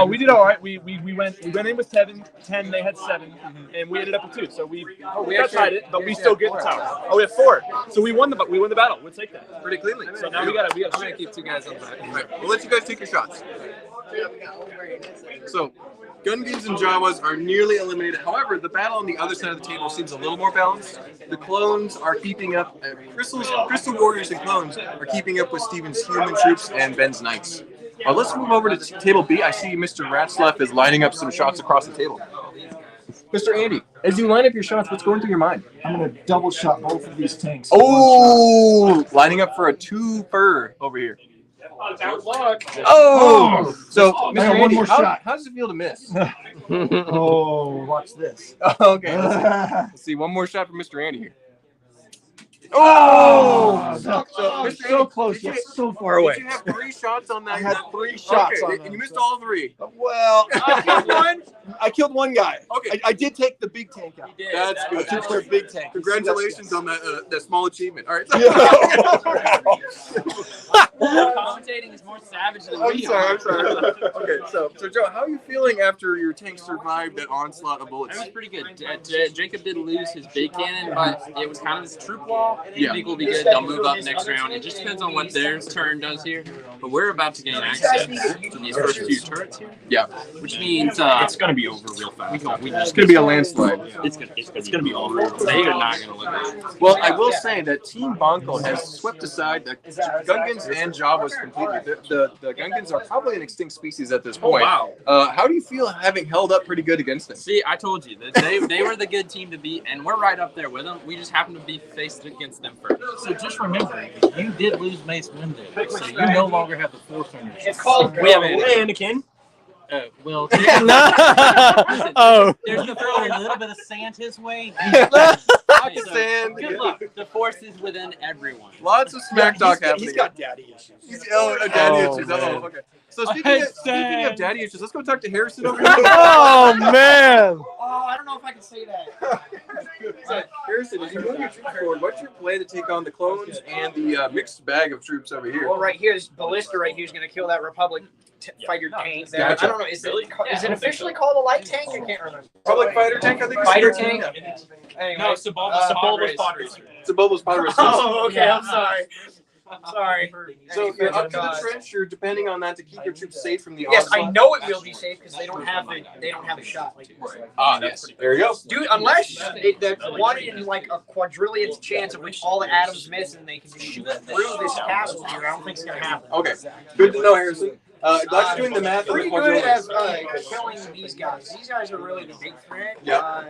We did all right. We went in with 10. They had 7, and we ended up with 2. So we got tied it, but we still get the tower. Oh, we have 4. So we won the battle. We'll take that pretty cleanly. So now we got to I'm gonna keep 2 guys on the back. Right, we'll let you guys take your shots. So, Gungans and Jawas are nearly eliminated. However, the battle on the other side of the table seems a little more balanced. The clones are keeping up. Crystal Warriors and clones are keeping up with Steven's human troops and Ben's knights. Let's move over to table B. I see Mr. Ratzlaff is lining up some shots across the table. Mr. Andy, as you line up your shots, what's going through your mind? I'm going to double shot both of these tanks. Oh, lining up for a 2-fer over here. Oh! So, Mr. Andy, how does it feel to miss? Oh, watch this. Okay, let's see one more shot from Mr. Andy here. Oh! So close, did yet so far away. Did you have 3 shots on that? I had 3 shots on and them, you missed so- all 3. Well, I killed one. I killed one guy. Okay. I did take the big tank out. That's I good. took their big tank. Congratulations on that small achievement. All right. Commentating is more savage than I'm we sorry. are. Okay, so Joe, how are you feeling after your tank survived that onslaught of bullets? That was pretty good. Jacob did lose his big cannon, but it was kind of his troop wall. Yeah. I think we'll be good. They'll move up next round. It just depends on what their turn does here. But we're about to gain access to these first 2 turrets here. Yeah. Which means it's going to be over real fast. It's going to be a landslide. It's going to be over. They are not going to live. Well, I will say that Team Bonko has swept aside the Gungans and Jawas completely. The Gungans are probably an extinct species at this point. wow. How do you feel having held up pretty good against them? See, I told you that they were the good team to beat, and we're right up there with them. We just happen to be faced against them first. So just remember, you did lose Mace Windu, so you no longer have the Force on your side. It's called We have Anakin. Well, Oh. there's no throwing a little bit of sand his way. Okay, so Sand. good luck. The Force is within everyone. Lots of smack talk happening. He's got daddy issues. Daddy issues. man. Oh, okay. So speaking of daddy issues, let's go talk to Harrison over here. Oh man. Oh, I don't know if I can say that. So, Harrison, as you move your troops forward, what's your plan to take on the clones and the mixed bag of troops over here? Well, right here, this ballista right here is going to kill that Republic fighter tank. There. Gotcha. I don't know. Is it officially called a light tank? I can't remember. Public fighter tank, I think. it's Fighter called. tank. Anyway, No, it's Sebulba's pod racer. It's a Bulba's pod racer. Oh, okay. I'm sorry. Sorry. So you're up to the trench. You're depending on that to keep your troops safe from the Yes, I onslaught. know it will be safe because they don't have a shot. Ah, yes. There you go. Dude, unless the one in like a quadrillionth chance of which all the atoms miss and they can just shoot through this castle here, I don't think it's gonna happen. Okay. Good to know, Harrison. Glad you're doing the math on the Pretty good quadrillions. at killing these guys. These guys are really the big threat. Yeah.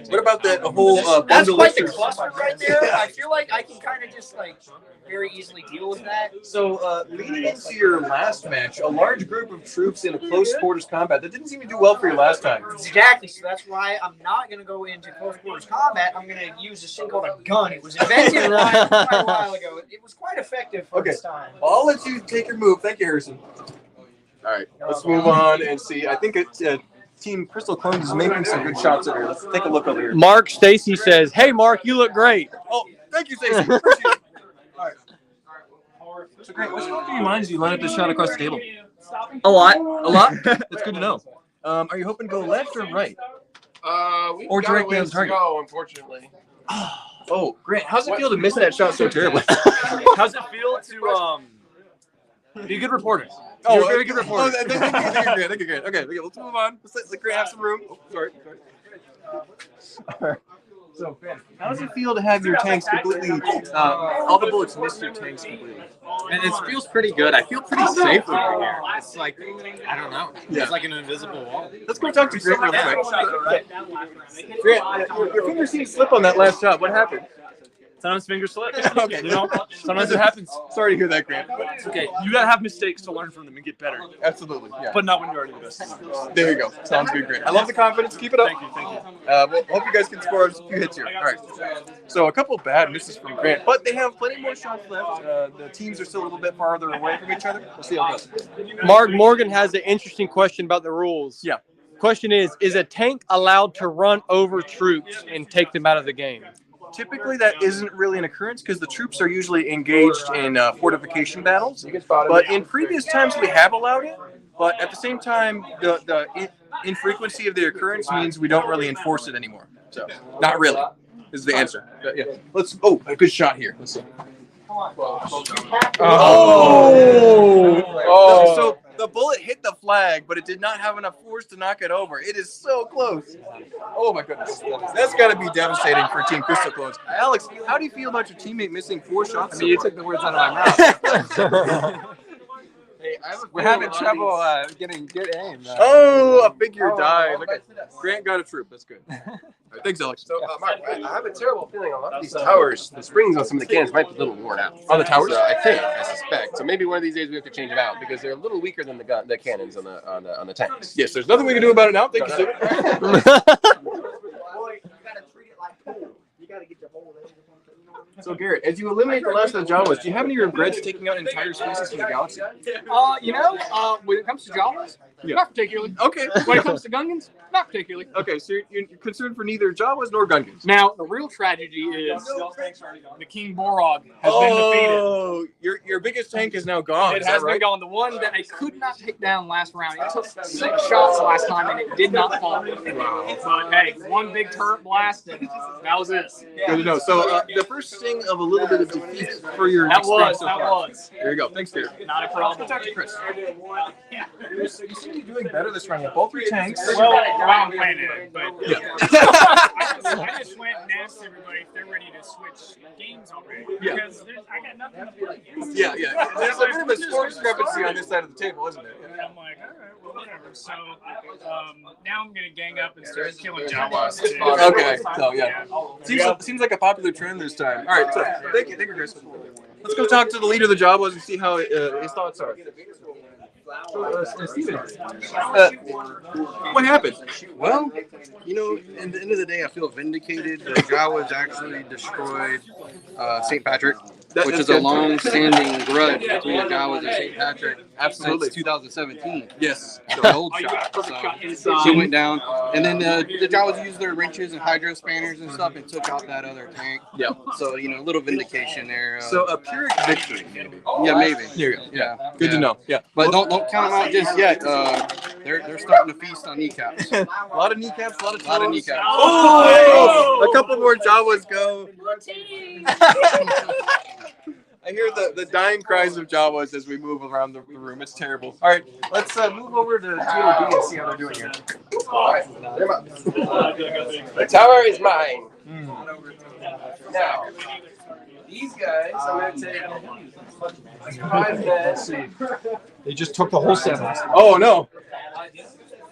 What about that whole That's bundle quite the listers? cluster right there. I feel like I can kind of just like very easily deal with that. So, leading into your last match, a large group of troops in a close quarters combat that didn't seem to do well for you last time. Exactly. So that's why I'm not going to go into close quarters combat. I'm going to use this thing called a gun. It was invented quite a while ago. It was quite effective for its time. Well, I'll let you take your move. Thank you, Harrison. All right, let's move on and see. I think it's Team Crystal Clones is making some good shots over here. Let's take a look over here. Mark Stacy says, "Hey, Mark, you look great." Oh, thank you, Stacey. Appreciate it. All right. So great. What's going through your mind as you line up this shot across the table? A lot. A lot? That's good to know. Are you hoping to go left or right? We've Or got a directly on ways to target. go, unfortunately. Oh, Grant, how's it feel to miss that shot so terribly? How's it feel to be a good reporter? Oh, You're a very good reporter. Thank you, Grant. Okay, let's move on. Let's let Grant have some room. Oh, sorry. So, Ben, how does it feel to have your tanks completely, all the bullets missed your tanks completely? And it feels pretty good. I feel pretty safe over here. It's like, I don't know. Yeah. It's like an invisible wall. Let's go talk to Grant real quick. Grant, your finger seemed to slip on that last shot. What happened? Sometimes fingers slip. Okay. You know, sometimes it happens. Sorry to hear that, Grant. But It's okay. You gotta have mistakes to learn from them and get better. absolutely, yeah. But not when you're already the best. There you go. Sounds good, Grant. I love the confidence. Keep it up. Thank you. Well, hope you guys can score a few hits here. All right. So a couple bad misses from Grant, but they have plenty more shots left. The teams are still a little bit farther away from each other. We'll see how it goes. Mark Morgan has an interesting question about the rules. Yeah. Question is a tank allowed to run over troops and take them out of the game? Typically, that isn't really an occurrence because the troops are usually engaged in fortification battles. But in previous times, we have allowed it. But at the same time, the infrequency of the occurrence means we don't really enforce it anymore. So, not really is the answer. But, yeah. Let's. Oh, a good shot here. Let's see. Oh. So the bullet hit the flag, but it did not have enough force to knock it over. It is so close. Oh my goodness. That's got to be devastating for Team Crystal Clones. Alex, how do you feel about your teammate missing 4 shots? I mean, you took the words out of my mouth. Hey, We're having trouble getting good aim. Oh, a figure died. Look at Grant got a troop. That's good. All right, thanks, Alex. So, Mark, I have a terrible feeling a lot of these towers, the springs on some of the cannons might be a little worn out. On the towers? So I suspect. So maybe one of these days we have to change them out because they're a little weaker than the cannons on the tanks. Yes, there's nothing we can do about it now. Thank you, Stephen. You gotta treat it like pool. You gotta get your whole Garrett, as you eliminate the last of the Jawas, do you have any regrets taking out entire species from the galaxy? When it comes to Jawas, not particularly. Okay. When it comes to Gungans, not particularly. Okay, so you're concerned for neither Jawas nor Gungans. Now, the real tragedy is the King Borog has been defeated. Oh, your biggest tank is now gone. It is has that right? been gone. The one that I could not take down last round. It took 6 shots last time and it did not fall. Wow. But hey, one big turret blast and that was it. Good to know. So the first sting of a little bit of defeat for your That experience was. so That far. was. There you go. Thanks, Garrett. Not a problem. Let's go talk to Chris. You seem to be doing better this round. You have both your tanks. Well, I'm playing it, but Yeah. I just went and asked everybody if they're ready to switch games already. Yeah. Because I got nothing to play. Yeah. There's a bit of a score discrepancy on this side of the table, isn't it? And I'm like, all right, well, whatever. So now I'm gonna gang up and start killing Jawas too. Okay. So yeah. Seems like a popular trend this time. All right. So thank you, Chris. Let's go talk to the leader of the Jawas and see how his thoughts are. Steven, what happened? Well, you know, at the end of the day, I feel vindicated. The Jawas actually destroyed St. Patrick, which is a long-standing grudge between the Jawas and St. Patrick since 2017. Yes. The old shot. So she went down, and then the Jawas used their wrenches and hydro spanners and stuff and took out that other tank. Yeah. So, you know, a little vindication there. So a Pyrrhic victory, maybe. Yeah, maybe. Here you go. Yeah. Good to know. Yeah. But don't count them out just yet. They're starting to feast on kneecaps. A lot of kneecaps, a lot of toes. A lot of kneecaps. Oh! A couple more Jawas go. I hear the dying cries of Jawas as we move around the room. It's terrible. All right, let's move over to TOB and see how they're doing here. All right. The tower is mine. Now, these guys, I'm going to take 5 minutes. They just took the whole 7. Oh, no.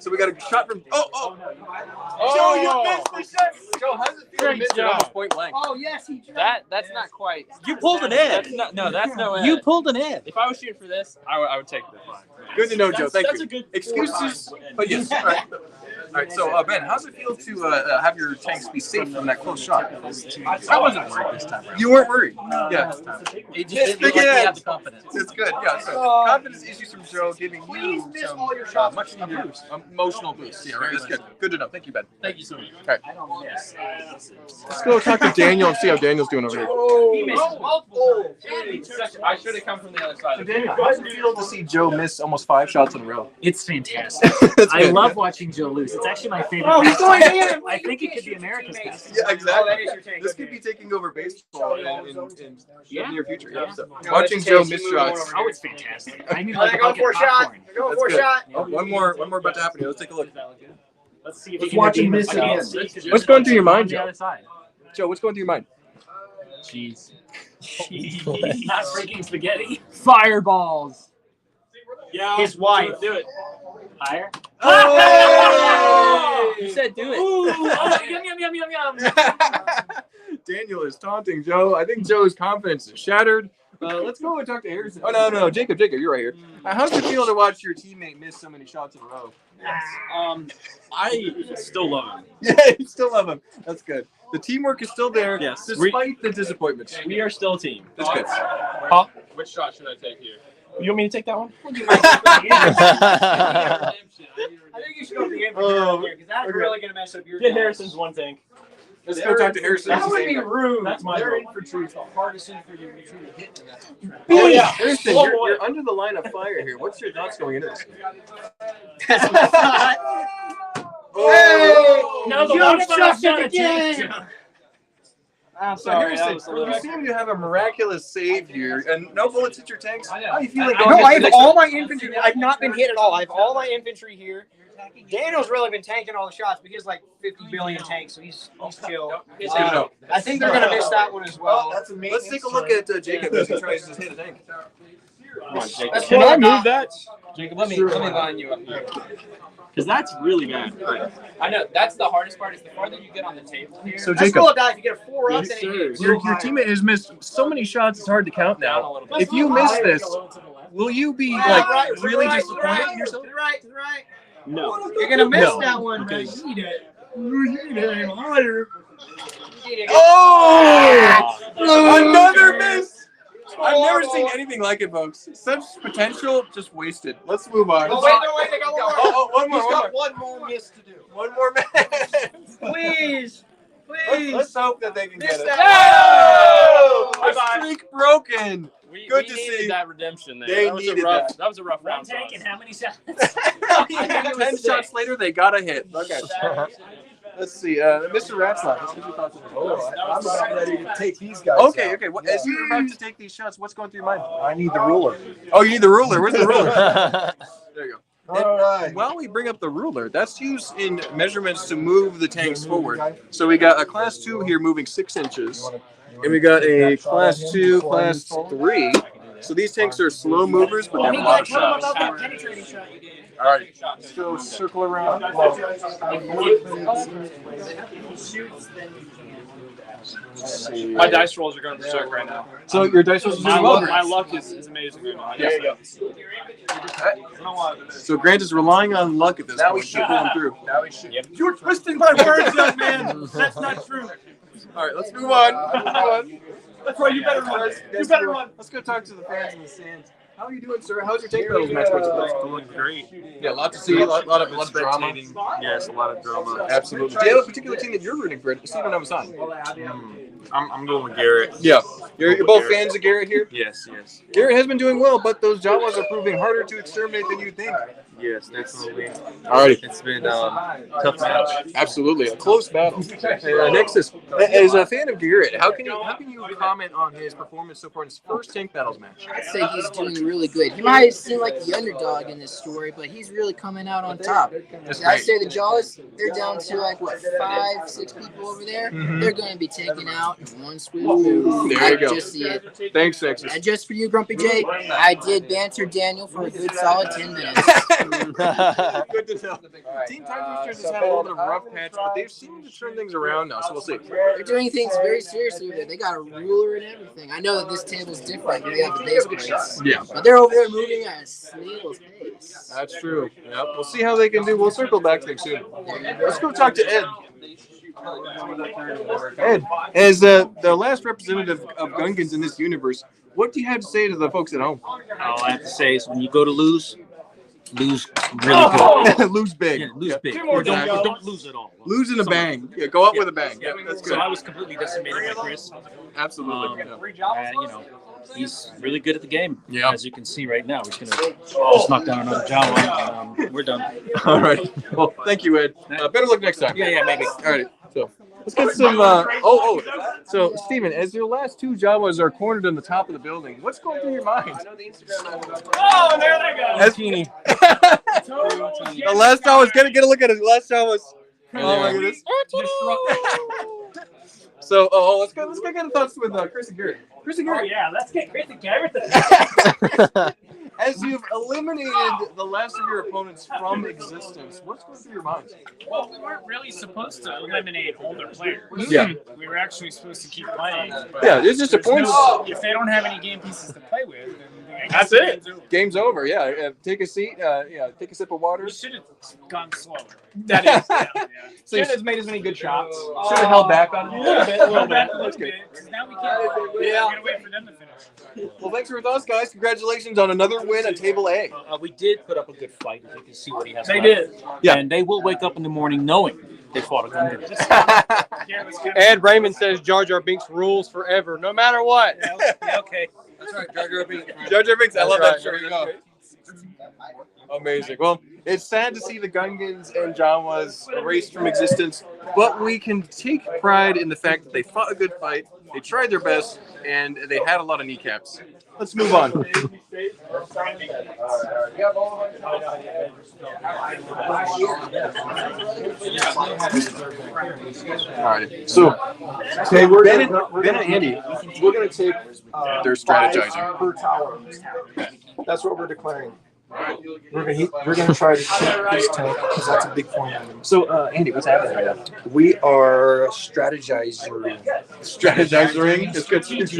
So we got a shot from. Oh! Joe, you missed the shot. Joe, how's it feel to miss it almost point blank? Oh yes, he That's not quite. You pulled an Ed. That's no Ed. You pulled an Ed. If I was shooting for this, I would take the 5. Good to know, Joe. Thank That's you. a good Excuses, but yes. All right. All right. So Ben, how's it feel to have your tanks be safe from that close shot? I wasn't worried this time. You weren't worried. Yeah. It just didn't look like we had the confidence. It's good. Yeah. So confidence issues from Joe giving you some much needed emotional boost. Yeah. Right. That's good. Good to know. Thank you, Ben. Thank you so much. All right. Let's go talk to Daniel and see how Daniel's doing over here. He missed multiple. I should have come from the other side. So Daniel, how does it feel to see Joe miss almost 5 shots in a row? It's fantastic. I good, love yeah. watching Joe lose. It's actually my favorite. Oh, he's going pastime. in. I think it could be America's pastime. Yeah, exactly. that is your tank. This could be taking over baseball in the near future. Yeah. So, No, watching that's Joe okay. miss You move on shots. over Oh, it's fantastic. I need Oh, like they're a going bucket for a shot. popcorn. They're going That's for a good. shot. Oh, one more about to happen here. Let's take a look. Let's see if Let's he can watch him redeem miss us. I can't again. see 'cause What's going through your mind, on the Joe? other side. Joe, what's going through your mind? Cheese. Not freaking spaghetti. Fireballs. Yeah. His wife. Do it. Higher. Oh! You said do it. Ooh, oh, yum. Daniel is taunting Joe. I think Joe's confidence is shattered. Let's go and talk to Harrison. Oh, no. Jacob, you're right here. How's it feel to watch your teammate miss so many shots in a row? I still love him. Yeah, you still love him. That's good. The teamwork is still there, Yes. despite the disappointments. We are still a team. That's good. Huh? Which shot should I take here? You want me to take that one? I think you should go to the infantry right there because that's okay. really going to mess up your. Get guys. Harrison's one tank. Let's go talk to Harrison. That would be rude. That's my Their goal. infantry is the hardest infantry to hit in that. Oh, yeah. Harrison, you're under the line of fire here. What's your thoughts going into this? Oh! No, the You water shot shot it again. I'm So sorry. Harrison, you seem to have a miraculous save here, and no bullets hit your tanks. How are you feeling No, going I into have the all my infantry. I've not been hit at all. I have all my infantry here. Daniel's really been tanking all the shots, but he has like 50 billion tanks, so he's chill. Good to know. I think they're gonna miss that one as well. Let's take a look at Jacob as he tries to hit a tank. That's Can what I I got. move that? Jacob, let me line you up here. Because that's really bad. I know that's the hardest part. Is the farther you get on the table here. So That's Jacob, roll a die. If you get a 4 up, then it hits. your teammate has missed so many shots; it's hard to count now. If you miss this, will you be like really disappointed in yourself? To the right, to the right. No. You're gonna miss No. that one. Okay. Eat it. Eat it. Higher. Oh! Another miss! I've never seen anything like it, folks. Such potential, just wasted. Let's move on. Oh, wait, they got one more. Oh, one more. He's got one more miss to do. One more miss. Please. Let's hope that they can get it. No! A streak broken. Good to needed see. that redemption there. They that was needed a rough, that. That was a rough One round. tank and how many shots? 10 shots later, they got a hit. Okay. Let's see. Mr. Ratzlaff, let's get your thoughts on this. I'm about ready to take these guys. Okay, out. okay. As you're about to take these shots, what's going through your mind? I need the ruler. Oh, you need the ruler. Where's the ruler? There you go. All right. While we bring up the ruler, that's used in measurements to move the tanks forward. So we got a class 2 here moving 6 inches, and we got a class 2, class 3. So these tanks are slow movers, but they have a lot of shots. All right, let's go circle around. My dice rolls are going berserk right now. So your dice rolls are My doing luck, well. my luck is amazing right now. There you go. So Grant is relying on luck at this point to pull him through. Now we should. You're twisting my words, young man. That's not true. All right, let's move on. That's right. You better run. You better run. Let's go talk to the fans in the stands. How are you doing, sir? How's your tank battles match going? Great. Yeah, a lot to see, a lot of drama. Yes, a lot of drama. Absolutely. Do you have a particular team that you're rooting for? Steven Novasani. I'm going with Garrett. Yeah. You're both fans of Garrett here? Yes, yes. Garrett has been doing well, but those Jawas are proving harder to exterminate than you think. Yes, definitely. Alrighty. It's been tough match. Absolutely, a close battle. Next is, as a fan of Garrett, how can you comment on his performance so far in his first tank battles match? I'd say he's doing really good. He might seem like the underdog in this story, but he's really coming out on top. I'd say the Jaws, they're down to like, what, 5, 6 people over there? Mhm. They're going to be taken out in one swoop move. There you I go. just see it. Thanks, Texas. And just for you, Grumpy J, I did banter Daniel for a good solid 10 minutes. Good to know. Team Time Boosters has had a little bit of a rough patch, but they've seemed to turn things around now, so we'll see. They're doing things very seriously with it. They got a ruler and everything. I know that this table's different. We have the base plates. Yeah. But they're over there moving at a snail's pace. That's true. Yep. We'll see how they can do. We'll circle back to them soon. Let's go talk to Ed. Ed, as the last representative of Gungans in this universe, what do you have to say to the folks at home? All I have to say is when you go to lose really good. Lose big. Yeah, lose big. Two Or more don't lose at all. Lose in a bang. Yeah, go out with a bang. Yeah, that's good. So I was completely decimated by Chris. Absolutely. You know, he's really good at the game. Yeah. As you can see right now, he's gonna just knock down another Jawa. And, we're done. All right. Well, thank you, Ed. Better luck next time. Yeah, maybe. All right. So let's get some. So Steven, as your last 2 Jawas are cornered on the top of the building, what's going through your mind? Oh, there they go. As the last Jawas, get a look at it. The last Jawas. Oh my goodness. So, let's get the thoughts with Chris and Garrett. Chris and Garrett. Yeah, let's get Chris and Garrett. As you've eliminated the last of your opponents from existence, what's going through your minds? Well, we weren't really supposed to eliminate older players. Yeah. We were actually supposed to keep playing. But Yeah, it's just a there's points. if they don't have any game pieces to play with, then I guess That's the it. game's over. Game's over. Yeah. Take a seat. Take a sip of water. We should have gone slower. That is. Yeah. So you Jen has made as many good shots. should have held back on it. A little bit. That's good. Because now we can't. We're gonna wait for them to finish. Well, thanks for your thoughts, guys. Congratulations on another win at Table A. We did put up a good fight. If you can see what he has. They left. did. Yeah. And they will wake up in the morning knowing they fought a Gungan. And Raymond says Jar Jar Binks rules forever, no matter what. Okay. That's right, Jar Jar Binks. Jar Jar Binks. I love that shirt. Amazing. Well, it's sad to see the Gungans and Jawas erased from existence, but we can take pride in the fact that they fought a good fight, they tried their best, and they had a lot of kneecaps. Let's move on. All right. So, Okay, Ben and Andy, we're gonna take they're strategizing. per tower. That's what we're declaring. We're gonna try to keep his tank because that's a big point item. So, Andy, what's happening right now? We are strategizing. Strategizing? It's good. It's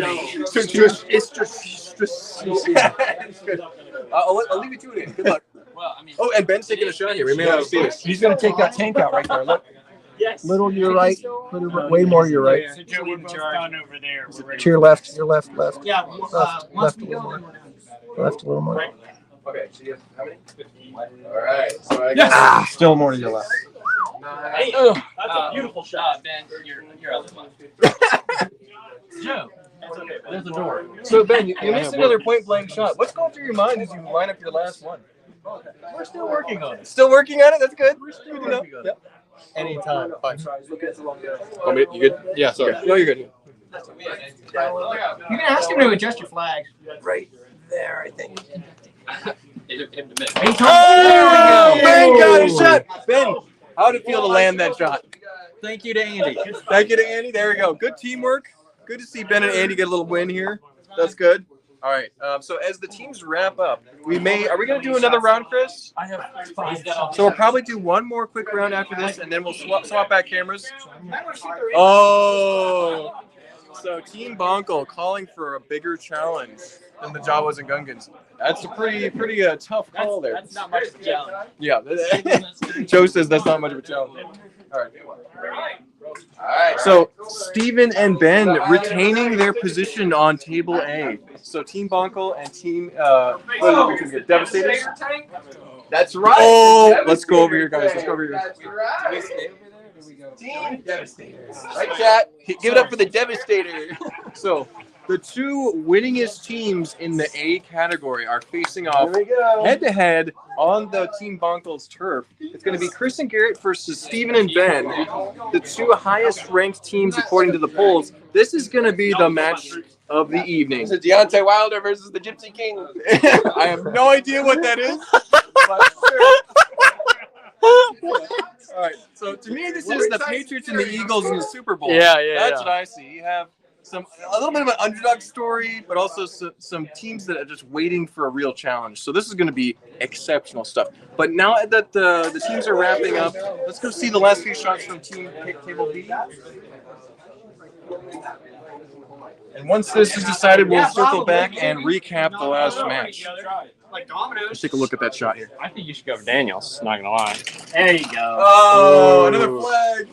good. I'll leave it to you. Good luck. Well, I mean, Oh, and Ben's taking a shot here. We may not see this. He's gonna take that tank out right there. Look. Yes. Little to your right. Little, way more to your right. So Joe, we're both done over there. We're ready. To your left. Your left. Yeah. Left a little more. Left a little more. Okay, so you have how many? 15. All right. So I Yes. got Still more to your left. Hey, that's a beautiful shot, Ben. You're out of the Joe, there's the door. So Ben, you missed another point blank shot. What's going through your mind as you line up your last one? We're still working on it. Still working on it. That's good. We're still working on it. Anytime. Fine. you good? Yeah. Sorry. No, you're good. You can ask him to adjust your flag. Right there, I think. Oh, Ben got a shot. Ben, how did it feel to land that shot? Thank you to Andy. Thank you to Andy. There we go. Good teamwork. Good to see Ben and Andy get a little win here. That's good. All right. So as the teams wrap up, are we going to do another round, Chris? I have 5 shots. So we'll probably do one more quick round after this, and then we'll swap back cameras. Oh, so Team Bonkel calling for a bigger challenge than the Jawas and Gungans. That's a pretty tough call there. That's not much of a challenge. Yeah. Joe says that's not much of a challenge. All right. All right. So Steven and Ben retaining their position on table A. So Team Bonkel and Team Devastators. That's right. Oh, let's go over here, guys. Let's go over here. Team Devastators. Right, chat. Give it up for the Devastator. So the two winningest teams in the A category are facing off Here we go. head-to-head on the Team Bonkel's turf. It's going to be Chris and Garrett versus Steven and Ben, the two highest-ranked teams according to the polls. This is going to be the match of the evening. This is Deontay Wilder versus the Gypsy King. I have no idea what that is. But sure. All right. So to me, this is the Patriots and the Eagles in the Super Bowl. Yeah. That's what I see. You have a little bit of an underdog story, but also some teams that are just waiting for a real challenge. So this is going to be exceptional stuff. But now that the teams are wrapping up, let's go see the last few shots from Team Table B. And once this is decided, we'll circle back and recap the last match. Let's take a look at that shot here. I think you should go for Daniels. Not gonna lie. There you go. Oh, another flag.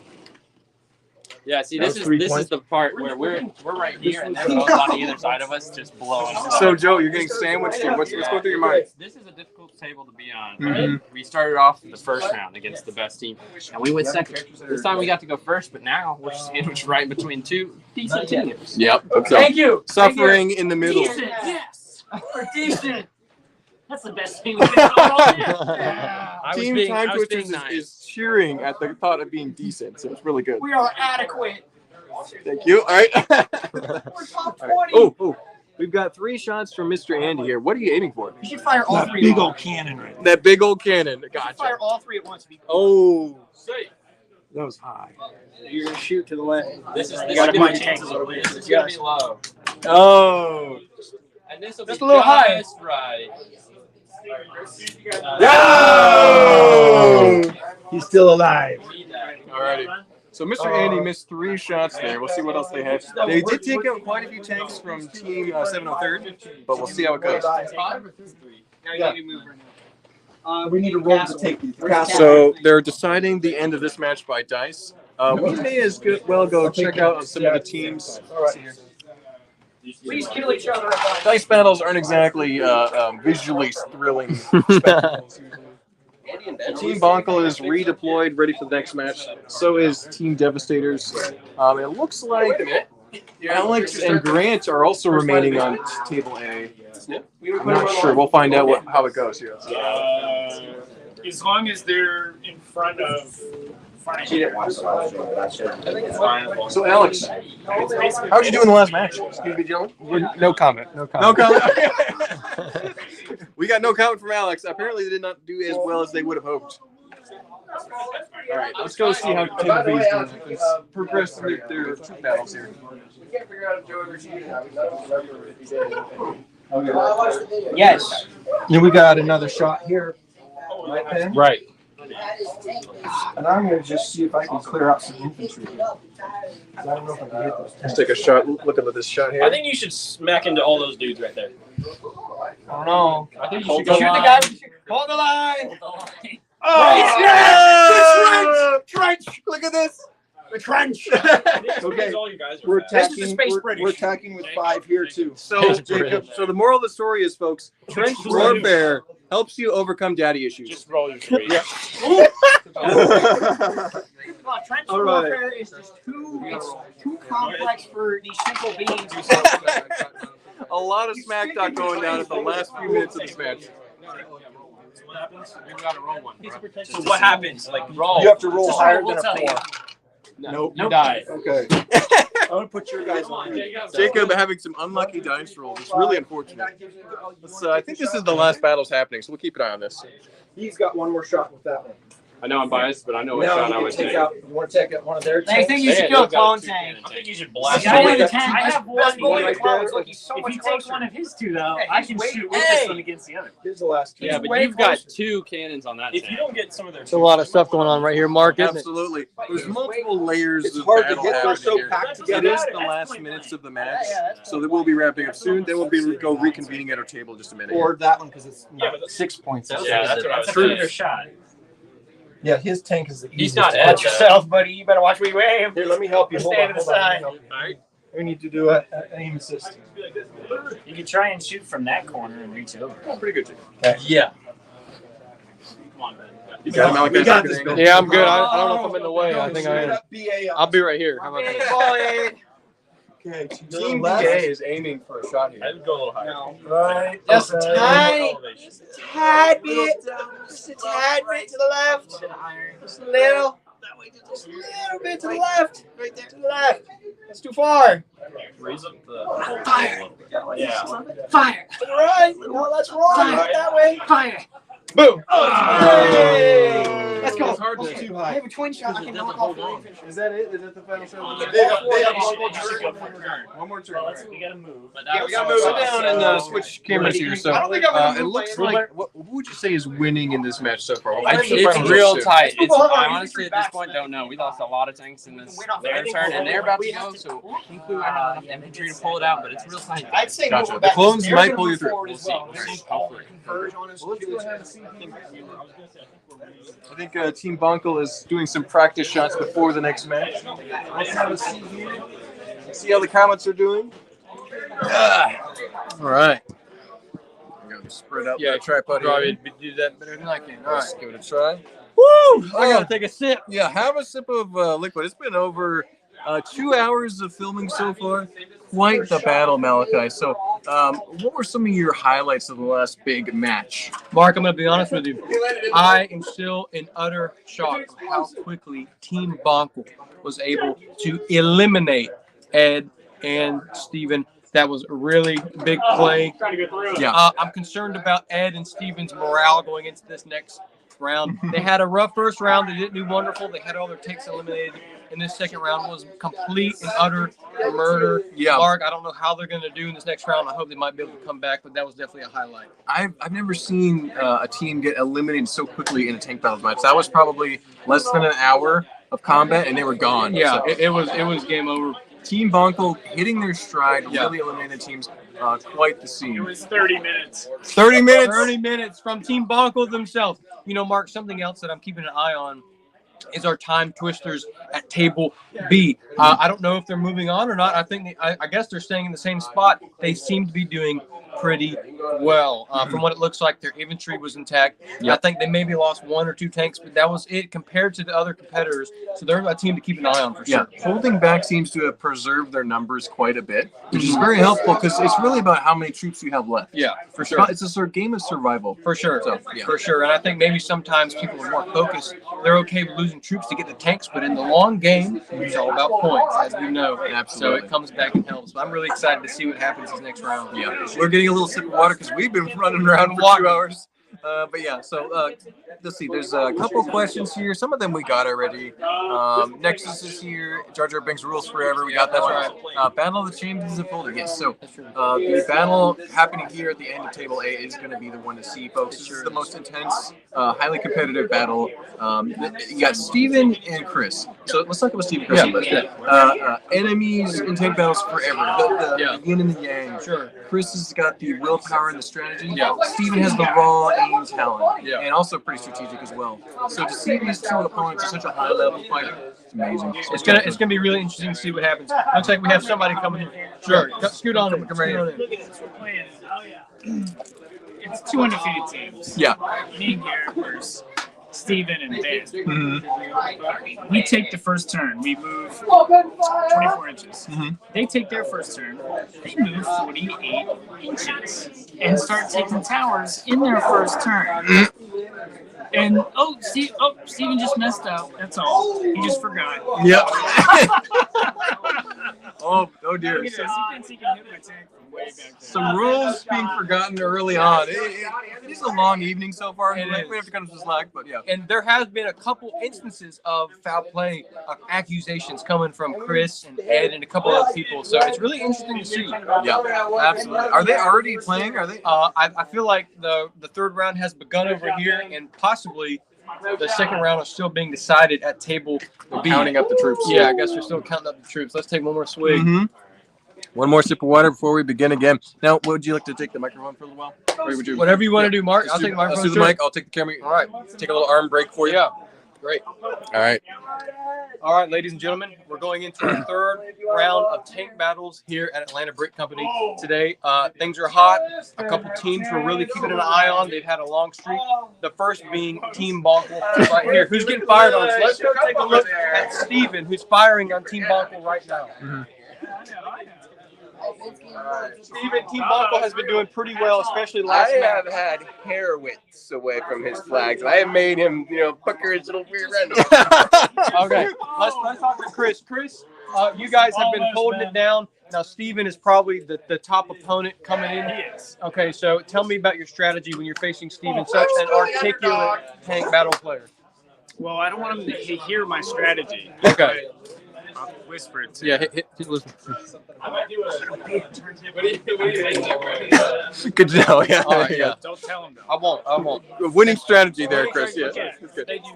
Yeah, see, this is the part where we're right here, and they're both on either side of us, just blowing us up. So Joe, you're getting sandwiched here. What's going through your mind? This is a difficult table to be on. We started off the first round against the best team, and we went second. This time we got to go first, but now we're sandwiched right between two decent teams. Yep. Thank you. Suffering in the middle. Decent, yes. We're decent. That's the best thing we've done all year. Team Time Twisters is cheering at the thought of being decent, so it's really good. We are adequate. Thank you. All right. We're top 20. Oh, we've got 3 shots from Mr. Andy here. What are you aiming for? You should fire all three. Big old cannon right there. That big old cannon. You should Gotcha. fire all three at once. Oh. That was high. You're gonna shoot to the left. This is gotta my be chances of winning. It's gonna be low. Oh. And this will Just be a little high. just right. No! He's still alive. Alrighty. So Mr. Andy missed 3 shots there. We'll see what else they have. They did take out quite a few tanks from Team 703rd, but we'll see how it goes. We need a roll to take these. So they're deciding the end of this match by dice. We may as well go check out some of the teams. Please kill each other. Dice battles aren't exactly visually thrilling spectacles. Team Bonkel is redeployed, ready for the next match. So is Team Devastators. It looks like Alex and Grant are also remaining on table A. I'm not sure. We'll find out how it goes here. As long as they're in front of. So Alex, how'd you do in the last match? Excuse me, gentlemen. No comment. No comment. We got no comment from Alex. Apparently, they did not do as well as they would have hoped. All right, let's go see how Table B is doing. Let's progress through their troop battles here. Yes. And we got another shot here. Right, Ben? Right. And I'm going to just see if I can clear out some infantry. I don't know if I can hit those. Let's take a shot. Look at this shot here. I think you should smack into all those dudes right there. I don't know. I think you Shoot should go the line. guy. Hold the line. Oh! Trench! Look at this. The trench. Okay, we're attacking. This is the Space We're British. attacking with 5 here too. So, Jacob, so the moral of the story is, folks, trench warfare helps you overcome daddy issues. Just roll your three. Trench All right. warfare is just too complex for these simple beings. A lot of smack talk going down at the last few minutes of this match. What happens? We gotta roll one. So what happens? Like roll. You have to roll Just higher roll, than we'll a tell 4. Nope. You die. Okay. I'm gonna put your guys on. Jacob having some unlucky dice rolls. It's really unfortunate. So I think this is the last battle's happening, so we'll keep an eye on this. He's got one more shot with that one. I know I'm biased, but I know what Now shot you I can would take take. out. You want to take out one of their I tanks? think you should kill a clone tank. I think you should blast I it. have one. right there. If you take one of his two, though, Hey, I can wait, shoot with hey. this one against the other. Here's the last two. Yeah, but you've got 2 cannons on that. If you tank. don't get some of their, There's a lot of stuff going on right here, Mark, isn't it? Absolutely. There's multiple layers It's of hard to battle get. They're happening so here. packed It together. is the last minutes of the match, so they will be wrapping up soon. Then we'll be reconvening at our table in just a minute. Or that one because it's Yeah, but 6 points. Yeah, that's what I was That's saying. another shot. Yeah, his tank is the easiest. He's not to at put. Watch yourself, buddy. You better watch where you aim. Here, let me help you. Hold Stand on, to the hold on, let me side. help you. Alright. We need to do an aim assist. You can try and shoot from that corner and reach over. Oh, pretty good, Jacob. yeah. Come on, Ben. You got him, Malachi. We got this, Ben. Yeah, I'm good. I don't know if I'm in the way. I think I am. I'll be right here. How about that? Okay, to your Team left. BA is aiming for a shot here. I would go a little higher. Right. Just okay. tiny, tad bit, just a tad bit to the left, just a little, just a little bit to the left, right there to the left. That's too far. Raise up the. Fire. Yeah. Fire. To the right. No, that's wrong. Not that way. Fire. Boom. Hey. Let's go. It's hard to Too I high. have a twin shot. I can knock off the aim. Is that it? Is that the final shot? They have One more turn. Well, we gotta move. Yeah, we gotta move Sit it down and switch cameras here. So I don't think I'm gonna it move looks my- like what would you say is winning in this match so far? It's real tight. It's, I honestly at this point don't know. We lost a lot of tanks in this third turn, and they're about to go. So I think we might have enough infantry to pull it out, but it's real tight. I'd say Gotcha. move The back. clones They're might gonna pull you move through. forward We'll as see. well. We'll see. Hopefully converge on us. I think Team Bonkel is doing some practice shots before the next match. Let's have a see here. See how the comments are doing. All right. I'm gonna spread out Yeah, the tripod probably here. do that better than I can. All right. Let's give it a try. Woo! I gotta take a sip. Yeah, have a sip of liquid. It's been over 2 hours of filming so far. Quite the battle, Malachi. So, what were some of your highlights of the last big match? Mark, I'm gonna be honest with you. I am still in utter shock of how quickly Team Bonkel was able to eliminate Ed and Steven. That was a really big play. Yeah. I'm concerned about Ed and Steven's morale going into this next round. They had a rough first round. They didn't do wonderful. They had all their takes eliminated. And this second round was complete and utter murder. Yeah. Mark, I don't know how they're going to do in this next round. I hope they might be able to come back, but that was definitely a highlight. I've never seen a team get eliminated so quickly in a tank battle match. That was probably less than an hour of combat, and they were gone. Yeah, So, it was game over. Team Bonkel hitting their stride, really eliminated teams. Quite the scene. It was 30 minutes. 30 minutes. 30 minutes from Team Bonkel themselves. You know, Mark, something else that I'm keeping an eye on is our time twisters at table B. I don't know if they're moving on or not. I think I guess they're staying in the same spot. They seem to be doing pretty well. From what it looks like, their infantry was intact. Yep. I think they maybe lost 1 or 2 tanks, but that was it compared to the other competitors. So they're a team to keep an eye on for sure. Yeah, holding back seems to have preserved their numbers quite a bit, which is very helpful because it's really about how many troops you have left. Yeah, for sure. It's a sort of game of survival. For sure. So, yeah. For sure. And I think maybe sometimes people are more focused. They're okay with losing troops to get the tanks, but in the long game, it's all about points, as we know. Absolutely. So it comes back and helps. But I'm really excited to see what happens this next round. Yeah, we're getting a little sip of water because we've been running around for 2 hours. But yeah, so let's see. There's a couple of questions here. Some of them we got already. Nexus is here. Jar Jar Binks rules forever. We got that one. Battle of the Champions of Folding. Yes. So the battle happening here at the end of Table A is going to be the one to see, folks. This is the most intense, highly competitive battle. You got Steven and Chris. So let's talk about Steven and Chris. Enemies in tank battles forever. The yin and the yang. Sure. Chris has got the willpower and the strategy. Yeah. Steven has the raw aim insane talent and also pretty strategic as well. So to see these two opponents at such a high level fighting, it's amazing. It's gonna be really interesting to see what happens. Looks like we have somebody coming in. Sure, scoot on in. Come right in. It's two undefeated teams. Yeah. Me and Garrett versus Steven and Dan. We take the first turn. We move 24 inches. They take their first turn. They move 48 inches and start taking towers in their first turn. And Steven just messed up. That's all. He just forgot. Yep. oh dear. He can hit my tank from way back there. Some rules being forgotten early on. It is a long evening so far. We have to cut some slack, but yeah. And there has been a couple instances of foul play accusations coming from Chris and Ed and a couple other people. So it's really interesting to see. Yeah, absolutely. Are they already playing? Are they? I feel like the third round has begun over here, and possibly the second round is still being decided at table B. Counting up the troops. Yeah, I guess we're still counting up the troops. Let's take one more swig. One more sip of water before we begin again. Now, would you like to take the microphone for a little while? Or would you? Whatever you want to do, Mark. I'll take the microphone. I'll do the mic. I'll take the camera. All right. Take a little arm break for you. Yeah. Great. All right. All right, ladies and gentlemen, we're going into our third round of tank battles here at Atlanta Brick Company today. Things are hot. A couple teams we're really keeping an eye on. They've had a long streak. The first being Team Bonkel right here. Who's getting fired on? So let's go take a look at Steven, who's firing on Team Bonkel right now. Steven, Team Bonkel has been doing pretty well, especially last match. I have had hair widths away from his flags. I have made him, pucker his little rear end. Okay, let's talk to Chris. Chris, you guys have been holding it down. Now, Steven is probably the top opponent coming in. Yes. Okay, so tell me about your strategy when you're facing Steven, such an articulate tank battle player. Well, I don't want him to hear my strategy. Okay. I'll whisper it to Yeah, him. hit listen. Good to know. Yeah. All right, yeah. Don't tell him though. I won't. A winning strategy there, Chris. Yeah. Okay. That's good. Thank you.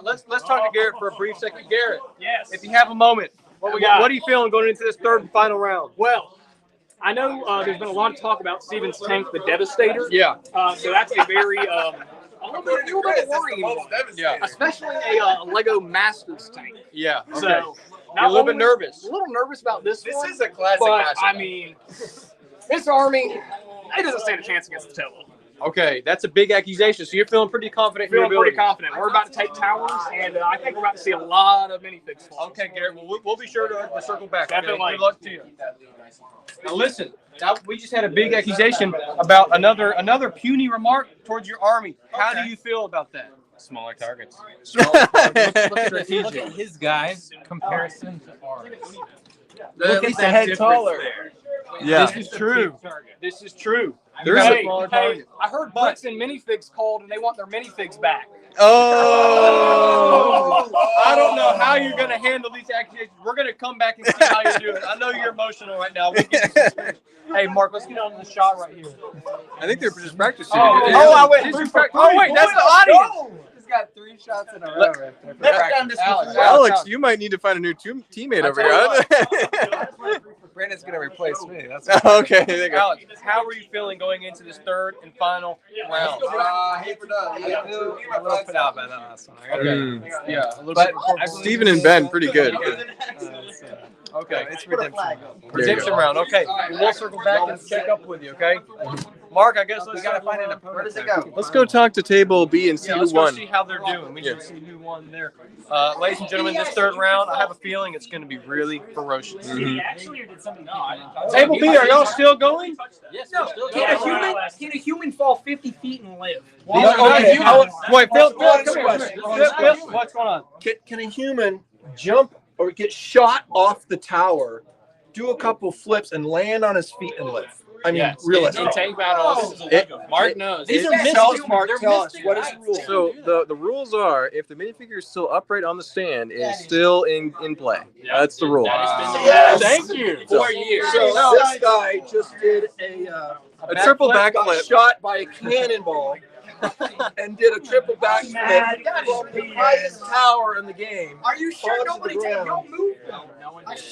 Let's talk to Garrett for a brief second. Garrett, Yes. if you have a moment, What we got? What are you feeling going into this third and final round? Well, I know there's been a lot of talk about Steven's tank, the Devastator. Yeah. So that's a very a little bit worrying one. Yeah. Especially a Lego Masters tank. Yeah. Okay. So You're a little bit nervous. A little nervous about this one. This is a classic But matchup. I mean, this army, it doesn't stand a chance against the Tello. Okay, that's a big accusation. So you're feeling pretty confident. Feeling in your pretty abilities. confident. We're about to take towers, and I think we're about to see a lot of minifigs. Okay, Garrett. Well, we'll be sure to circle back. Okay? Definitely. Good luck to you. Now listen. Now we just had a big accusation about another puny remark towards your army. How do you feel about that? Smaller targets. Look Look at his guys in comparison to ours. Look at the head taller. Yeah. This is true. This is true. There is Hey, a smaller Hey, target. I heard Bricks and Minifigs called, and they want their Minifigs back. Oh. I don't know how you're going to handle these accusations. We're going to come back and see how you do it. I know you're emotional right now. Hey, Mark, let's get on the shot right here. I think they're just practicing. I went. Oh, wait, that's the audience. He's got 3 shots in a row. Alex, you might need to find a new teammate over here. Huh? Brandon's gonna replace me. That's Okay, there you go. Alex, how are you feeling going into this third and final round? I feel a little put out by that last one. Okay. Yeah, a little But bit. Steven and Ben, pretty good. Okay. It's redemption. Redemption round. Okay. We'll circle back and check up with you, okay? Mark, I guess let's gotta find an opponent. Where does it go? Let's go talk to table B and see Yeah, who let's go won. see how they're doing. We should see who won there. Ladies and gentlemen, this third round, I have a feeling it's going to be really ferocious. Table B, are y'all still going? Yes, can a human fall 50 feet and live? Okay. Wait, Phil, come here. Phil, what's going on? Can a human jump or get shot off the tower, do a couple flips, and land on his feet and live? I mean, realistically. In tank battles, Mark knows. These are mystics, Mark. Tell us, what is the rule? So the rules are, if the minifigure is still upright on the stand, it is still in play. That's the rule. Yes. Thank you. 4 years. So this guy just did a triple got backflip. shot by a cannonball and did a triple backflip from the highest tower in the game. Are you sure onto nobody the take ground no move?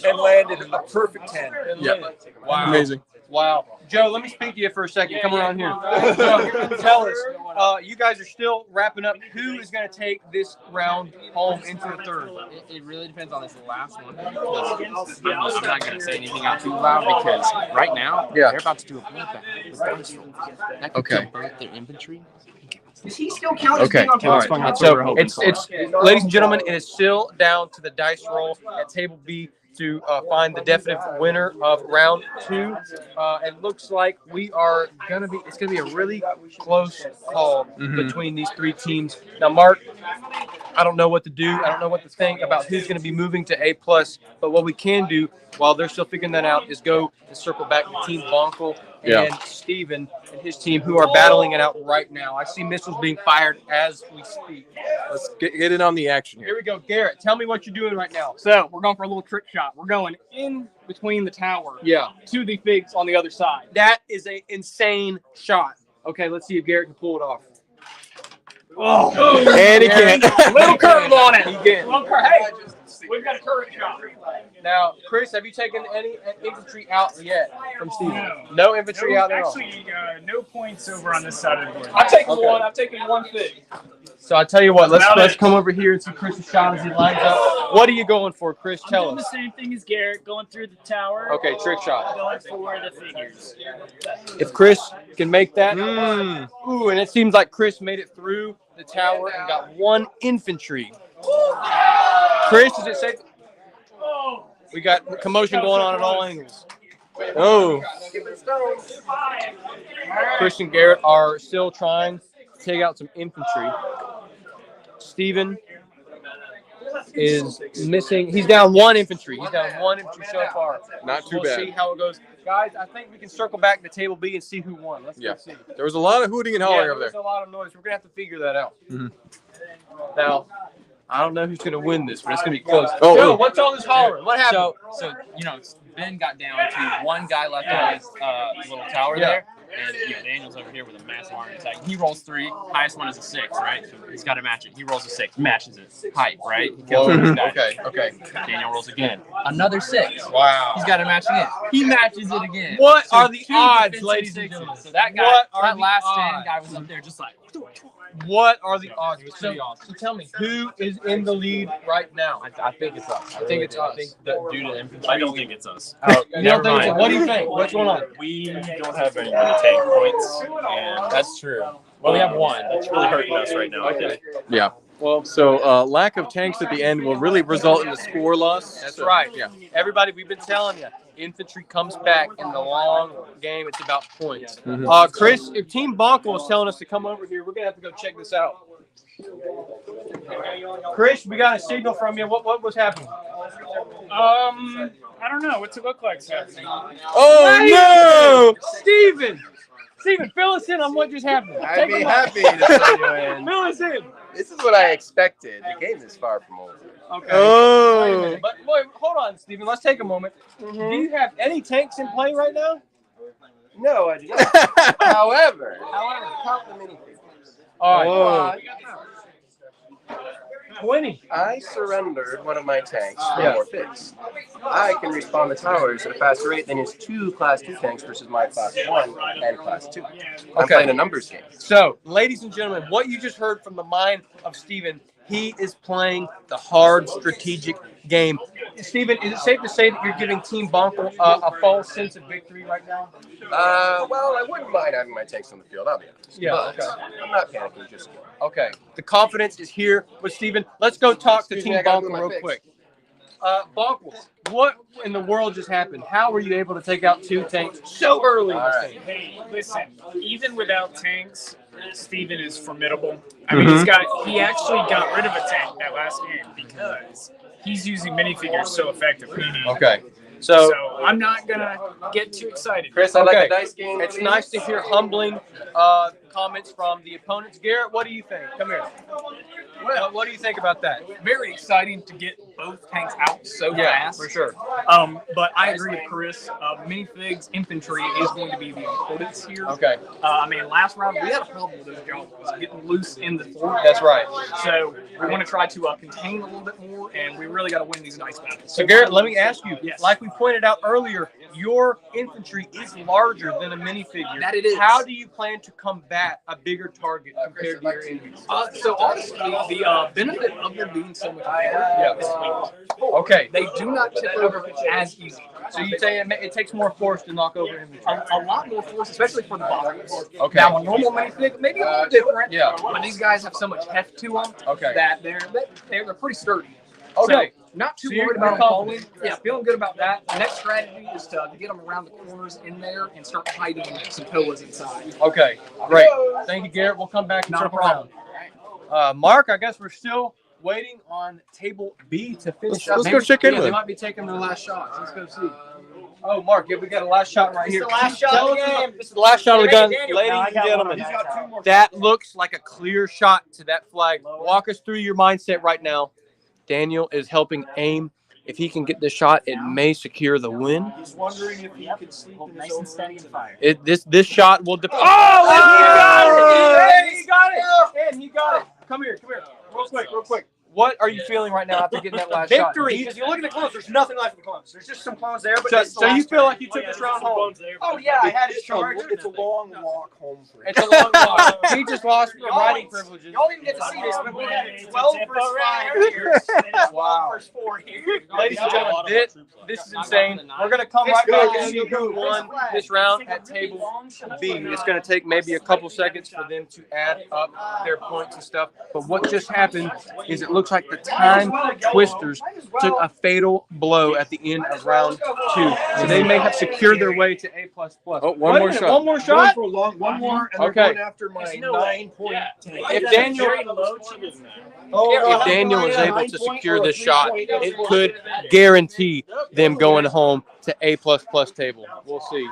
and landed a perfect 10. Yeah. Wow. Amazing. Wow. Joe, let me speak to you for a second. Come around here. Joe, tell us. You guys are still wrapping up. Who is going to take this round home into the third? It really depends on this last one. Because I'm not going to say anything out too loud because right now they're about to do a bloodbath with dice roll. That could kill both their infantry. Does he still count as Okay. being on All top? right. So it's ladies and gentlemen, it is still down to the dice roll at table B to find the definite winner of round 2. It looks like it's gonna be a really close call between these 3 teams. Now, Mark, I don't know what to do. I don't know what to think about who's going to be moving to A+. But what we can do while they're still figuring that out is go and circle back to Team Bonkel and Steven and his team, who are battling it out right now. I see missiles being fired as we speak. Let's get in on the action Here we go. Garrett, tell me what you're doing right now. So we're going for a little trick shot. We're going in between the tower to the figs on the other side. That is an insane shot. Okay, let's see if Garrett can pull it off. Oh, and he can't. Little curve on it. He can. Little curve. Hey, we've got a curve shot. Now, Chris, have you taken any infantry out yet from Steven? No infantry out at all. Actually, no points over on this side of the board. I've taken one. I've taken one fig. So I tell you what, let's come over here and see Chris's shot as he lines up. What are you going for, Chris? Tell Doing us. the same thing as Garrett, going through the tower. Okay, trick shot. Going for the figures. If Chris can make that, ooh, and it seems like Chris made it through the tower and got 1 infantry. Chris, is it safe? We got commotion going on at all angles. Oh. Chris and Garrett are still trying to take out some infantry. Steven is missing. He's down 1 infantry. He's down 1 infantry so far. Not too We'll bad. see how it goes. Guys, I think we can circle back to table B and see who won. Let's go see. There was a lot of hooting and hollering over There's there. a lot of noise. We're going to have to figure that out. Now, I don't know who's going to win this, but it's going to be close. Oh, Joe, what's all this hollering? What happened? So Ben got down to 1 guy left on his little tower there. And Daniel's over here with a massive army attack. He rolls 3. Highest one is a 6, right? So he's got to match it. He rolls a 6, matches it. Height, right? He kills his guy. Okay. Daniel rolls again. Another 6. Wow. He's got to match again. He matches it again. What So are the 2 odds, defensive ladies and 6s. gentlemen? So that guy, What are that the last odds? stand guy was up there just like, What are the odds? So tell me, who is in the lead right now? I think it's us. I think it's us. I think that due to infantry. I don't think it's us. You don't think so? What do you think? What's going on? We don't have anyone to take points, and That's true. well, we have 1. That's really hurting us right now. Okay. Yeah. Well, so lack of tanks at the end will really result in a score loss. That's So, right. Yeah. Everybody, we've been telling you, infantry comes back in the long game. It's about points. Chris, if Team Bonkel is telling us to come over here, we're going to have to go check this out. Chris, we got a signal from you. What was happening? I don't know. What's it look like, Stephanie? Oh, no! Steven, fill us in on what just happened. I'd be happy to fill you in. Fill us in. This is what I expected. The game is far from over. Okay. Oh. Wait a minute. But wait, hold on, Steven. Let's take a moment. Do you have any tanks in play right now? No, I do not. However, count the minifigures. All right. 20. I surrendered one of my tanks for more figs. I can respawn the towers at a faster rate than his 2 Class 2 tanks versus my Class 1 and Class 2. I'm playing a numbers game. So, ladies and gentlemen, what you just heard from the mind of Steven, he is playing the hard strategic game. Steven, is it safe to say that you're giving Team Bonkel a false sense of victory right now? Well, I wouldn't mind having my tanks on the field, I'll be honest. Yeah, But okay. I'm not panicking just yet. Okay. The confidence is here with Steven. Let's go talk to Excuse Team me, I gotta do Bonkel my real fix. quick. Bonkel, what in the world just happened? How were you able to take out 2 tanks so early in this game? Hey, listen. Even without tanks, Steven is formidable. I mean, he actually got rid of a tank that last game because he's using minifigures so effectively. Okay. So I'm not gonna get too excited. Chris, I like the dice game. It's nice to hear humbling comments from the opponents. Garrett, what do you think? Come here. What do you think about that? Very exciting to get both tanks out so fast. for sure. But I agree with Chris. Minifigs infantry is going to be the importance here. Okay. I mean, last round we had a problem with those jaws getting loose in the fort. That's right. So we want to try to contain a little bit more, and we really got to win these dice battles. So Garrett, let me ask you, Yes. like we pointed out earlier, your infantry is larger than a minifigure. That it is. How do you plan to combat a bigger target compared to your enemies? So honestly, the benefit of them being so much bigger is Okay. they do not tip over as easy. So you say it takes more force to knock over infantry? A lot more force, especially for the bottles. Okay. Now, a normal minifig, maybe a little different. Yeah. But these guys have so much heft to them that they're pretty sturdy. Okay. So, not too So you're worried about them confident. falling. Yeah, feeling good about that. The next strategy is to get them around the corners in there and start hiding some pillows inside. Okay, great. Thank you, Garrett. We'll come back and Not a circle around. Mark, I guess we're still waiting on table B to finish up. Let's go check in with They him. might be taking their last shots. Let's go see. Oh, Mark, yeah, we got a last shot right This here. is the last shot Tell of the us game. about- This is the last shot of the gun, Daniel. ladies No, I and got gentlemen. one. He's got two more That looks like a clear shot to that flag. Walk us through your mindset right now. Daniel is helping aim. If he can get this shot, it may secure the win. He's wondering if he could sleep nice and steady and fire. This shot will depend. Oh, He got it! And he got it. Come here. Real quick. What are you feeling right now after getting that last shot? Victory, because you look at the clones, there's nothing left in the clones. There's just some clones there, but So, that's the so you last feel one. like you took this round home? Oh yeah, I had it It's charged. a long walk home for It's a long walk. He just lost the riding privileges. Y'all didn't get to see this, but we had 12 versus 5 here. And 12 versus 4 here. Ladies and gentlemen, this is insane. We're going to come right back and see who won this round at table B. It's going to take maybe a couple seconds for them to add up their points and stuff. But what just happened is it looks like the Time Twisters took a fatal blow at the end of round 2. So they may have secured their way to A++. Oh, one more shot. One more shot? Going for a long, one more, and they're Okay. going after my 9-point tank. If Daniel is able to secure this shot, it could guarantee them going home to A++ table. We'll see.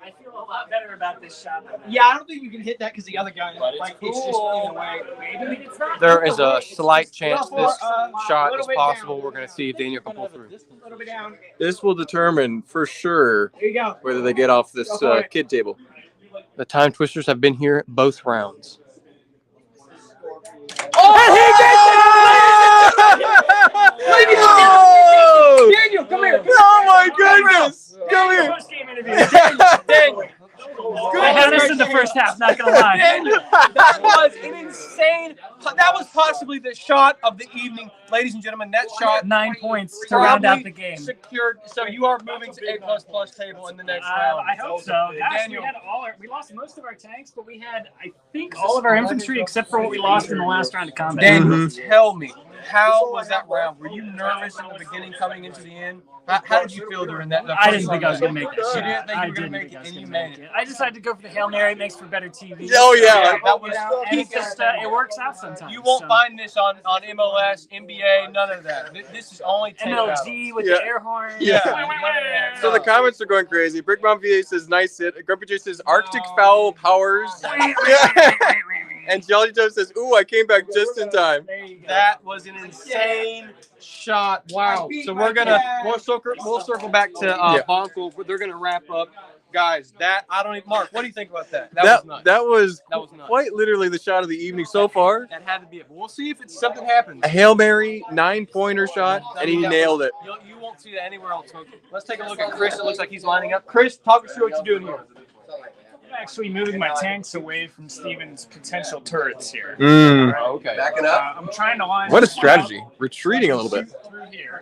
I feel a lot better about this shot. Yeah, I don't think you can hit that because the other guy, like, it's just in the way. Maybe it's not. There is a slight chance this shot is possible. We're going to see if Daniel can pull through. A little bit down. This will determine for sure There you go. whether they get off this kid table. The Time Twisters have been here both rounds. Oh! Daniel, come here. Oh my goodness! Come here! Post-game interview. Daniel. I had this in the first half, not gonna lie. Daniel, that was an insane. That was possibly the shot of the evening, ladies and gentlemen. That shot 9 points to round out the game. secured. So you are moving to A++ table in the next round. I hope so. Gosh, Daniel. we lost most of our tanks, but we had, I think, all of our infantry except for what we lost in the last round of combat. Daniel, tell me, how was that round? Were you nervous in the beginning coming into the end? How did you feel during that? I didn't think I was going to make this. You didn't think I you were going didn't to make think it, I was and you gonna made it. I decided to go for the Hail Mary. It makes for better TV. Oh, yeah. That was. It just it works out sometimes. You won't so. find this on MLS, NBA, none of that. This is only tape MLG with Yeah. the air horn. Yeah. So the comments are going crazy. Brick Bomb VA says nice hit. Grumpy J says Arctic Foul Powers. And Jolly Joe says, ooh, I came back just in time. That was an insane shot. Wow. So we'll circle back to Yeah. Bonkel. They're gonna wrap up. Guys, Mark, what do you think about that? Was nuts. That was That was nuts. quite literally the shot of the evening so far. That had to be it. But we'll see if something happens. A Hail Mary 9-pointer shot, and he nailed it. You won't see that anywhere else. Let's take a look at Chris. It looks like he's lining up. Chris, talk us through what you're doing here. I'm actually moving my tanks away from Steven's potential turrets here. Mm. Okay. Backing up. I'm trying to line What a this strategy. Retreating a little bit. through here.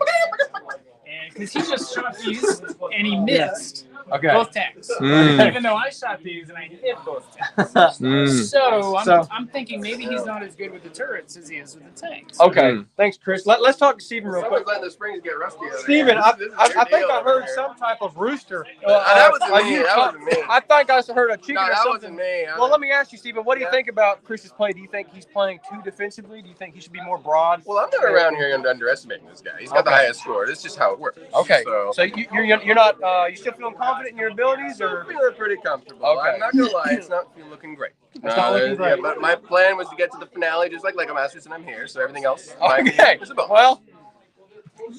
And because he just shot these and he missed Okay. both tanks. Mm. Even though I shot these and I hit both tanks. Mm. So I'm thinking maybe he's not as good with the turrets as he is with the tanks. Okay. Mm. Thanks, Chris. Let's talk to Steven real Someone's quick. letting the springs get rusty. over Steven, here. I This is think your deal I over heard there. some type of rooster. That wasn't Are me. you That talking- wasn't me. I think I heard a chicken No, or that something. wasn't me. Well, let me ask you, Steven, what do you think about Chris's play? Do you think he's playing too defensively? Do you think he should be more broad? Well, I'm not around here underestimating this guy. He's got the Okay. highest score. This is just how it works. Okay. So So you're not you still feeling confident in your abilities, I'm or feeling pretty comfortable. Okay. I'm not gonna lie, it's not looking great. not looking great. Yeah, but my plan was to get to the finale just like Lego Masters, and I'm here. So everything else. might be okay? just a bonus. Well,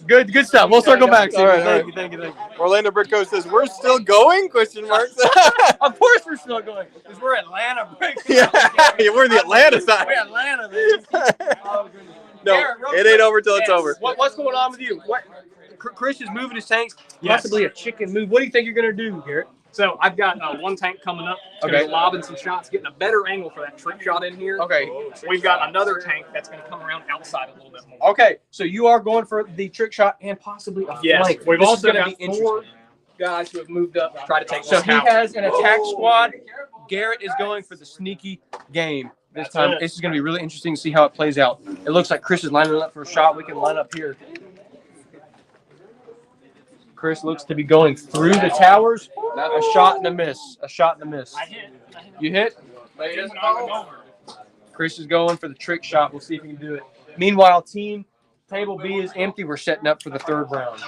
good stuff. We'll circle back. All right, Steven. all Thank you. Orlando Bricko says, we're still going? Question mark. Of course we're still going because we're Atlanta. Yeah, we're the Atlanta side. We're Atlanta, baby. Oh, goodness. No, Garrett, real it ain't quick. over till it's over. What's going on with you? Chris is moving his tanks. Possibly a chicken move. What do you think you're gonna do, Garrett? So I've got one tank coming up. It's going to be lobbing some shots, getting a better angle for that trick shot in here. Okay. We've got another tank that's going to come around outside a little bit more. Okay, so you are going for the trick shot and possibly a Yes. flank. We've This is also gonna got be interesting. 4 guys who have moved up to try to take So one he tower. has an attack squad. Garrett is going for the sneaky game this time. it. This is going to be really interesting to see how it plays out. It looks like Chris is lining up for a shot. We can line up here. Chris looks to be going through the towers. A shot and a miss. A shot and a miss. You hit? Chris is going for the trick shot. We'll see if he can do it. Meanwhile, team table B is empty. We're setting up for the third round.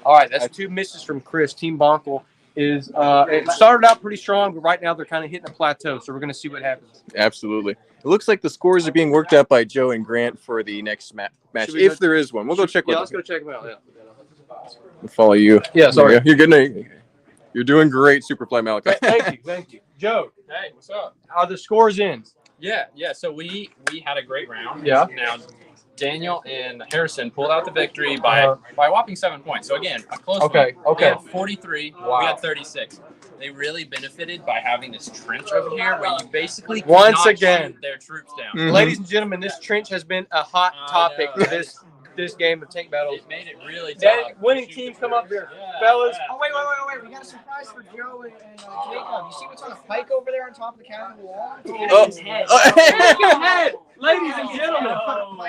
All right, that's 2 misses from Chris. Team Bonkel is it started out pretty strong, but right now they're kind of hitting a plateau. So we're going to see what happens. Absolutely. It looks like the scores are being worked out by Joe and Grant for the next match, Should we if go- there is one. We'll go check. Yeah, let's go check them out. Yeah. We'll follow you. Yeah, sorry. There you go. You're good. You're doing great, Superfly Malachi. Thank you. Joe, Hey, what's up? are the scores in? Yeah. So we had a great round. Yeah. Now, Daniel and Harrison pulled out the victory by a whopping 7 points. So again, a close Okay, one. okay. We had 43. Wow. We had 36. They really benefited by having this trench over here, where you basically Once cannot again. shoot their troops down. Mhm. Ladies and gentlemen, this trench has been a hot topic for this game of tank battles. It made it really tough. That winning team come up here, fellas. Oh, wait. We got a surprise for Joe and Jacob. You see what's on the pike over there on top of the cabin wall? Oh. His head. Head. Ladies and gentlemen,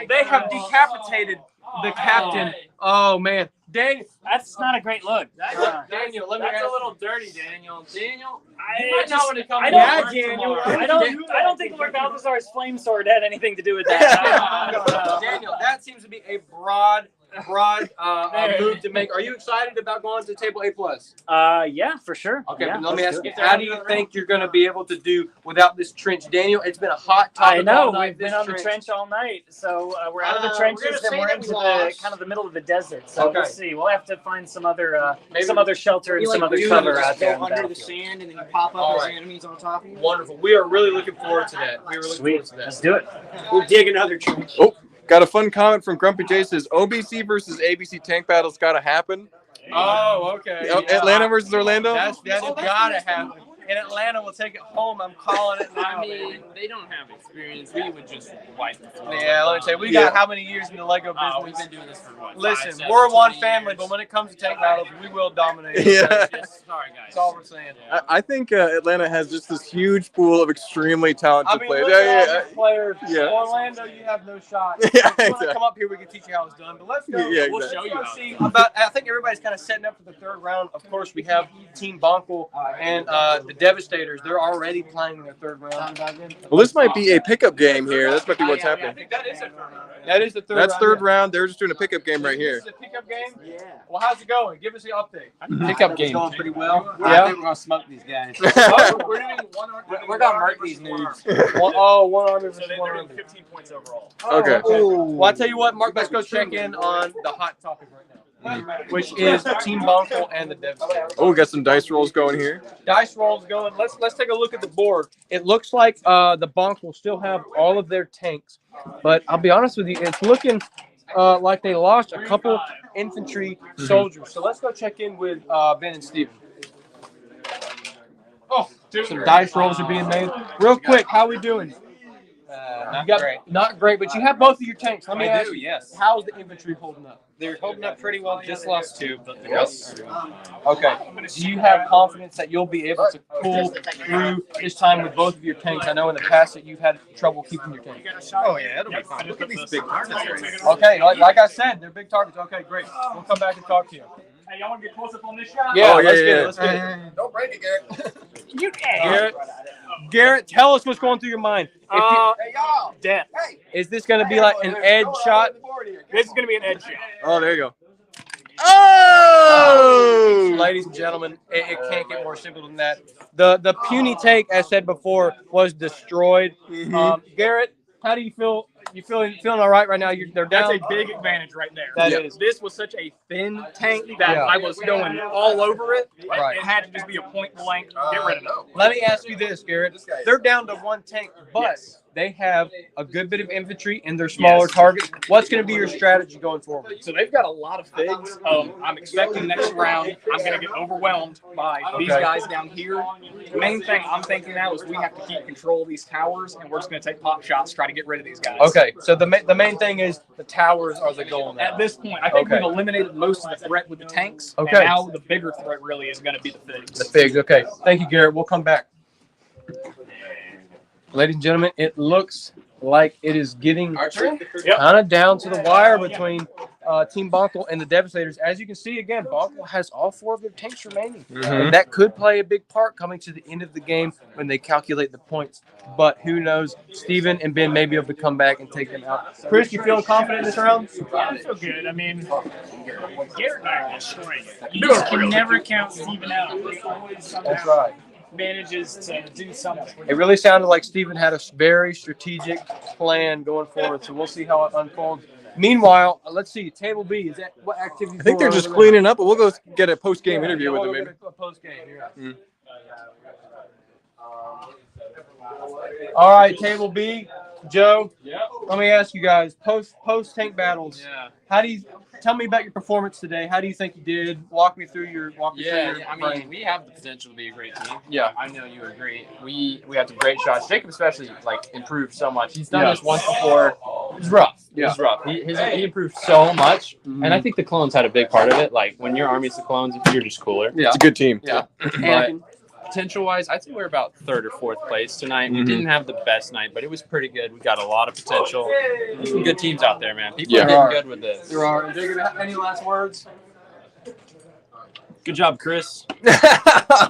they have decapitated the captain. Oh, man. Daniel, That's not a great look. Daniel, let me That's ask a little dirty, Daniel. Daniel, I you might not want to come I to don't, work Daniel, tomorrow. I don't think Lord Balthazar's flame sword had anything to do with that. Daniel, that seems to be a broad move to make. Are you excited about going to table A+? Yeah, for sure. Okay, Yeah, but let me let's ask do you, it. how do you think you're going to be able to do without this trench? Daniel, it's been a hot topic I know. all night, We've been this on the trench all night, so we're out of the We're trenches gonna and say we're that into we the lost. kind of the middle of the desert. So Okay. we'll see. We'll have to find some other Maybe- shelter and some other cover out there. Go on the under the battlefield. sand and then you pop up All as right. enemies on top of you. Wonderful. We are really looking forward to that. We are looking forward Sweet. to that. Let's do it. We'll dig another trench. Oh, got a fun comment from Grumpy J. Says OBC versus ABC tank battle's got to happen. Oh, okay. Oh, Atlanta versus Orlando. That's gotta happen. And Atlanta will take it home. I'm calling it now. I mean, they don't have experience. We would just wipe the floor. Yeah, let me tell you, we got how many years in the Lego business? We've been doing this for what? Listen, 5, 7, we're one 20 family, years. but when it comes to tank battles, we will dominate. Yeah. Sorry, guys. That's all we're saying. I think Atlanta has just this huge pool of extremely talented I mean, players. look at all these players. Yeah. Orlando, you have no shot. Yeah, If you want to exactly. come up here, we can teach you how it's done. But let's go. Yeah, We'll exactly. show you. See about. I think everybody's kind of setting up for the third round. Of course, we have Team Bonkel and the Devastators. They're already playing their third round. Well, this might be a pickup game here. This might be what's happening. That is a third round. That is the third. That's round. third round. They're just doing a pickup game right here. This is a pickup game. Yeah. Well, how's it going? Give us the update. Pickup game. Going pretty well. Yeah. I think we're gonna smoke these guys. We're gonna murk these noobs. One army versus one army. 15 points overall. Okay. Well, I tell you what, Mark, let's go check in on the hot topic right now, which is Team Bonkel and the Devastators. Oh, we got some dice rolls going here. Dice rolls going. Let's take a look at the board. It looks like the Bonk will still have all of their tanks, but I'll be honest with you, it's looking like they lost a couple infantry soldiers. So let's go check in with Ben and Steven. Oh, some dice rolls are being made. Real quick, how we doing? Not great, but you have both of your tanks. Let me I ask do, you, yes. how's the infantry holding up? They're holding up pretty well. Just lost 2, but the rest. Okay. Do you have confidence that you'll be able to pull through this time with both of your tanks? I know in the past that you've had trouble keeping your tank. Oh yeah, it'll be fine. Look at these big targets right here. Okay, like I said, they're big targets. Okay, great. We'll come back and talk to you. Hey, y'all want to get close up on this shot? Yeah, Oh, yeah, let's get yeah. it. Let's get it. Don't break it, Garrett. You can. Garrett, tell us what's going through your mind. Hey, y'all. Death. Is this going to be like an edge shot? This is going to be an edge shot. Oh, there you go. Oh! Ladies and gentlemen, it can't get more simple than that. The puny take, as said before, was destroyed. Garrett, how do you feel? You feeling all right right now? They're down. That's a big advantage right there. That is. This was such a thin tank that I was going all over it. Right. It had to just be a point blank. Get rid of it. Let me ask you this, Garrett. They're down to one tank, but They have a good bit of infantry and they're smaller targets. What's going to be your strategy going forward? So they've got a lot of figs. I'm expecting next round I'm going to get overwhelmed by these guys down here. The main thing I'm thinking now is we have to keep control of these towers, and we're just going to take pot shots, try to get rid of these guys. Okay, so the main thing is the towers are the goal now. At this point, I think we've eliminated most of the threat with the tanks. Okay. And now the bigger threat really is going to be the figs. The figs, okay. Thank you, Garrett. We'll come back. Ladies and gentlemen, it looks like it is getting kind of down to the wire between Team Bonkel and the Devastators. As you can see, again, Bonkel has all 4 of their tanks remaining. And that could play a big part coming to the end of the game when they calculate the points. But who knows? Steven and Ben may be able to come back and take them out. Chris, you feeling confident in this round? I feel good. I mean, Garrett and I are destroying it. You just can never count Steven out. He always somehow manages to do something. It really sounded like Steven had a very strategic plan going forward, so we'll see how it unfolds. Meanwhile, let's see. Table B, is that what activity? I think they're just cleaning up, but we'll go get a post-game interview with them, maybe. Post-game, yeah. All right, Table B. Joe, let me ask you guys, post tank battles. How do you tell me about your performance today? How do you think you did? Walk me through your I mean, we have the potential to be a great team. Yeah, I know you agree. We have some great shots. Jacob especially improved so much. He's done this once before. It was rough. It was rough. He improved so much, and I think the clones had a big part of it. Like when your army's the clones, you're just cooler. It's a good team. Yeah. But potential-wise, I'd say we're about 3rd or 4th place tonight. We didn't have the best night, but it was pretty good. We got a lot of potential. There's some good teams out there, man. People are getting good with this. There are. Jacob, any last words? Good job, Chris.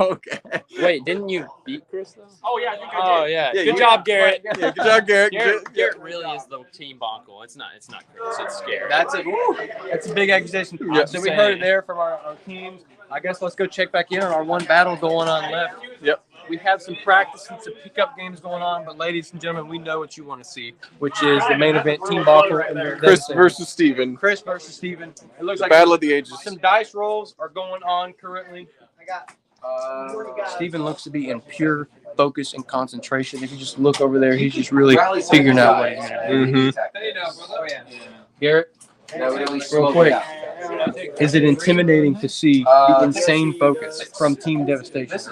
Okay. Wait, didn't you beat Chris though? Oh yeah, I think I did. Oh yeah. Yeah, Good job, Garrett. Yeah, good job, Garrett. Garrett really is the team Bonkel. It's not Chris. It's scary. That's a big accusation. Yeah. So we heard it there from our teams. I guess let's go check back in on our one battle going on left. Yep. We have some practice and some pickup games going on, but ladies and gentlemen, we know what you want to see, which is the main event, Team Bonkel and their Chris versus Steven. Chris versus Steven. It looks like Battle of the Ages. Some dice rolls are going on currently. Steven looks to be in pure focus and concentration. If you just look over there, he's just really figuring out what he's going to do. Garrett, real quick, is it intimidating to see the insane focus from Team Devastators,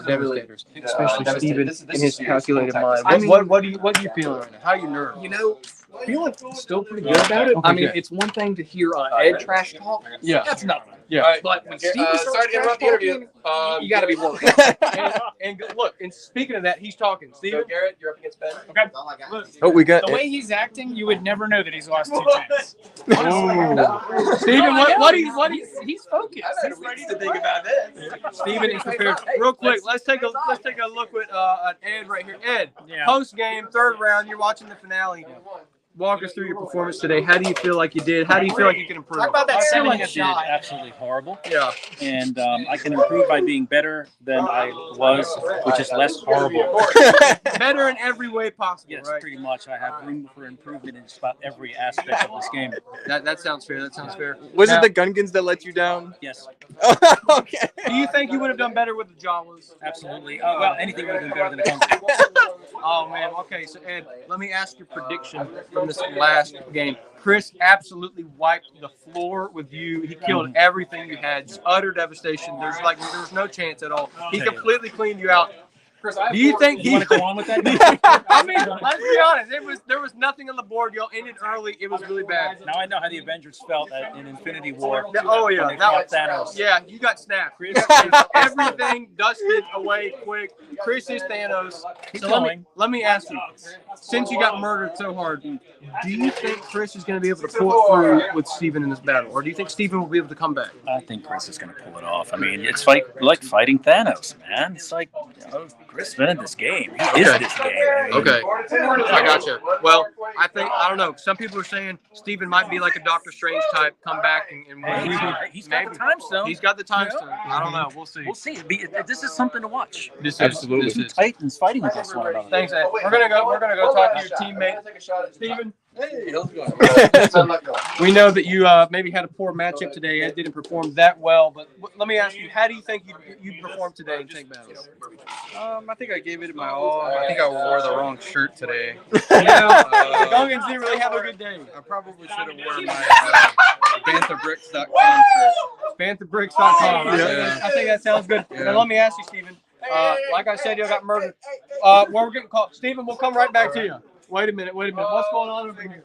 especially Steven in his calculated mind? What are you feeling right now? How are you nervous? You know, feeling still pretty good about it. I mean, it's one thing to hear Ed trash talk. Yeah. That's nothing. Yeah. But when Steven starts trash talking, you got to be working. and look, and speaking of that, he's talking. Steven, Garrett, you're up against Ben. Okay. Oh, we got The way he's acting, you would never know that he's lost 2 tanks. Steven, he's focused. He's ready to think about this. Steven is prepared. Real quick, let's take a look at Ed right here. Ed, post game, 3rd round, you're watching the finale. Walk us through your performance today. How do you feel like you did? How do you feel like you can improve? Talk about that I feel like semi I did shot. absolutely horrible. Yeah. And I can improve by being better than I was, which is less horrible. Better in every way possible, Yes, right? pretty much. I have room for improvement in just about every aspect of this game. That sounds fair. That sounds fair. Was Now, it the Gungans that let you down? Yes, Okay. Do you think you would have done better with the Jawas? absolutely. Well, anything would have been better than a Gungan. Oh man. Okay, so Ed, let me ask your prediction from this last game. Chris absolutely wiped the floor with you. He killed everything you had. Just utter devastation. There's no chance at all. He completely cleaned you out. Do you think You want to go on with that? I mean, let's be honest. There was nothing on the board. Y'all ended early. It was really bad. Now I know how the Avengers felt in Infinity War. Oh yeah, when they that fought was Thanos. Yeah, you got snapped. Everything dusted away quick. Chris is Thanos. So let me ask you, since you got murdered so hard, do you think Chris is going to be able to pull it through with Steven in this battle, or do you think Steven will be able to come back? I think Chris is going to pull it off. I mean, it's like fighting Thanos, man. It's like, Chris been in this game. He is this game. I mean, Okay, I gotcha. Well, I don't know. Some people are saying Steven might be like a Doctor Strange type, come back and win. He's got the time stone. He's got the time stone. I don't know. We'll see. We'll see. This is something to watch. Absolutely. Two Titans fighting against one another. Thanks, Ed. We're gonna go talk to your teammate. Steven, Hey, how's it going? We know that you maybe had a poor matchup today and didn't perform that well, but let me ask you, how do you think you performed today in tank battles? I think I gave it my all. I think I wore the wrong shirt today. Gungans didn't really have a good day. I probably should have worn my BanthaBricks.com shirt. BanthaBricks.com. Yeah. I think that sounds good. Yeah. Now let me ask you, Steven. Like I said, you got murdered. Where we're getting called. Steven, we'll come right back to you. Wait a minute. What's going on over here?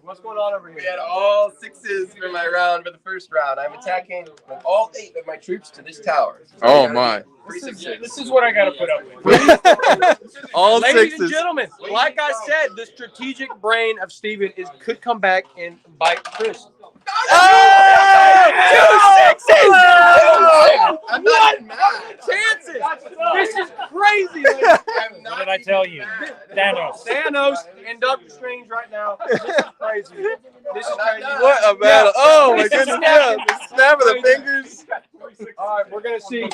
We had all 6s for my round for the first round. I'm attacking with all 8 of my troops to this tower. Oh my. This is what I got to put up with. All Ladies 6s. and gentlemen, like I said, the strategic brain of Steven could come back and bite Chris. Oh! 2 6s! I'm not mad. Chances! This is crazy! What did I tell you? Thanos and Doctor Strange right now. This is crazy. This is crazy. What a battle. Oh my This is goodness. Yeah. snapping. The snap of the fingers. All right, we're going to see.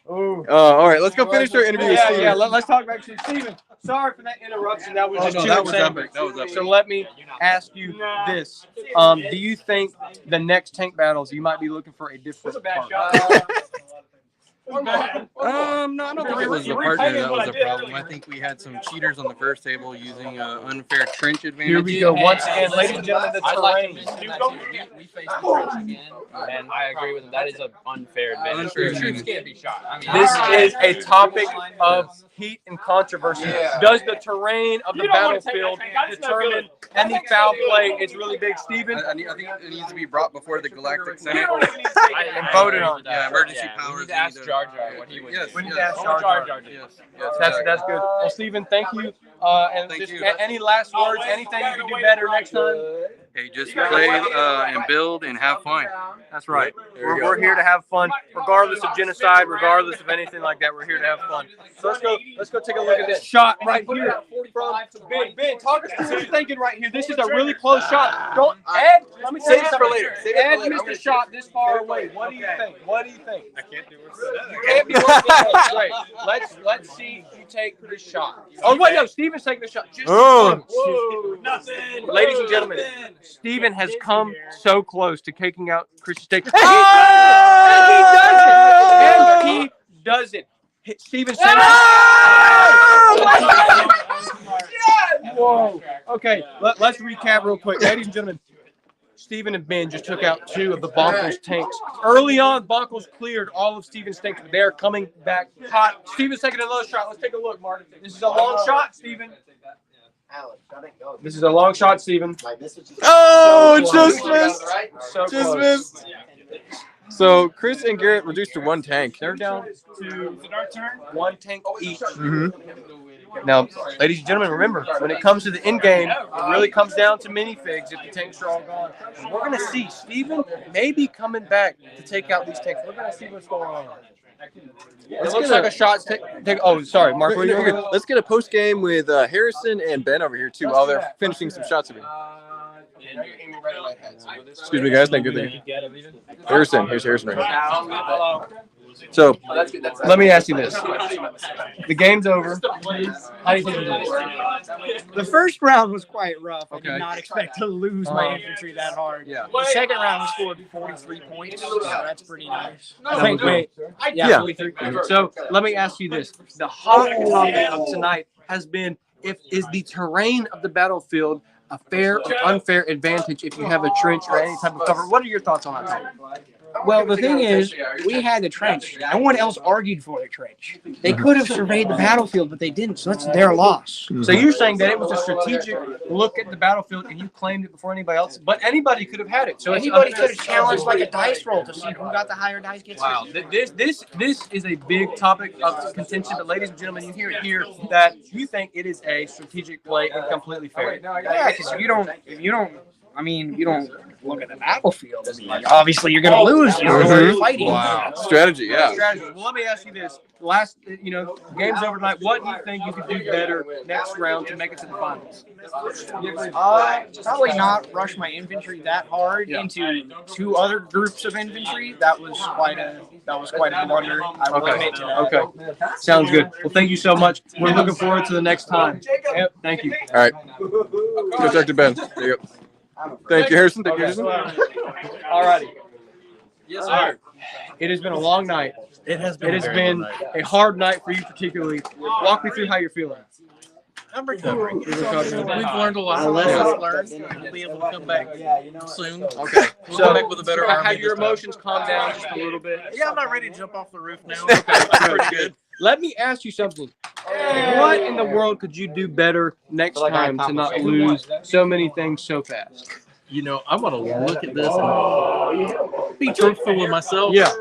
All right, let's go finish our interview with Steven. Yeah, let's talk back to Steven. Sorry for that interruption. That was just that was seconds. epic. That was epic. So let me ask you this. Do you think the next tank battles you might be looking for a different partner? No, I don't think it was the partner that was the problem. I think we had some cheaters on the first table using an unfair trench advantage. Here we go. Once again, ladies and gentlemen, the I'd like to terrain. mention that too. We faced the trench again, and I agree with him. That is an unfair advantage. Unfair Troops advantage. can't be shot. I mean, This is a topic of heat and controversy. Does the terrain of the You don't wanna take battlefield that tank. That's no determine good. any foul play? It's really big, Steven. I think it needs to be brought before the Galactic Senate And voted on. Yeah, emergency We powers. need to ask Jar Jar what he would Yes, do. We need to yes. ask Jar Jar. Yes, That's exactly. good. Well, Steven, thank you. And Thank just you. Any last words? Anything you can do better next time? Hey, just play and build and have fun. That's right. We're here to have fun, regardless of genocide, regardless of anything like that. We're here to have fun. So let's go take a look at this shot right here from Ben. Ben, talk us through what you're thinking right here. This is a really close shot. Don't Ed. Let me Save say it for later. Save it for Ed later. missed a shot this far away. What do you think? What do you think? I can't do worse than that. You can't be worse than that. Great. Let's see you take this shot. Oh wait, no, Steven's taking the shot. Just Oh. Nothing. Ladies and gentlemen, Steven has come so close to taking out Christian State. And he does it. Steven said Whoa. Okay, let's recap real quick. Ladies and gentlemen, Steven and Ben just took out 2 of the Bonkos tanks. Early on, Bonkos cleared all of Steven's tanks, but they're coming back hot. Steven's taking another shot. Let's take a look, Mark. This is a long shot, Steven. This is a long shot, Steven. Oh, So just close. missed. So Just close. missed. So Chris and Garrett reduced to 1 tank. They're down to Is it our turn? 1 tank each. Mm-hmm. Now, ladies and gentlemen, remember, when it comes to the end game, it really comes down to minifigs if the tanks are all gone. And we're going to see Steven maybe coming back to take out these tanks. We're going to see what's going on. It looks like a shot's take. Oh, sorry, Mark. What are you doing? Let's get a post game with Harrison and Ben over here too while they're finishing some shots of it. Excuse me, guys. Thank you. Harrison. Here's Harrison right here. So let me ask you this: the game's over. How do you think you did? The first round was quite rough. I Okay. did not expect to lose my infantry that hard. Yeah. The second round we scored 43 points, so that's pretty nice. Wait. Yeah. 43. So let me ask you this: the hot topic of tonight has been is the terrain of the battlefield a fair or unfair advantage if you have a trench or any type of cover? What are your thoughts on that? Well, the thing is, we had the trench. No one else argued for the trench. They could have surveyed the battlefield, but they didn't, so that's their loss. So you're saying that it was a strategic look at the battlefield and you claimed it before anybody else, but anybody could have had it. So Anybody could have challenged like a dice roll to see who got the higher dice gets. Wow, this is a big topic of contention, but ladies and gentlemen, you hear it here that you think it is a strategic play and completely fair. Yeah, because if you don't I mean, you don't look at the battlefield. I mean, obviously, you're going to lose. You're already fighting. Wow. Strategy, yeah. Strategy. Well, let me ask you this: last, game's over tonight. What do you think you could do better next round to make it to the finals? Probably not rush my infantry that hard into two other groups of infantry. That was quite a blunder. I will admit to that. Okay. Sounds good. Well, thank you so much. We're looking forward to the next time. Yep. Thank you. All right. Go talk to Ben. There you go. Thank you, Harrison. Thank you, Harrison. All righty. Yes, sir. It has been a long night. It has been. It has been a hard night for you particularly. Walk me through how you're feeling. I'm recovering. We've learned a lot. Lessons learned. We'll be able to come back soon. Okay. We'll come back with a better army. Have your this time. emotions calmed down just a little bit? Yeah, I'm not ready to jump off the roof now. I'm pretty good. Let me ask you something. What in the world could you do better next time to not lose so many things so fast? You know, I want to look at this and be truthful with myself. Yeah.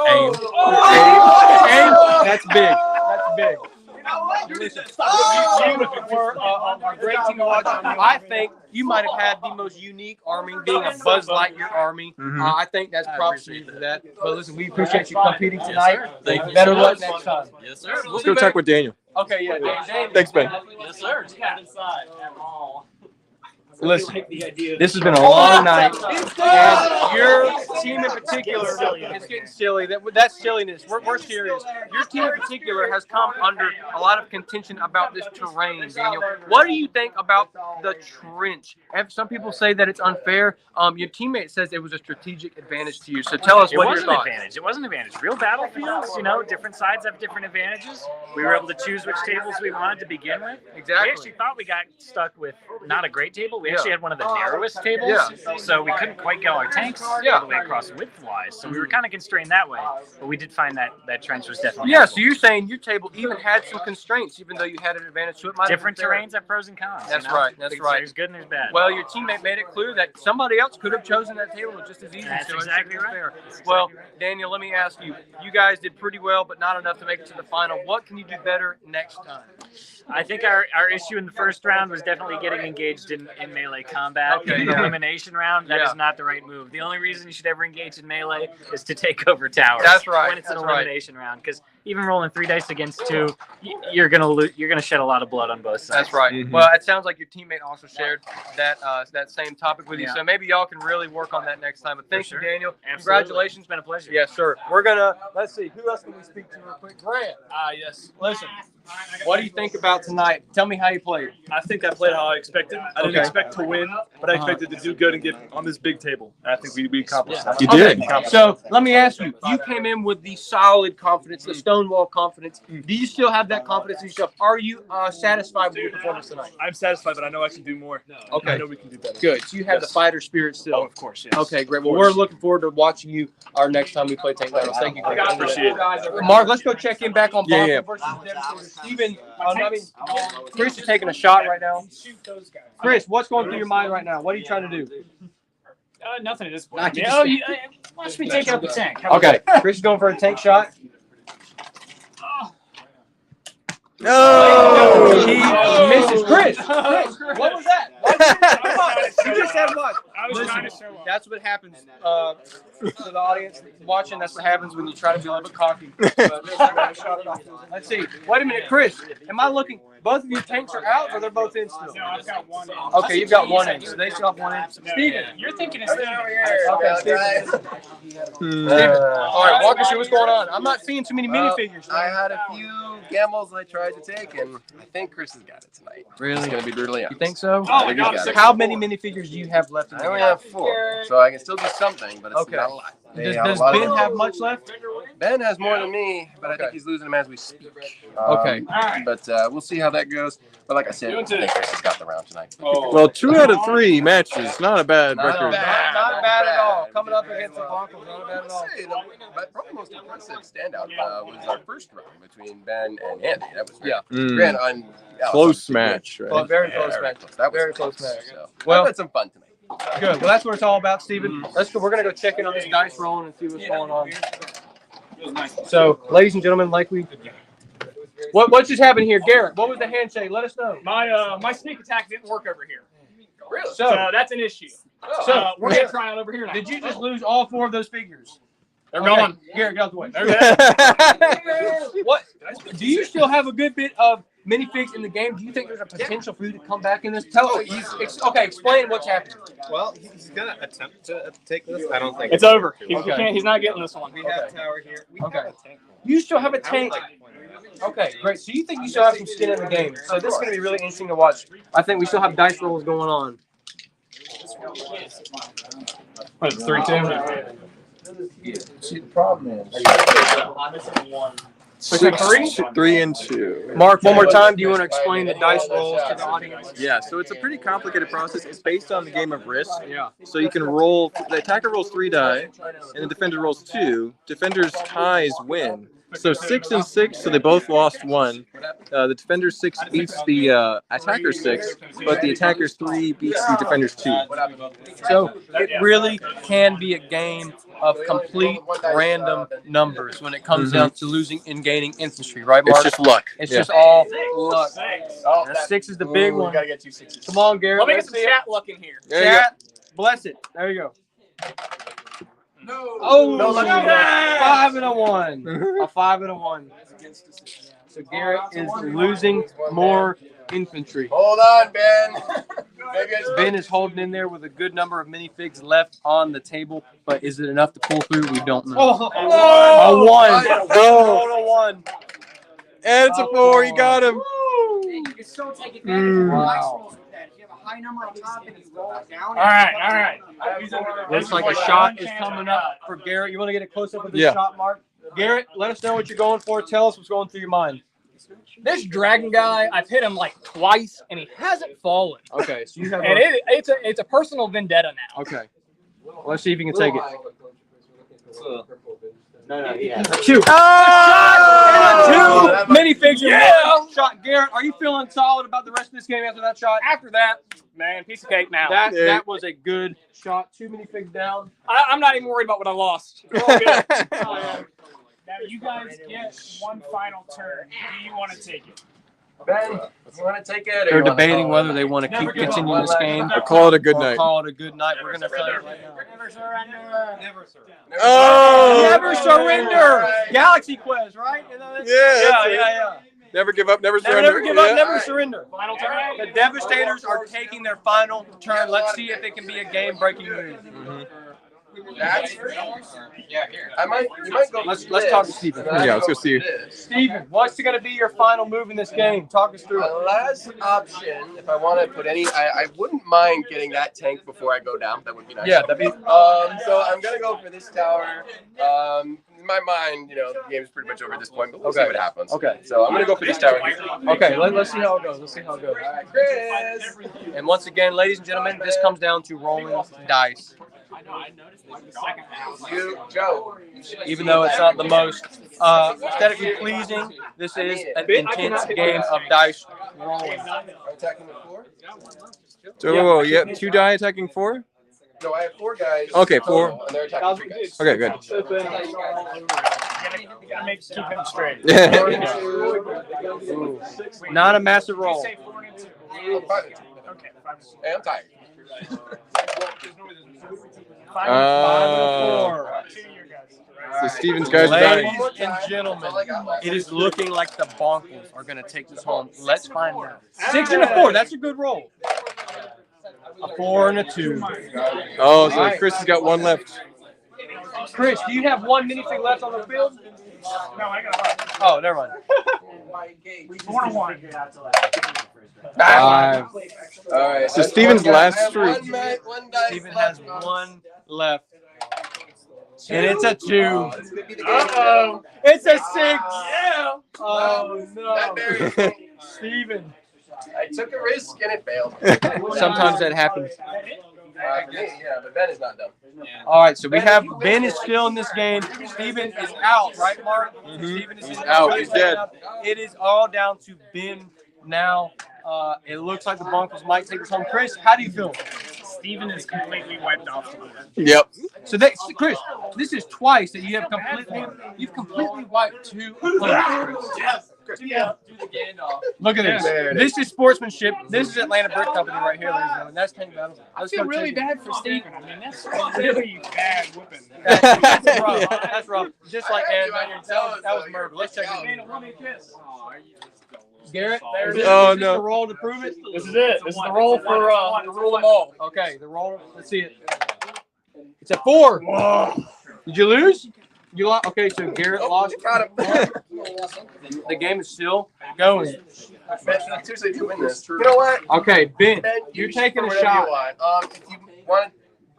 Aim. Aim. That's big. That's big. Listen, you were a great team to watch. I think you might have had the most unique army, being a Buzz Lightyear army. I think that's props to you for that. But listen, we appreciate you competing tonight. Thank you. Better luck next time. Yes, sir. Let's go talk with Daniel. Okay, yeah. Dave. Thanks, Ben. Yes, sir. Listen, this has been a long night, and your team in particular is getting silly. That's silliness. We're serious. Your team in particular has come under a lot of contention about this terrain, Daniel. What do you think about the trench? Some people say that it's unfair. Your teammate says it was a strategic advantage to you. So tell us It what was your an thoughts. advantage. It was an advantage. Real battlefields, different sides have different advantages. We were able to choose which tables we wanted to begin with. Exactly. We actually thought we got stuck with not a great table. We Yeah. actually had one of the narrowest tables, so we couldn't quite get our tanks all the way across width-wise. So we were kind of constrained that way. But we did find that trench was definitely Yeah, helpful. so you're saying your table even had some constraints, even though you had an advantage to it. Different terrains have pros and cons. That's right. That's right. There's good and there's bad. Well, your teammate made it clear that somebody else could have chosen that table just as easy. That's so it's exactly right. fair. Well, Daniel, let me ask you. You guys did pretty well, but not enough to make it to the final. What can you do better next time? I think our issue in the first round was definitely getting engaged in melee combat. Okay, In the yeah. elimination round, that Yeah. is not the right move. The only reason you should ever engage in melee is to take over towers. That's right, When it's an that's right. elimination round, because even rolling 3 dice against 2, you're gonna shed a lot of blood on both sides. That's right. Well, it sounds like your teammate also shared that same topic with you. Yeah. So maybe y'all can really work on that next time. But thank you, Daniel. Absolutely. Congratulations. It's been a pleasure. Yes, sir. We're gonna let's see. Who else can we speak to real quick? Grant. Yes. Listen. What do you think about tonight? Tell me how you played. I think I played how I expected. I didn't Okay. expect to win, but I expected to do good and get on this big table. And I think we accomplished that. You did. So let me ask you. You came in with the solid confidence, the Stonewall confidence. Do you still have that confidence in yourself? Are you satisfied with your performance tonight? I'm satisfied, but I know I can do more. Okay. I know we can do better. Good. So you have the fighter spirit still. Oh, of course, yes. Okay, great. Well, we're looking forward to watching you our next time we play Tank Battles. Thank you. Grant. Appreciate it. Mark, let's go check in back on Yeah, Boston yeah. versus Devastator. Steven, Chris is taking a shot right now. Chris, what's going through your mind right now? What are you trying to do? Nothing at this point. Not Yeah, watch me take out the tank. How about Okay, that? Chris is going for a tank shot. No! He misses. Chris, what was that? You just said what? I was Listen, trying to show off. that's what happens to the audience watching. That's what happens when you try to be a little bit cocky. Let's see. Wait a minute, Chris. Am I looking? Both of your tanks are out, or they're both in still? No, I've got one. Okay, you've got one in. So they still have one in. Steven. You're thinking it's Steven. Okay, Steven. All right, walk us through what's going on. I'm not seeing too many minifigures. I had a few gambles I tried to take, and I think Chris has got it tonight. Really? It's going to be brutally honest. You think so? I think he's got it. How many minifigures do you have left in I the only game? have 4, so I can still do something, but it's Okay. not a lot. They Does, have a does lot of- Ben have much left? Ben has more than me, but I think he's losing them as we speak. Okay. But we'll see how that goes. But like I said, I think Chris has got the round tonight. Well, 2 out of 3 matches, not a bad record. Not bad at all. Coming up against the Broncos, not bad at all. But probably most impressive standout was our first round between Ben and Andy. That was Yeah. Grant on Close match, right? Well, very close very match. close. That was Very close match. So, Well- I've had some fun tonight. Good. Well, that's what it's all about, Steven. Let's go. We're gonna go check in on this dice rolling and see what's going on. So, ladies and gentlemen, like we, what just happened here, Garrett? What was the handshake? Let us know. My sneak attack didn't work over here. Really? So that's an issue. So we're gonna try it over here now. Did you just lose all 4 of those figures? They're gone. Garrett, get out the way. They're What? Do you still have a good bit of minifigs in the game? Do you think there's a potential for you to come back in this? Okay, explain what's happening. Well, he's gonna attempt to take this. I don't think It's over. He's not getting this one. We have tower here. We have a tank. You still have a tank. Okay, great. So you think you still have some skin in the game. So this is going to be really interesting to watch. I think we still have dice rolls going on. What is it, 3-2? See, the problem is. Six, 3 and 2. Mark, one more time. Do you want to explain the dice rolls to the audience? Yeah, so it's a pretty complicated process. It's based on the game of Risk. Yeah. So you can roll. The attacker rolls 3 die, and the defender rolls 2. Defender's ties win. So 6 and 6, so they both lost 1. The defender's 6 beats the attacker's 6, but the attacker's 3 beats the defender's 2. So it really can be a game of complete random numbers when it comes down to losing and gaining infantry, right, Mark? It's just luck. It's just all luck. And 6 is the big one. Gotta get 2 6s. Come on, Garrett. Let me get some chat luck in here. Chat, bless it. There you go. No. Oh, No luck. 5 and a 1. A 5 and a 1. So Garrett is losing more infantry. Hold on, Ben. Maybe Ben is holding in there with a good number of minifigs left on the table, but is it enough to pull through? We don't know. Oh, A 1. Oh. Total 1. And it's a 4. You got him. You can still take advantage of dice rolls with that. If you have a high number on top and you roll it down. All right. Looks like a shot is coming up for Garrett. You want to get a close up of this shot, Mark? Garrett, let us know what you're going for. Tell us what's going through your mind. This dragon guy, I've hit him like twice, and he hasn't fallen. Okay, so you have. And it's a personal vendetta now. Okay. Well, let's see if you can take it. No, 2. Oh! 2 minifigs. Yeah! Shot. Garrett, are you feeling solid about the rest of this game after that shot? After that, man, piece of cake now. That was a good shot. 2 minifigs down. I'm not even worried about what I lost. We're all good. Now you guys get one final turn. Do you want to take it? Ben, you want to take it? They're debating whether they want to keep continuing this game Or call it a good night. Call it a good night. We're going to play it right now. Never surrender. Never surrender. Oh! Never surrender. Galaxy Quest, right? Yeah. Never give up, never surrender. Never give up, Yeah. never surrender. Final turn. The Devastators are taking their final turn. Let's see if it can be a game-breaking move. That's I might. You might go. Let's talk to Steven. Yeah, let's go see. Steven, what's going to be your final move in this game? Talk us through My it. last option, if I want to put any, I wouldn't mind getting that tank before I go down. That would be nice. Yeah, that'd be. So I'm gonna go for this tower. In my mind, the game's pretty much over at this point, but we'll see what happens. Okay. So I'm gonna go for this tower here. Okay, let's see how it goes. All right, Chris. And once again, ladies and gentlemen, this comes down to rolling dice. You, Joe. Even though it's not the most aesthetically pleasing, this is an intense game of dice rolling. Attacking with 4? So, you have 2 die attacking 4? No, I have 4 guys. Okay, 4. And they're attacking 3 guys. Okay, good. Keep him straight. Not a massive roll. Say 4 and 2. Oh, 5 and 2. Okay, 5 and 2. Hey, I'm tired. 5 and 4. 2 of your guys. So Steven's guys are Ladies dying. and gentlemen, it is looking like the Bonkers are going to take this home. Let's find out. 6 and a 4. That's a good roll. A 4 and a 2. Oh, so Chris has got 1 left. Chris, do you have 1 minifig left on the field? No, I got Oh, never mind. 4 and 1. 5. All right. So Steven's last streak. Steven has 1 left. And it's a 2. Uh-oh. It's a 6. Yeah. Oh, no. Steven. I took a risk and it failed. Sometimes that happens. For me, yeah, but Ben is not done. All right, so we have Ben is still in this game. Steven is out, right, Mark? Steven is out. He's dead. It is all down to Ben now. It looks like the Broncos might take this home. Chris, how do you feel? Steven is completely wiped off the board. Yep. So Chris, this is twice that you've completely wiped 2 opponents, Chris. Look at this. This is sportsmanship. This is Atlanta Brick Company right here, ladies and gentlemen. That's Tank Battle. I feel really bad for Steven. I mean, that's really bad whooping. That's rough. That's rough. Just like Ed, that was murder. Let's check it. Garrett, there's Oh, this no. is the roll to prove it. This is it. This is the roll for to rule them all. Okay, the roll. Let's see it. It's a 4. Did you lose? You lost. Okay, so Garrett lost. The game is still going. Seriously, you win this. You know what? Okay, Ben, Ben, you're should taking do a whatever shot. you want. If you want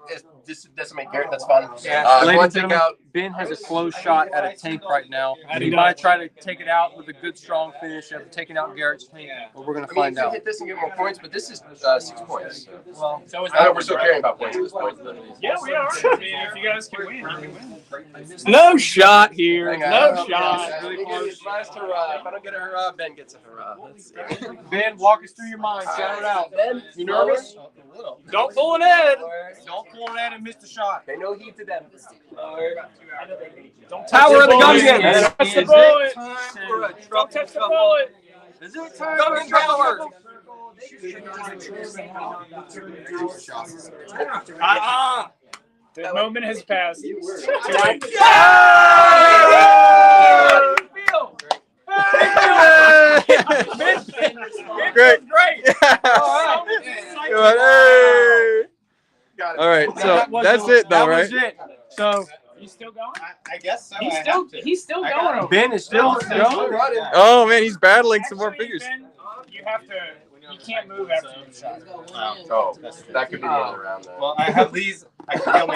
to just decimate Garrett, that's fine. Ladies Go and and take gentlemen, out. Ben has a close shot at a tank right now. He might try to take it out with a good, strong finish of taking out Garrett's tank, but we're going to I mean, find you could out. hit this and get more points, but this is 6 points. Well, I know we're still caring about points at this point. Yeah, we are. I mean, if you guys can win, you can win. No shot here. Hang on. No shot. Really close. Last hurrah. If I don't get a hurrah, Ben gets a hurrah. Ben, walk us through your mind. Shout it out. Ben, You nervous? Don't pull an Ed. Don't pull an Ed and miss the shot. Okay, no heat to them. Don't Tower of the bullet. Gungan. Touch the Is bullet. it time for a Don't truck touch the shuffle? bullet. Is it time for a tower? The moment has passed. Great. All right, so that's it, though, right? That was it. So He's still going? I guess so. He's still going over. Ben is still going. Oh man, he's battling some more figures. Ben, you have to. You can't move after you shot. Oh, that could be the end of the round then. Well, I have these. I can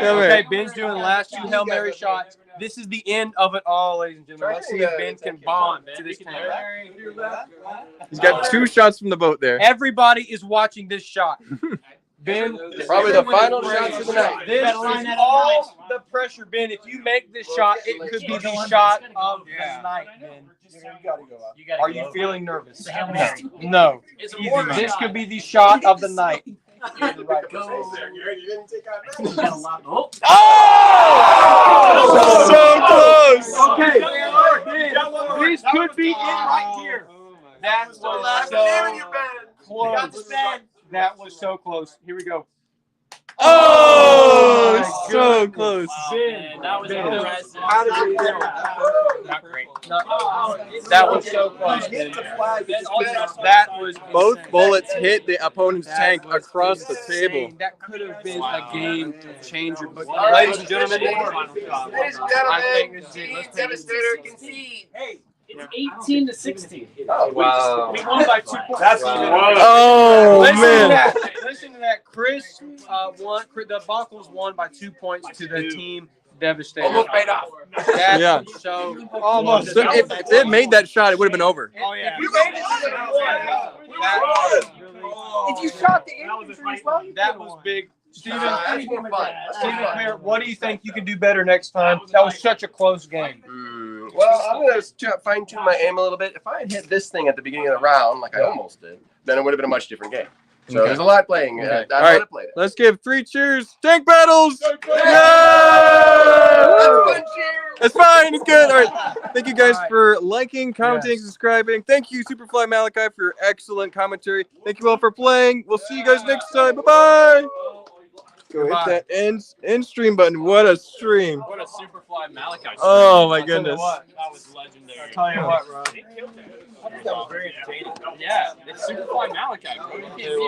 Okay, Ben's doing the last 2 Hail Mary shots. This is the end of it all, ladies and gentlemen. Let's see if Ben can bond to this tank. He's got 2 shots from the boat there. Everybody is watching this shot. Ben, Probably the final shots of the night. this is all the pressure, Ben. If you make this shot, it could be the shot of the night, Ben. Are you feeling nervous? No. This could be the shot of the night. Oh! So close. Okay. This could be it right here. That was so close. That was so close. Here we go. Oh, so close. Man, that was impressive. How did you feel? Not great. That was so close. That was Both insane. bullets hit the opponent's That tank was across the insane. table. That could have been a game changer. But ladies and gentlemen, I think this is it. Let's take Devastator concede. Hey, it's 18 to 16. Oh, Wow. We won by 2 points. That's Oh Listen to man. that. Listen to that. Chris won. The Buckles won by 2 points to the team Devastator. Almost paid off. That's Yeah. so almost. So if they had made that shot, it would have been over. Oh yeah. If you shot the infantry as well, That was big. Steven, That's more fun. Steven Claire, what do you think you can do better next time? That was such a close game. Well, I'm going to fine tune my aim a little bit. If I had hit this thing at the beginning of the round, like I almost did, then it would have been a much different game. So Okay. there's a lot playing. Okay. That's All why right. I played it. Let's give 3 cheers. Tank battles. That's Yeah! one cheer. It's fine. It's good. All right. Thank you guys for liking, commenting, subscribing. Thank you, Superfly Malachi, for your excellent commentary. Thank you all for playing. We'll see you guys next time. Bye-bye. Go hit that end stream button. What a stream. What a Superfly Malachi. Oh, my I'll tell you goodness. what, that was legendary. I'll tell you what, bro. Yeah, it's Superfly Malachi. Bro. You can't